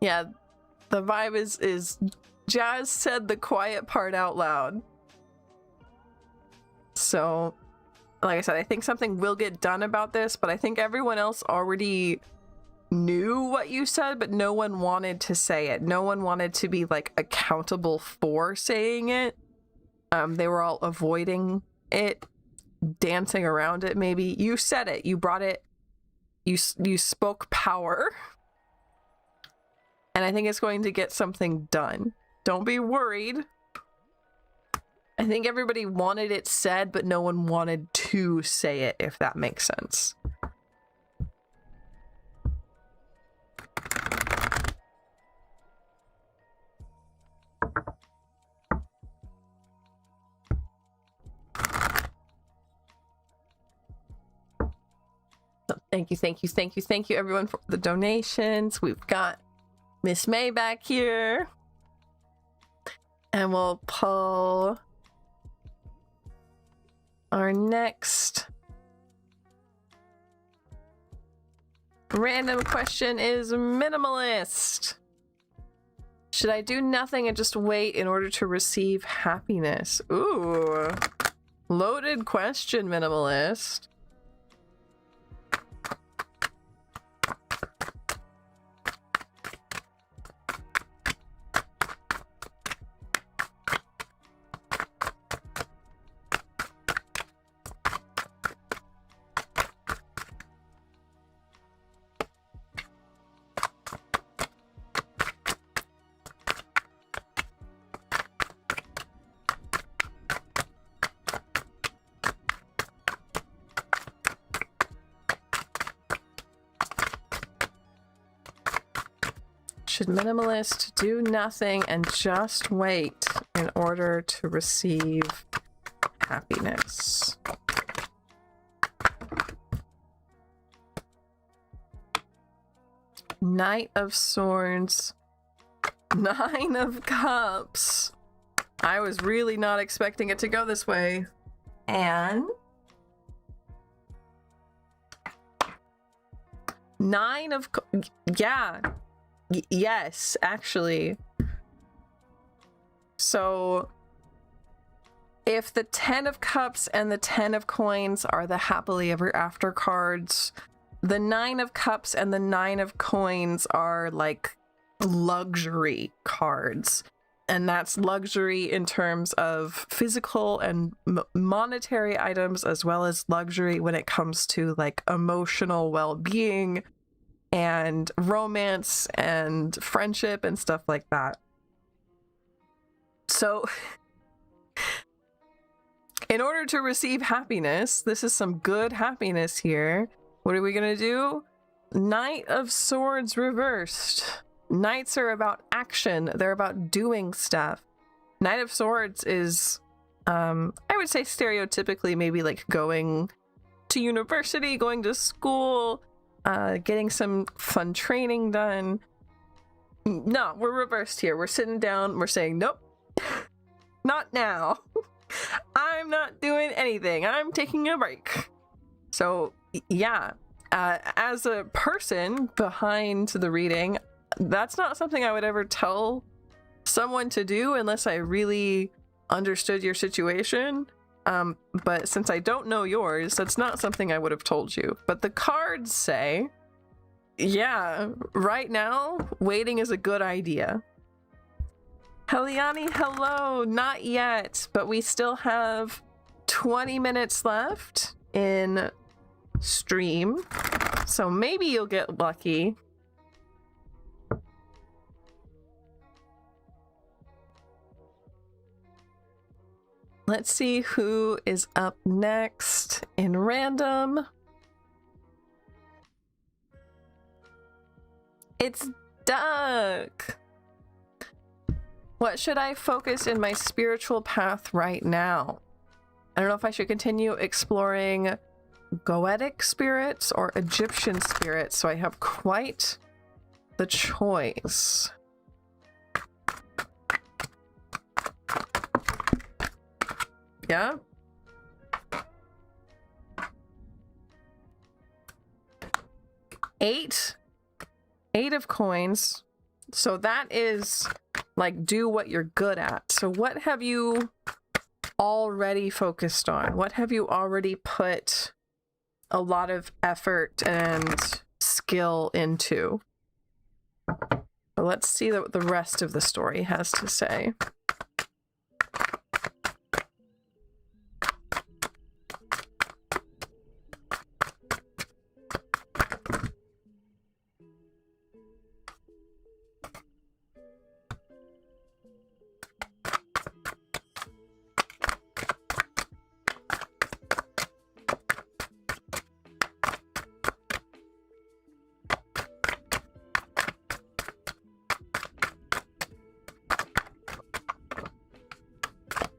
Yeah, the vibe is Jazz said the quiet part out loud. So, like I said, I think something will get done about this, but I think everyone else already knew what you said, but no one wanted to say it. No one wanted to be like accountable for saying it. They were all avoiding it, dancing around it. Maybe you said it, you brought it, you spoke power, and I think it's going to get something done. Don't be worried. I think everybody wanted it said, but no one wanted to say it, if that makes sense. Thank you everyone for the donations. We've got Miss May back here. And we'll pull our next random question is minimalist. Should I do nothing and just wait in order to receive happiness? Ooh, loaded question, minimalist. Should minimalist do nothing and just wait in order to receive happiness? Knight of Swords, Nine of Cups. I was really not expecting it to go this way. And Nine of yeah. Yes, actually. So if the 10 of Cups and the 10 of Coins are the happily ever after cards, the 9 of Cups and the 9 of Coins are like luxury cards. And that's luxury in terms of physical and monetary items, as well as luxury when it comes to like emotional well-being and romance and friendship and stuff like that. So in order to receive happiness, this is some good happiness here. What are we gonna do? Knight of Swords reversed. Knights are about action. They're about doing stuff. Knight of Swords is, I would say stereotypically maybe like going to university, going to school, getting some fun training done. No, we're reversed here. We're sitting down. We're saying, nope, not now. I'm not doing anything. I'm taking a break. So yeah, as a person behind the reading, that's not something I would ever tell someone to do unless I really understood your situation. But since I don't know yours, that's not something I would have told you. But the cards say, yeah, right now, waiting is a good idea. Heliani, hello. Not yet, but we still have 20 minutes left in stream, so maybe you'll get lucky. Let's see who is up next in random. It's Duck. What should I focus in my spiritual path right now? I don't know if I should continue exploring Goetic spirits or Egyptian spirits, so I have quite the choice. Yeah. Eight of coins. So that is like, do what you're good at. So what have you already focused on? What have you already put a lot of effort and skill into? Let's see what the rest of the story has to say.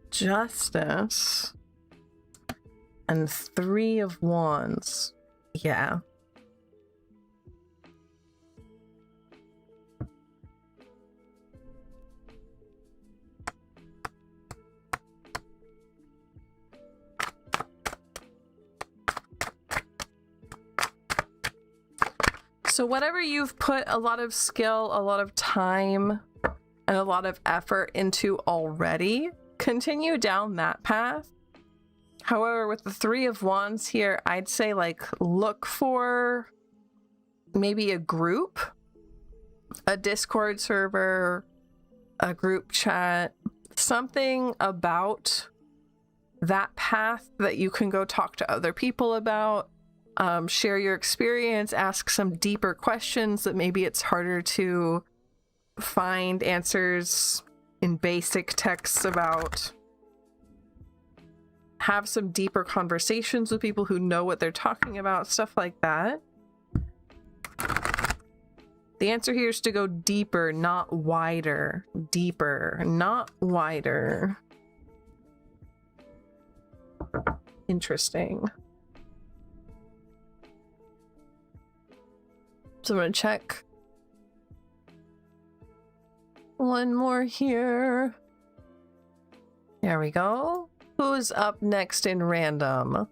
Justice and 3 of Wands. Yeah. So whatever you've put a lot of skill, a lot of time, and a lot of effort into already, continue down that path. However, with the 3 of Wands here, I'd say like look for maybe a group, a Discord server, a group chat, something about that path that you can go talk to other people about, share your experience, ask some deeper questions that maybe it's harder to find answers in basic texts about. Have some deeper conversations with people who know what they're talking about, stuff like that. The answer here is to go deeper, not wider. Deeper, not wider. Interesting. So I'm gonna check one more here. There we go. Who's up next in random?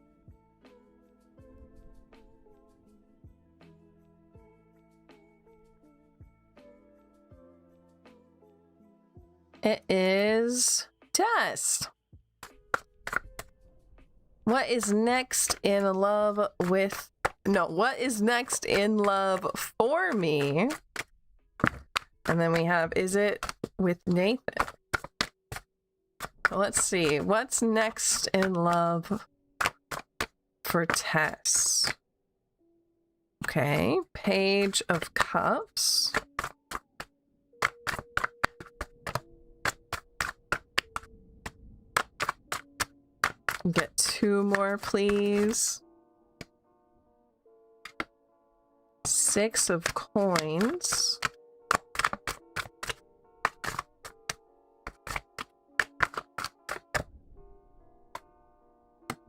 It is Tess. What is next in love with... No, what is next in love for me? And then we have, is it with Nathan? Let's see. What's next in love for Tess? Okay. Page of Cups. Get 2 more, please. 6 of Coins.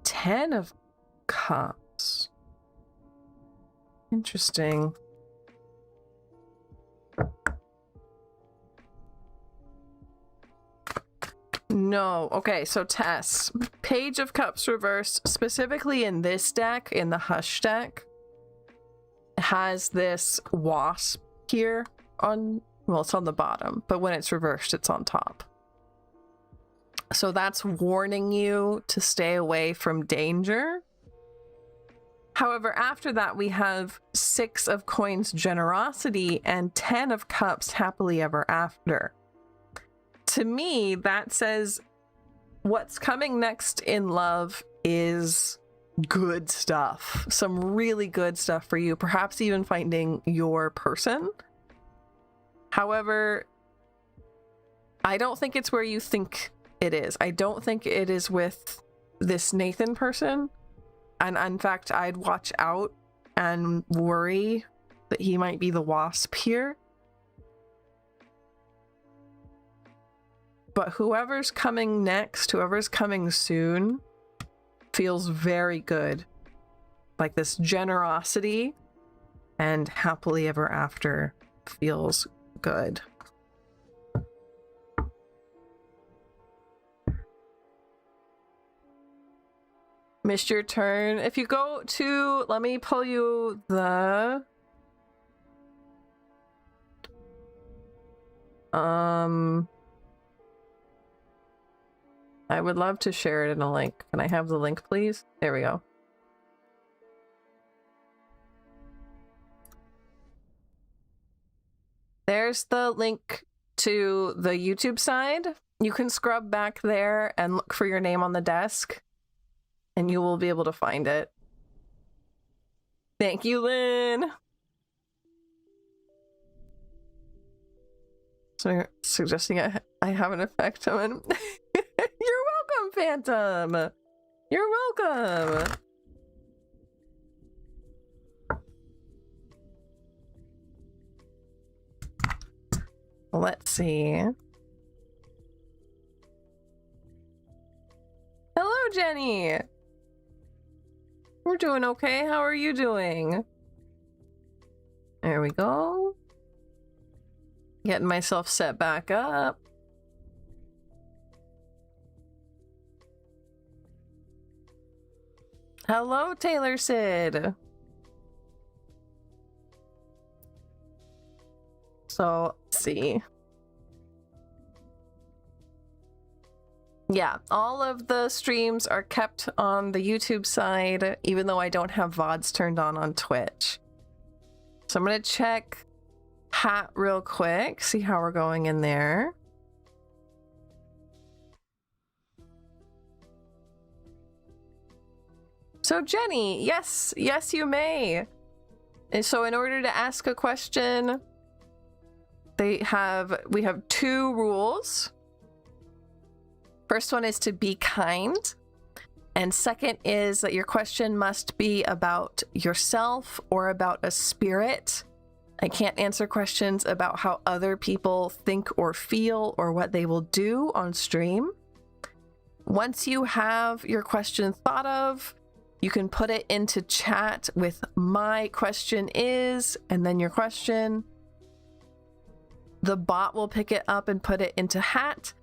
Ten of Cups. Interesting. No. Okay, so Tess. Page of Cups reversed, specifically in this deck, in the Hush deck, has this wasp here on... Well, it's on the bottom, but when it's reversed, it's on top. So that's warning you to stay away from danger. However, after that, we have 6 of Coins Generosity and 10 of Cups Happily Ever After. To me, that says what's coming next in love is good stuff. Some really good stuff for you. Perhaps even finding your person. However, I don't think it's where you think it is. I don't think it is with this Nathan person. And in fact, I'd watch out and worry that he might be the wasp here. But whoever's coming next, whoever's coming soon, feels very good. Like this generosity and happily ever after feels good. Missed your turn. If you go to, let me pull you the I would love to share it in a link. Can I have the link, please? There we go. There's the link to the YouTube side. You can scrub back there and look for your name on the desk, and you will be able to find it. Thank you, Lynn. So you're suggesting I have an effect on You're welcome, Phantom. You're welcome. Let's see. Hello, Jenny. We're doing okay. How are you doing? There we go. Getting myself set back up. Hello, Taylor Sid. So, let's see. Yeah, all of the streams are kept on the YouTube side, even though I don't have VODs turned on Twitch. So I'm gonna check Hat real quick, see how we're going in there. So Jenny, yes, you may. And so in order to ask a question, we have 2 rules. First one is to be kind. And second is that your question must be about yourself or about a spirit. I can't answer questions about how other people think or feel or what they will do on stream. Once you have your question thought of, you can put it into chat with "my question is," and then your question. The bot will pick it up and put it into Hat.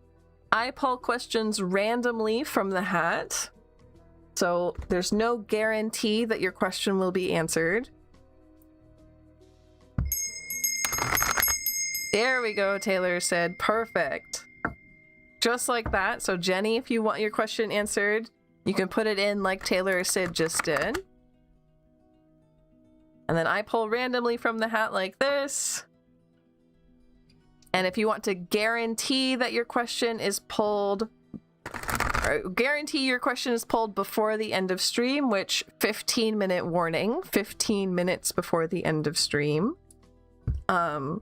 I pull questions randomly from the hat, so there's no guarantee that your question will be answered. There we go, Taylor said. Perfect. Just like that. So Jenny, if you want your question answered, you can put it in like Taylor Sid just did. And then I pull randomly from the hat like this. And if you want to guarantee that your question is pulled, or guarantee your question is pulled before the end of stream, which 15-minute warning, 15 minutes before the end of stream. A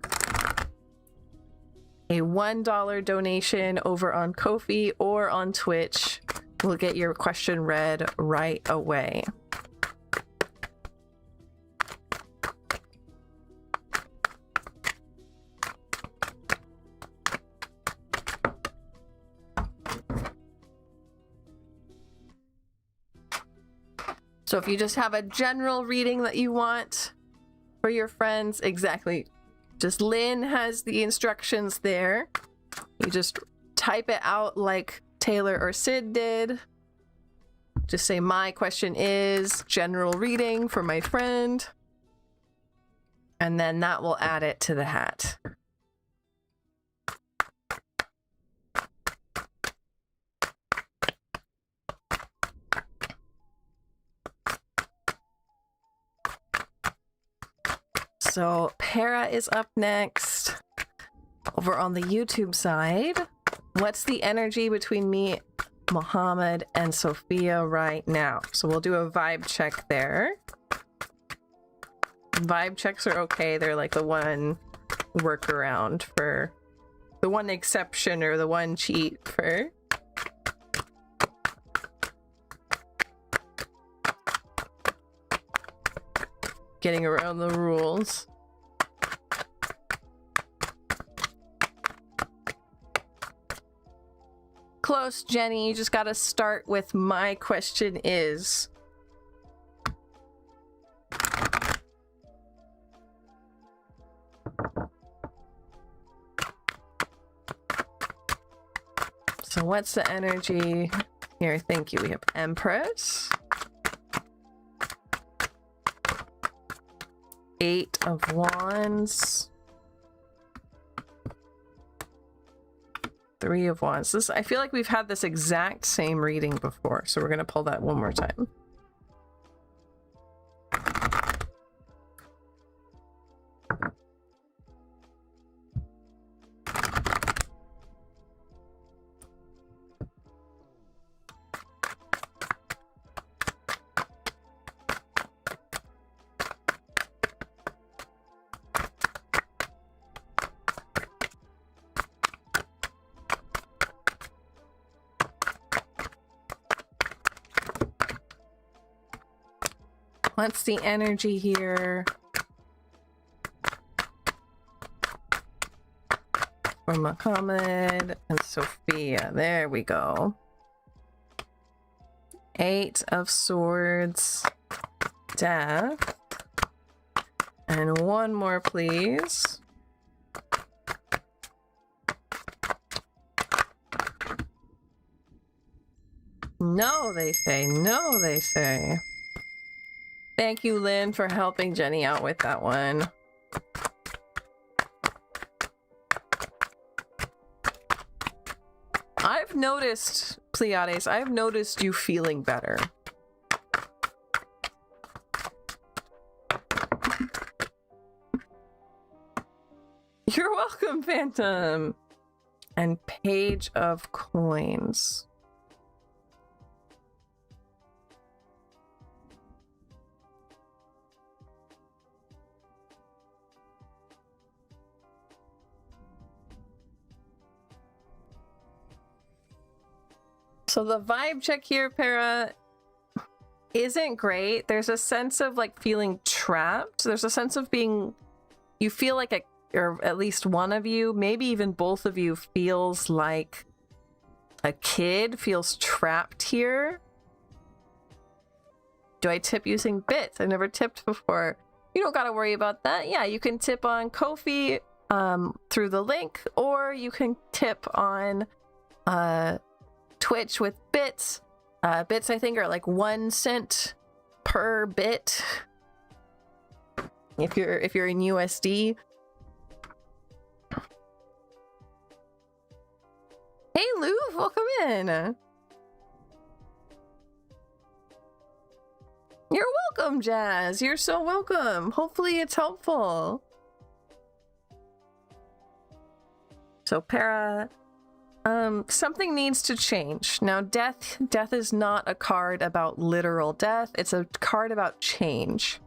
$1 donation over on Ko-fi or on Twitch will get your question read right away. So if you just have a general reading that you want for your friends, exactly. Just Lynn has the instructions there. You just type it out like Taylor or Sid did. Just say, "My question is general reading for my friend." And then that will add it to the hat. So Para is up next. Over on the YouTube side, what's the energy between me Mohammed, and Sophia right now. So we'll do a vibe check there. Vibe checks are okay. They're like the one workaround for the one exception or the one cheat for getting around the rules. Close, Jenny. You just gotta start with my question is. So what's the energy here? Thank you. We have Empress. 8 of Wands. 3 of Wands. I feel like we've had this exact same reading before, so we're going to pull that one more time. What's the energy here? For Muhammad and Sophia. There we go. 8 of Swords. Death. And one more, please. No, they say. No, they say. Thank you, Lynn, for helping Jenny out with that one. I've noticed, Pleiades, I've noticed you feeling better. You're welcome, Phantom. And Page of Coins. So the vibe check here, Para, isn't great. There's a sense of like feeling trapped. There's a sense of being, you feel like or at least one of you, maybe even both of you, feels like a kid, feels trapped here. Do I tip using bits? I've never tipped before. You don't gotta worry about that. Yeah, you can tip on Ko-fi through the link, or you can tip on Twitch with bits. Bits, I think, are like 1 cent per bit if you're in USD. Hey Lou, welcome in. You're welcome, Jazz. You're so welcome. Hopefully it's helpful. So Para, something needs to change. Now, death is not a card about literal death. It's a card about change.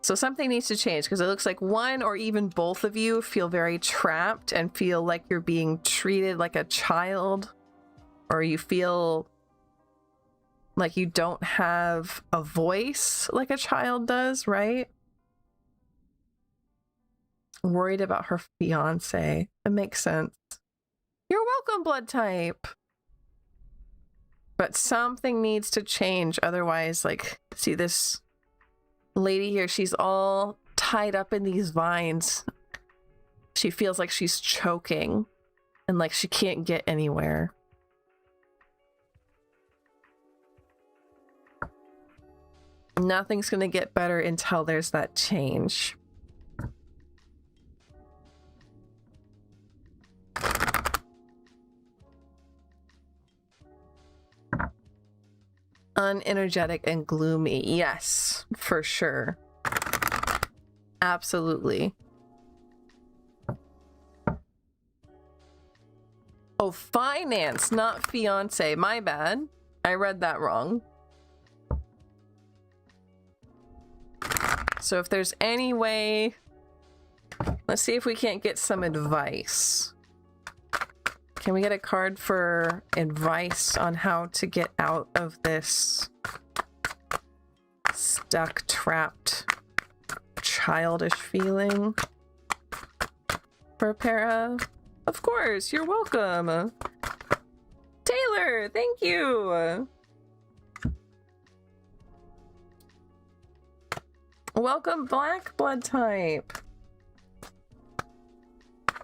So something needs to change because it looks like one or even both of you feel very trapped and feel like you're being treated like a child, or you feel like you don't have a voice like a child does, right? Worried about her fiance. It makes sense. You're welcome, blood type. But something needs to change. Otherwise, like, see this lady here, she's all tied up in these vines. She feels like she's choking and like she can't get anywhere. Nothing's gonna get better until there's that change. Unenergetic and gloomy. Yes, for sure. Absolutely. Oh, finance, not fiance. My bad. I read that wrong. So if there's any way... Let's see if we can't get some advice. Can we get a card for advice on how to get out of this stuck, trapped, childish feeling? For Para? Of course, you're welcome. Taylor, thank you. Welcome, Black Blood type.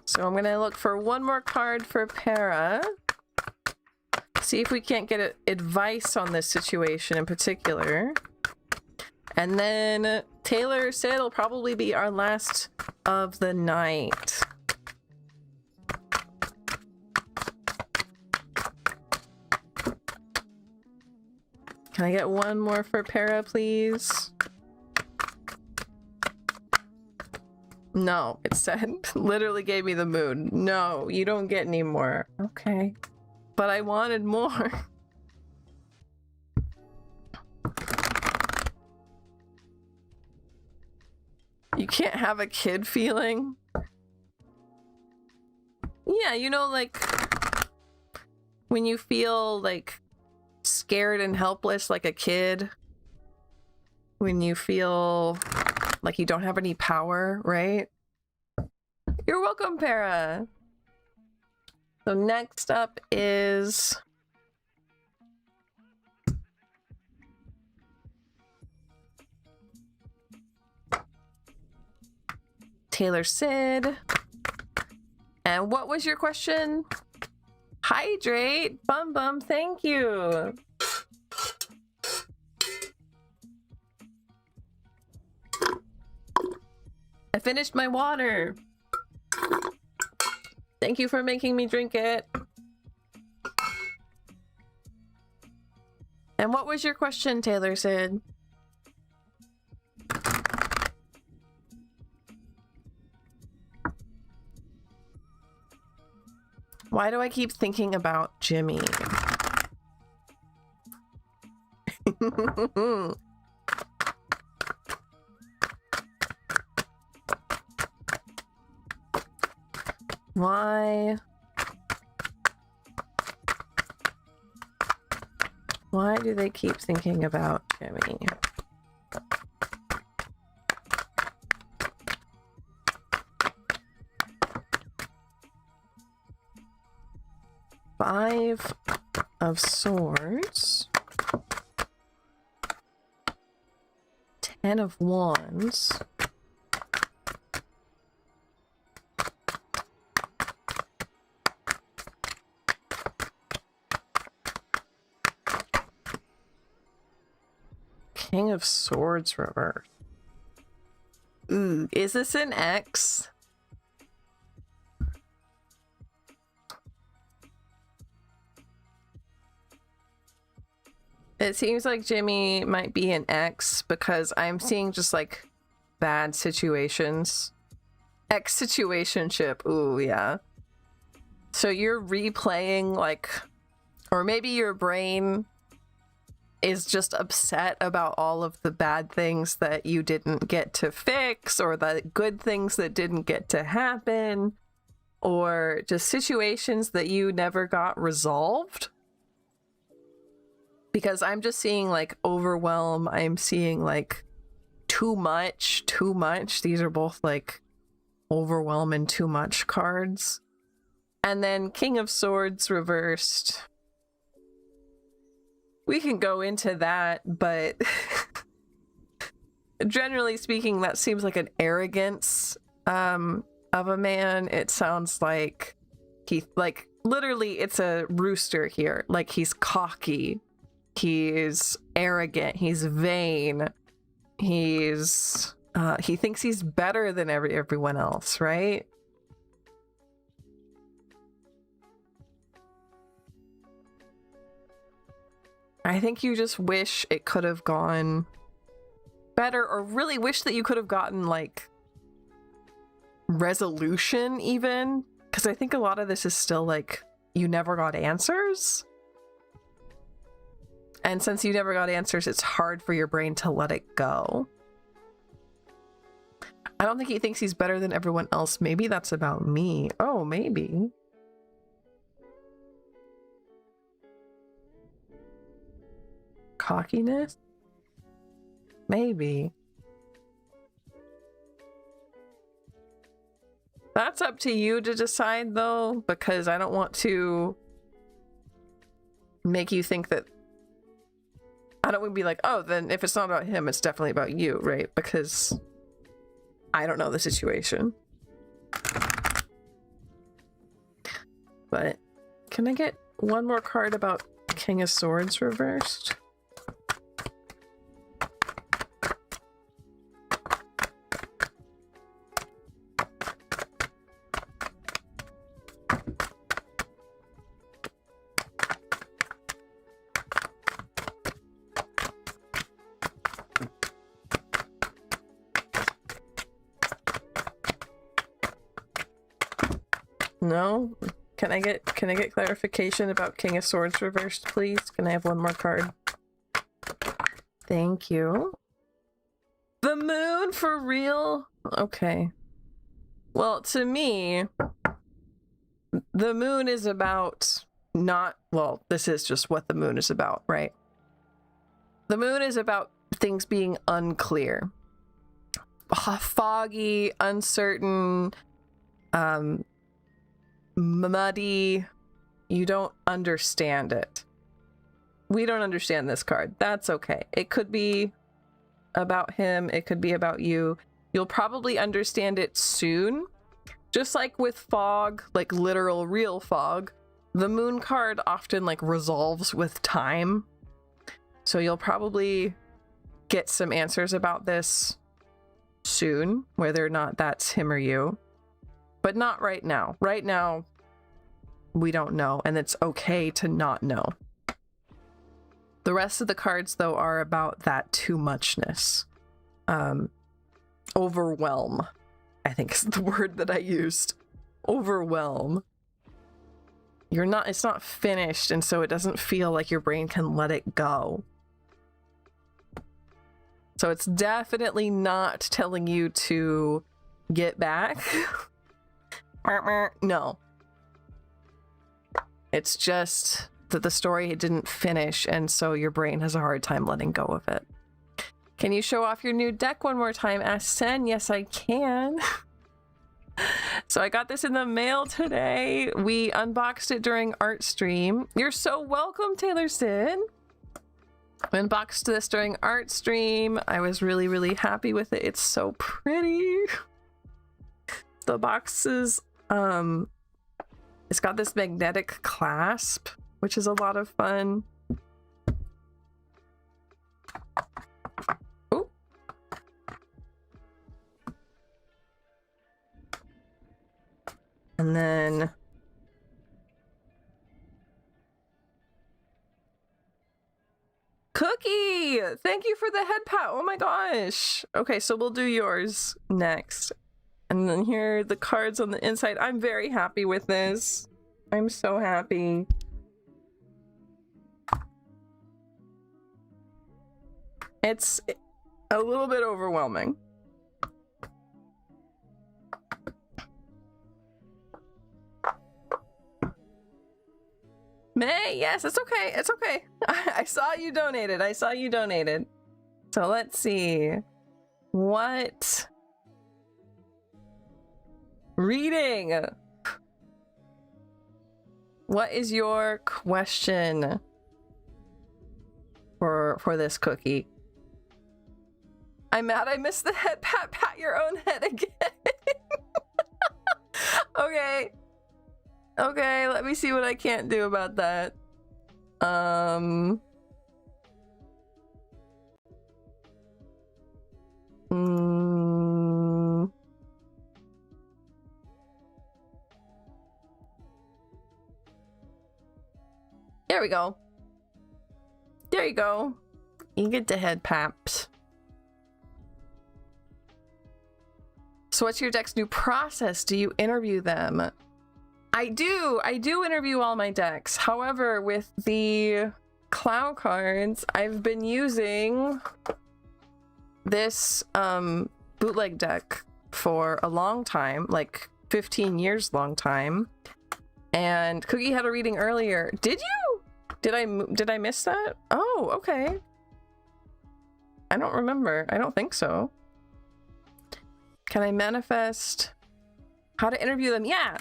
So I'm gonna look for one more card for Para. See if we can't get advice on this situation in particular. And then Taylor said it'll probably be our last of the night. Can I get one more for Para, please? No, it said, literally gave me the mood. No, you don't get any more. Okay. But I wanted more. You can't have a kid feeling? Yeah, you know, like, when you feel, like, scared and helpless like a kid. When you feel like you don't have any power, right? You're welcome, Para. So next up is Taylor Sid. And what was your question? Hydrate. Bum bum, thank you. I finished my water. Thank you for making me drink it. And what was your question, Taylor Sid? Why do I keep thinking about Jimmy? Why do they keep thinking about Jimmy? Five of Swords. 10 of Wands. King of Swords reverse. Ooh, is this an X? It seems like Jimmy might be an X because I'm seeing just like bad situations. X situationship. Ooh, yeah. So you're replaying like, or maybe your brain is just upset about all of the bad things that you didn't get to fix, or the good things that didn't get to happen, or just situations that you never got resolved. Because I'm just seeing like overwhelm, I'm seeing like too much. These are both like overwhelm and too much cards. And then King of Swords reversed. We can go into that, but generally speaking, that seems like an arrogance of a man. It sounds like he, like, literally it's a rooster here. Like, he's cocky, he's arrogant, he's vain, he's he thinks he's better than everyone else, right? I think you just wish it could have gone better, or really wish that you could have gotten like resolution even, because I think a lot of this is still like you never got answers. And since you never got answers, it's hard for your brain to let it go. I don't think he thinks he's better than everyone else. Maybe that's about me. Oh, maybe. Cockiness? Maybe. That's up to you to decide, though, because I don't want to make you think that... I don't want to be like, oh, then if it's not about him, it's definitely about you, right? Because I don't know the situation. But can I get one more card about King of Swords reversed? No? Can I get clarification about King of Swords reversed, please? Can I have one more card? Thank you. The moon for real? Okay. Well, to me, the moon is about not, well, this is just what the moon is about, right? The moon is about things being unclear. Foggy, uncertain, muddy. You don't understand it. We don't understand this card. That's okay. It could be about him. It could be about you. You'll probably understand it soon. Just like with fog, like literal real fog, the moon card often like resolves with time. So you'll probably get some answers about this soon, whether or not that's him or you. But not right now. Right now, we don't know, and it's okay to not know. The rest of the cards, though, are about that too muchness. Overwhelm, I think is the word that I used. Overwhelm. It's not finished, and so it doesn't feel like your brain can let it go. So it's definitely not telling you to get back. No. It's just that the story didn't finish, and so your brain has a hard time letting go of it. Can you show off your new deck one more time, Ask Sen? Yes, I can. So I got this in the mail today. We unboxed it during art stream. You're so welcome, Taylor Sin. We unboxed this during art stream. I was really, really happy with it. It's so pretty. The box is, it's got this magnetic clasp, which is a lot of fun. Ooh. And then Cookie! Thank you for the head pat. Oh my gosh. Okay, so we'll do yours next. And then here are the cards on the inside. I'm very happy with this. I'm so happy. It's a little bit overwhelming. May, yes, it's okay. It's okay. I saw you donated. I saw you donated. So let's see. What? Reading. What is your question for this cookie? I'm mad I missed the head pat. Pat your own head again. Okay. Okay, let me see what I can't do about that. There we go. There you go. You get the head paps. So what's your deck's new process? Do you interview them? I do interview all my decks. However, with the Clow cards, I've been using this bootleg deck for a long time, like 15 years long time. And Cookie had a reading earlier. Did you? Did I miss that? Oh, okay. I don't remember. I don't think so. Can I manifest how to interview them? Yeah.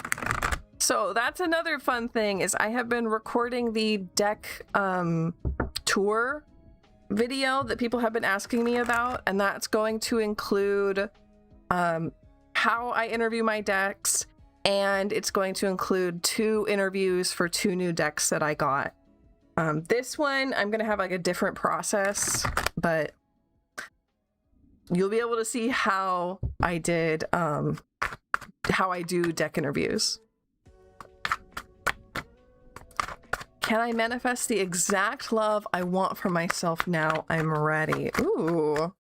So that's another fun thing is I have been recording the deck tour video that people have been asking me about, and that's going to include how I interview my decks, and it's going to include 2 interviews for 2 new decks that I got. This one I'm gonna have like a different process, but you'll be able to see how I did how I do deck interviews. Can I manifest the exact love I want for myself now? I'm ready. Ooh.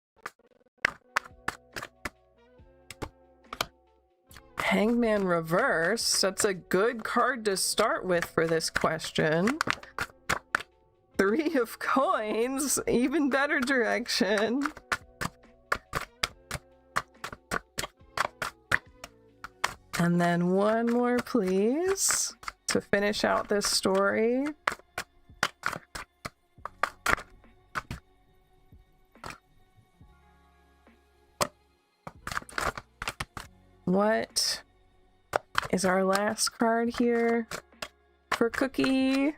Hangman Reverse. That's a good card to start with for this question. 3 of Coins. Even better direction. And then 1 more, please, to finish out this story. What is our last card here for Cookie?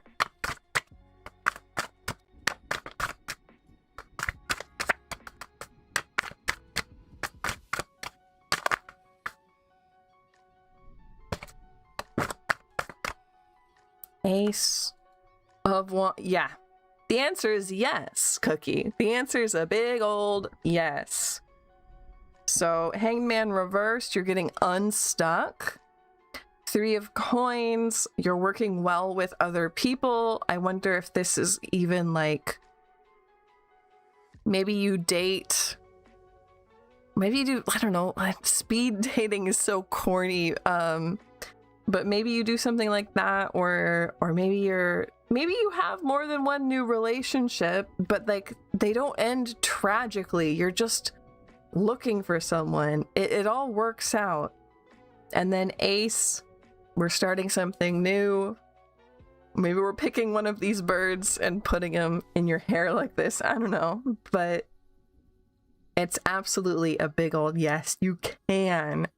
Ace of Wands. Yeah. The answer is yes, Cookie. The answer is a big old yes. So Hangman Reversed, you're getting unstuck. 3 of Coins, you're working well with other people. I wonder if this is even like, maybe you date, maybe you do, I don't know, speed dating is so corny. But maybe you do something like that, or maybe you have more than one new relationship, but like they don't end tragically. You're just looking for someone. It all works out. And then Ace, we're starting something new. Maybe we're picking one of these birds and putting them in your hair like this. I don't know, but it's absolutely a big old yes. You can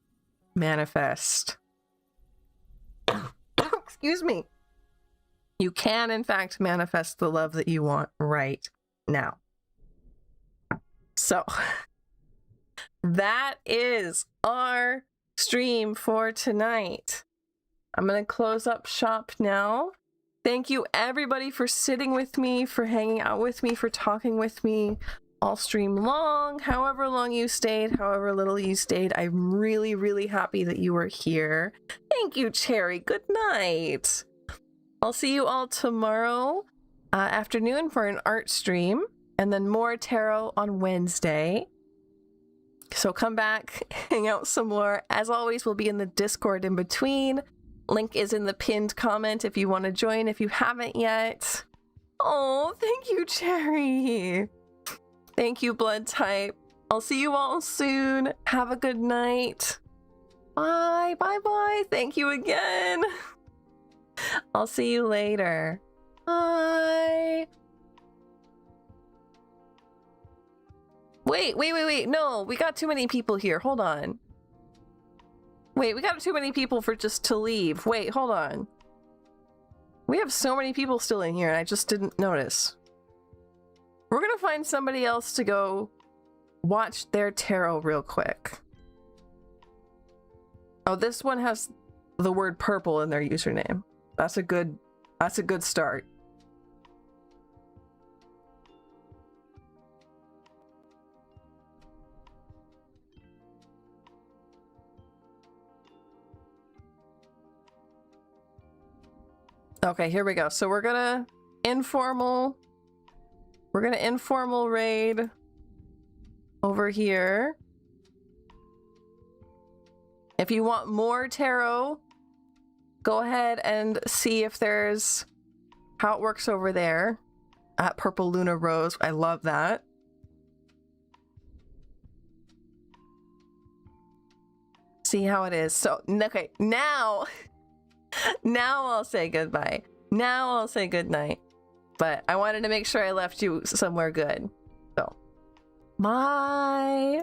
manifest. Excuse me. You can, in fact, manifest the love that you want right now. So, that is our stream for tonight. I'm going to close up shop now. Thank you, everybody, for sitting with me, for hanging out with me, for talking with me all stream long, however long you stayed, however little you stayed. I'm really, really happy that you were here. Thank you, Cherry. Good night. I'll see you all tomorrow afternoon for an art stream, and then more tarot on Wednesday. So come back, hang out some more. As always, we'll be in the Discord in between. Link is in the pinned comment if you want to join if you haven't yet. Oh, thank you, Cherry. Thank you, Blood Type. I'll see you all soon. Have a good night. Bye, bye, bye. Thank you again. I'll see you later. Bye. Wait. No, we got too many people here. Hold on. Wait, we got too many people for just to leave. Wait, hold on. We have so many people still in here and I just didn't notice. We're gonna find somebody else to go watch their tarot real quick. Oh, this one has the word purple in their username. That's a good start. Okay, here we go. So we're gonna informal raid over here. If you want more tarot, go ahead and see if there's how it works over there at Purple Luna Rose. I love that. See how it is. So, okay, now I'll say goodbye. Now I'll say goodnight. But I wanted to make sure I left you somewhere good. So, bye.